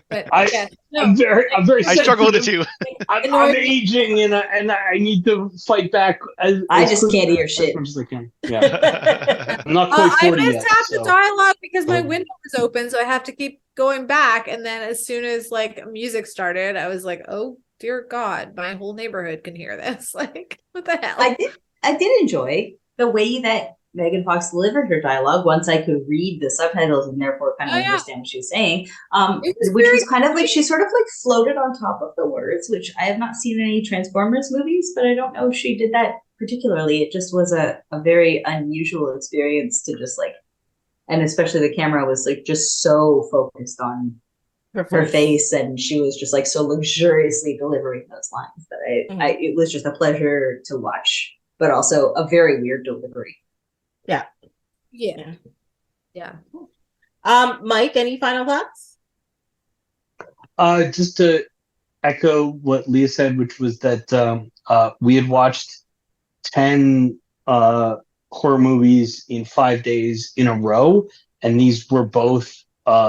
But, I'm very I struggle with it too. I'm aging and I need to fight back. I just can't hear shit. As I can. Yeah. I'm not quite 40 I yet. missed half the dialogue because my window was open, so I have to keep going back. And then as soon as like music started, I was like, oh dear God, my whole neighborhood can hear this. Like, what the hell? I did enjoy the way that Megan Fox delivered her dialogue once I could read the subtitles and therefore kind of understand what she was saying. Which was kind of like she sort of like floated on top of the words, which I have not seen in any Transformers movies, but I don't know if she did that particularly, it just was a very unusual experience to just like, and especially the camera was like just so focused on her face, and she was just like so luxuriously delivering those lines that it was just a pleasure to watch, but also a very weird delivery. Yeah. Mike, any final thoughts? Just to echo what Leah said, which was that we had watched 10 horror movies in 5 days in a row, and these were both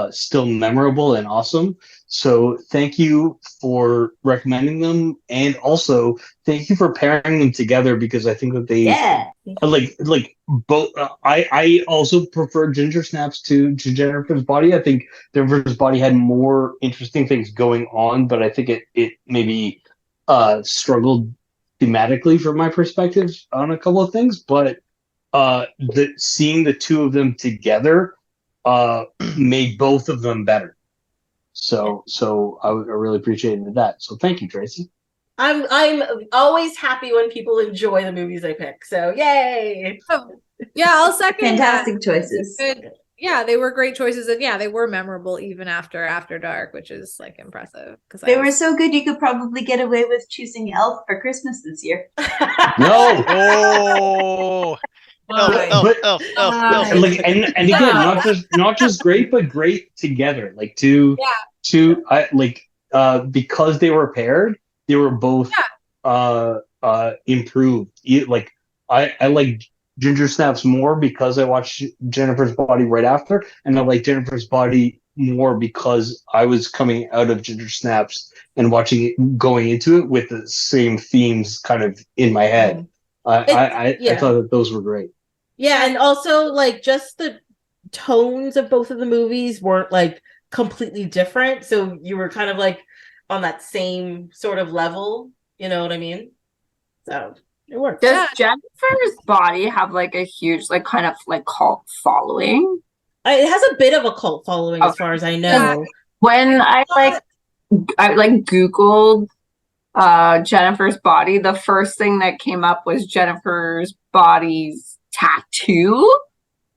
still memorable and awesome. So thank you for recommending them, and also thank you for pairing them together, because I think that they like both. I also prefer Ginger Snaps to Jennifer's Body. I think Jennifer's Body had more interesting things going on, but I think it maybe struggled thematically from my perspective on a couple of things. But seeing the two of them together made both of them better. So I really appreciated that. So thank you, Tracy. I'm always happy when people enjoy the movies I pick. So yay! Yeah, I'll second. Fantastic choices. Yeah, they were great choices, and yeah, they were memorable even after Dark, which is like impressive because they were so good. You could probably get away with choosing Elf for Christmas this year. No. Oh. Like, and again, not just great, but great together. Like two, because they were paired, they were both improved. Like I like Ginger Snaps more because I watched Jennifer's Body right after, and I like Jennifer's Body more because I was coming out of Ginger Snaps and watching it, going into it with the same themes kind of in my head. I thought that those were great. Yeah, and also like just the tones of both of the movies weren't like completely different, so you were kind of like on that same sort of level, you know what I mean? So it worked. Does Jennifer's Body have like a huge like kind of like cult following? It has a bit of a cult following as far as I know. When I Googled Jennifer's Body, the first thing that came up was Jennifer's Body's tattoo.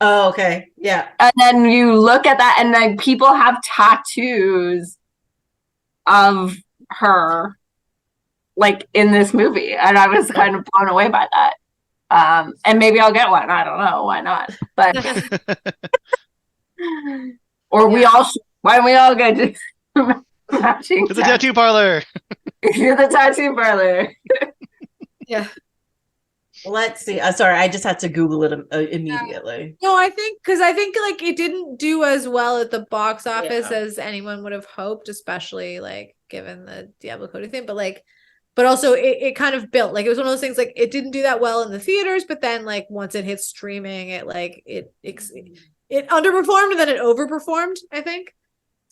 Oh, okay. Yeah. And then you look at that and then people have tattoos of her like in this movie, and I was kind of blown away by that. And maybe I'll get one. I don't know, why not? But or we all why don't we all go to matching to the tattoo parlor. To the tattoo parlor. Yeah. Let's see. Sorry, I just had to Google it immediately. No, I think like it didn't do as well at the box office as anyone would have hoped, especially like given the Diablo Cody thing. But also it kind of built, like it was one of those things like it didn't do that well in the theaters, but then like once it hit streaming, it underperformed and then it overperformed, I think.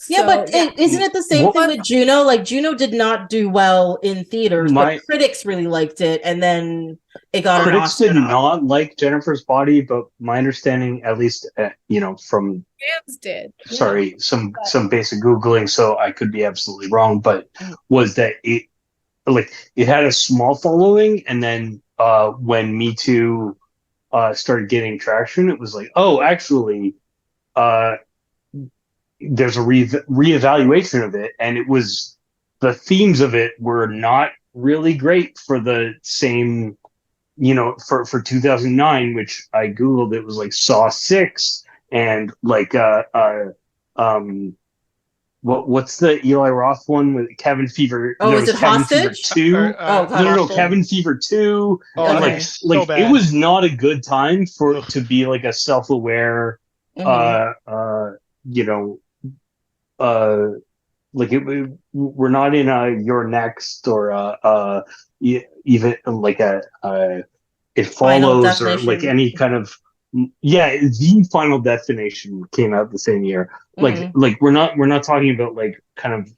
Yeah, but isn't it the same thing with Juno? Like Juno did not do well in theaters, but critics really liked it, and then it got critics did not like Jennifer's Body, but my understanding, at least from fans did. Sorry, some basic Googling, so I could be absolutely wrong, but was that it had a small following, and then when Me Too started getting traction, it was like, oh, actually, there's a reevaluation of it, and it was the themes of it were not really great for the same, for 2009, which I Googled. It was like Saw 6 and like what's the Eli Roth one with Cabin Fever? Oh, is it Cabin Hostage? Fever 2? No, Cabin Fever 2. Oh, and okay. so it was not a good time to be like a self-aware, we're not in a You're Next or even like It Follows or like any kind of The Final Destination came out the same year. Like we're not talking about like kind of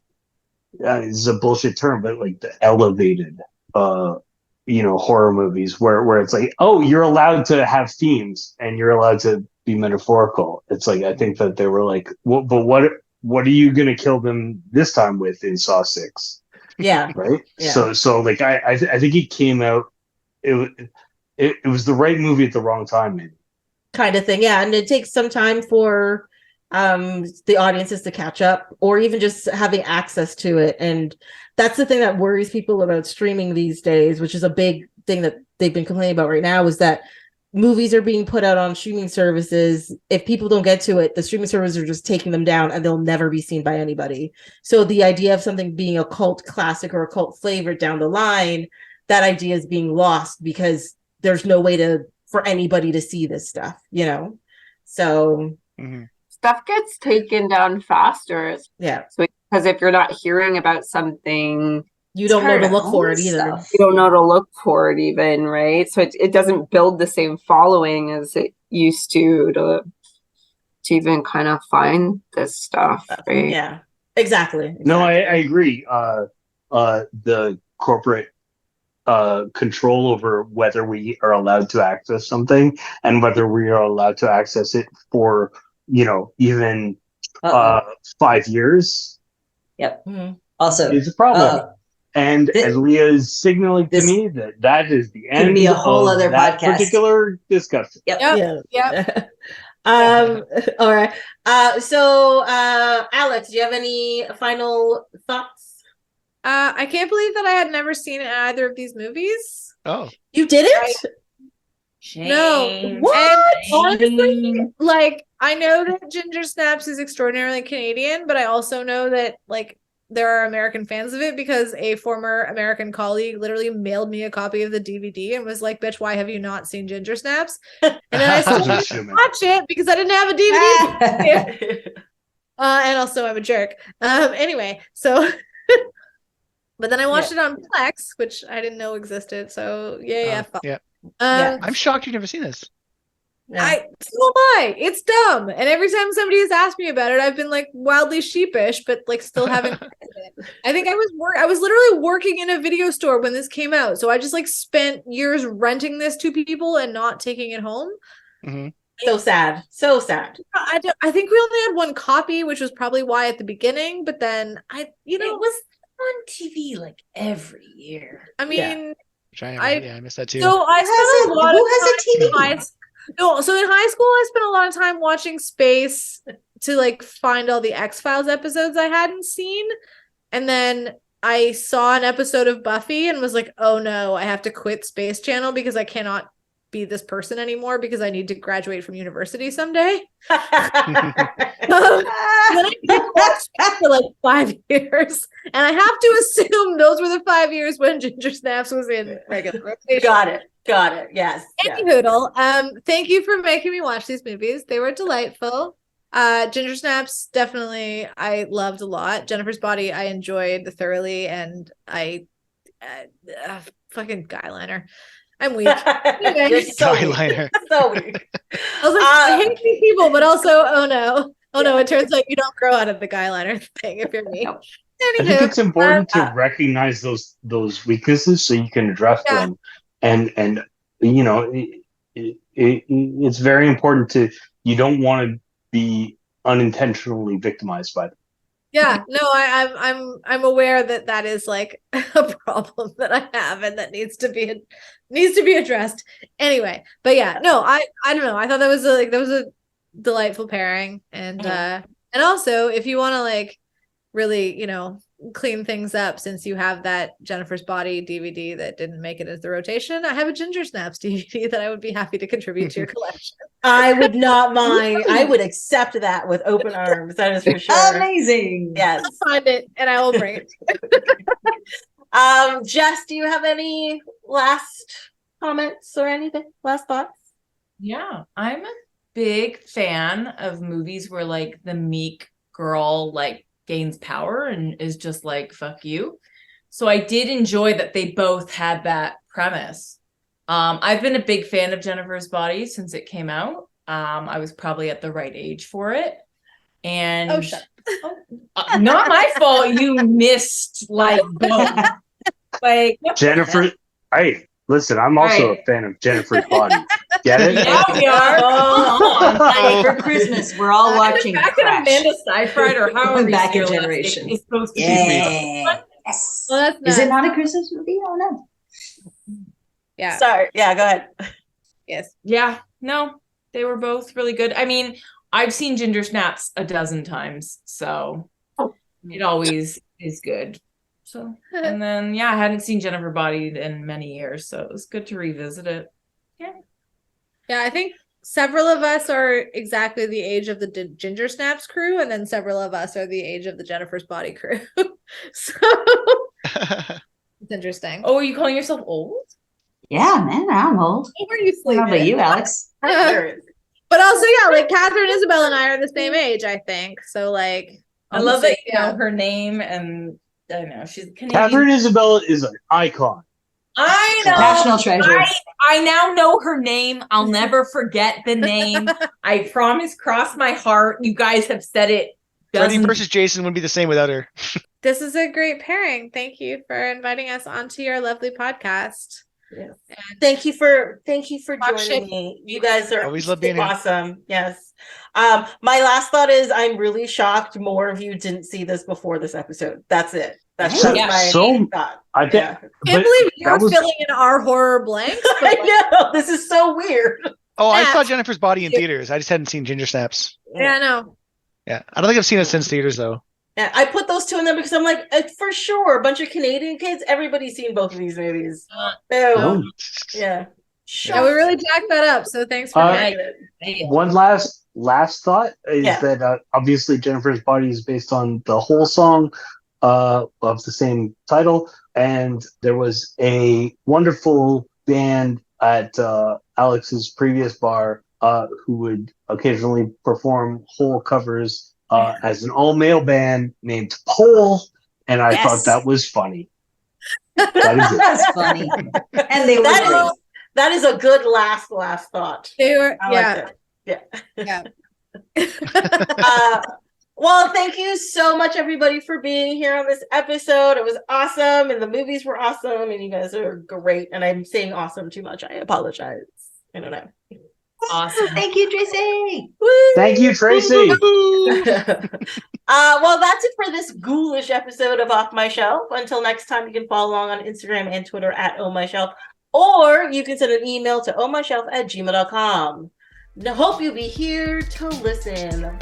this is a bullshit term, but like the elevated horror movies where it's like, oh, you're allowed to have themes and you're allowed to be metaphorical. It's like I think that they were like, well, but what are you gonna kill them this time with in Saw 6? Yeah. Right. Yeah. So like I think it came out. it was the right movie at the wrong time, maybe. Kind of thing, yeah. And it takes some time for the audiences to catch up, or even just having access to it. And that's the thing that worries people about streaming these days, which is a big thing that they've been complaining about right now, is that movies are being put out on streaming services. If people don't get to it, the streaming services are just taking them down and they'll never be seen by anybody. So the idea of something being a cult classic or a cult favorite down the line, that idea is being lost because there's no way for anybody to see this stuff, you know? So stuff gets taken down faster. Yeah. So because if you're not hearing about something, you don't know to look for it either. You don't know to look for it even, right? So it doesn't build the same following as it used to even kind of find this stuff, right? Yeah, exactly. No, I agree. The corporate control over whether we are allowed to access something and whether we are allowed to access it for, even 5 years. Yep. Also, it's a problem. And Leah is signaling to me that is the end. Could be a whole of other that podcast. Particular discussion. Yep. All right. So Alex, do you have any final thoughts? I can't believe that I had never seen either of these movies. Oh, you didn't? No. What? And honestly, like, I know that Ginger Snaps is extraordinarily Canadian, but I also know that, like, there are American fans of it because a former American colleague literally mailed me a copy of the DVD and was like, bitch, why have you not seen Ginger Snaps? And then I still didn't watch it because I didn't have a DVD. And also I'm a jerk. Anyway, so but then I watched it on Plex, which I didn't know existed. So fuck. I'm shocked you've never seen this. So am I. It's dumb. And every time somebody has asked me about it, I've been like wildly sheepish, but like still haven't. I think I was literally working in a video store when this came out. So I just like spent years renting this to people and not taking it home. Mm-hmm. So sad. So sad. I think we only had one copy, which was probably why at the beginning, but then it was on TV like every year. I mean, I missed that too. So I spent a lot who has a TV? So in high school, I spent a lot of time watching Space to like find all the X-Files episodes I hadn't seen. And then I saw an episode of Buffy and was like, oh no, I have to quit Space Channel because I cannot be this person anymore because I need to graduate from university someday. Then I didn't watch Space for like 5 years. And I have to assume those were the 5 years when Ginger Snaps was in regular rotation. Got it. Yes. Hoodle. Thank you for making me watch these movies. They were delightful. Ginger Snaps, definitely I loved a lot. Jennifer's Body, I enjoyed thoroughly, and I fucking guyliner. I'm weak. Anyway. You're so guyliner. So weak. I was like, I hate these people, but also, oh no, it turns out you don't grow out of the guyliner thing if you're me. I think it's important to recognize those weaknesses so you can address them. And it's very important you don't want to be unintentionally victimized by them. Yeah, no, I'm aware that is like a problem that I have and that needs to be addressed. Anyway, but yeah, no, I don't know. I thought that was a delightful pairing, and also if you want to like really clean things up, since you have that Jennifer's Body DVD that didn't make it as the rotation, I have a Ginger Snaps DVD that I would be happy to contribute to your collection. I would not mind. I would accept that with open arms. That is for sure. Amazing. Yes. I'll find it and I will bring it to you. Jess, do you have any last comments or anything? Last thoughts? Yeah, I'm a big fan of movies where like the meek girl like gains power and is just like, fuck you. So I did enjoy that they both had that premise. I've been a big fan of Jennifer's Body since it came out. I was probably at the right age for it. And not my fault you missed like both. Like Jennifer, hey, listen, I'm also a fan of Jennifer's Body. Get it? Yeah, we are. For Christmas, we're all watching back Crash. in Amanda Seyfried or however you Back in feel Generation. it's supposed to be. Yes. Well, that's Is it not a Christmas movie? Oh no. Yeah. Sorry. Yeah, go ahead. Yes. Yeah, no, they were both really good. I mean, I've seen Ginger Snaps a dozen times, so it always is good. So, and then I hadn't seen Jennifer Body in many years, so it was good to revisit it. Yeah. Yeah, I think several of us are exactly the age of the Ginger Snaps crew, and then several of us are the age of the Jennifer's Body crew. So it's interesting. Oh, are you calling yourself old? Yeah, man, I'm old. Where are you What sleeping? about you, Alex? But also, like Katharine, Isabelle, and I are the same age, I think. So, like, I love that you yeah. know her name, and I know she's Canadian. Katharine Isabelle is an icon. I know. National treasure. I now know her name. I'll never forget the name. I promise, cross my heart. You guys have said it. Freddy versus Jason wouldn't be the same without her. This is a great pairing. Thank you for inviting us onto your lovely podcast. Yes. Thank you for Watch joining it. me. You guys are Always love being here. awesome. Yes. My last thought is I'm really shocked more of you didn't see this before this episode. That's it. That's So- just my so- thought. I think. Yeah. but Can't believe you're that was- filling in our horror blanks. But like, I know. This is so weird. Oh, I Yeah. saw Jennifer's Body in theaters. I just hadn't seen Ginger Snaps. yeah, no. Yeah, I don't think I've seen it since theaters though. Yeah, I put those two in there because I'm like, for sure, a bunch of Canadian kids, everybody's seen both of these movies. Oh. Yeah. Yeah, we really jacked that up. So thanks for Uh, that. One last thought is Yeah. that obviously Jennifer's Body is based on the whole song of the same title, and there was a wonderful band at Alex's previous bar who would occasionally perform whole covers as an all-male band named Pole, and I Yes. thought that was funny. That is it. That's funny. And they were great. That is a good last thought. They were, I yeah. liked it. Yeah. Well, thank you so much, everybody, for being here on this episode. It was awesome, and the movies were awesome, and you guys are great. And I'm saying awesome too much. I apologize. I don't know. Awesome. Thank you, Tracy. Thank you, Tracy. Well, that's it for this ghoulish episode of Off My Shelf. Until next time, you can follow along on Instagram and Twitter at ohmyshelf, or you can send an email to ohmyshelf@gmail.com. Hope you'll be here to listen.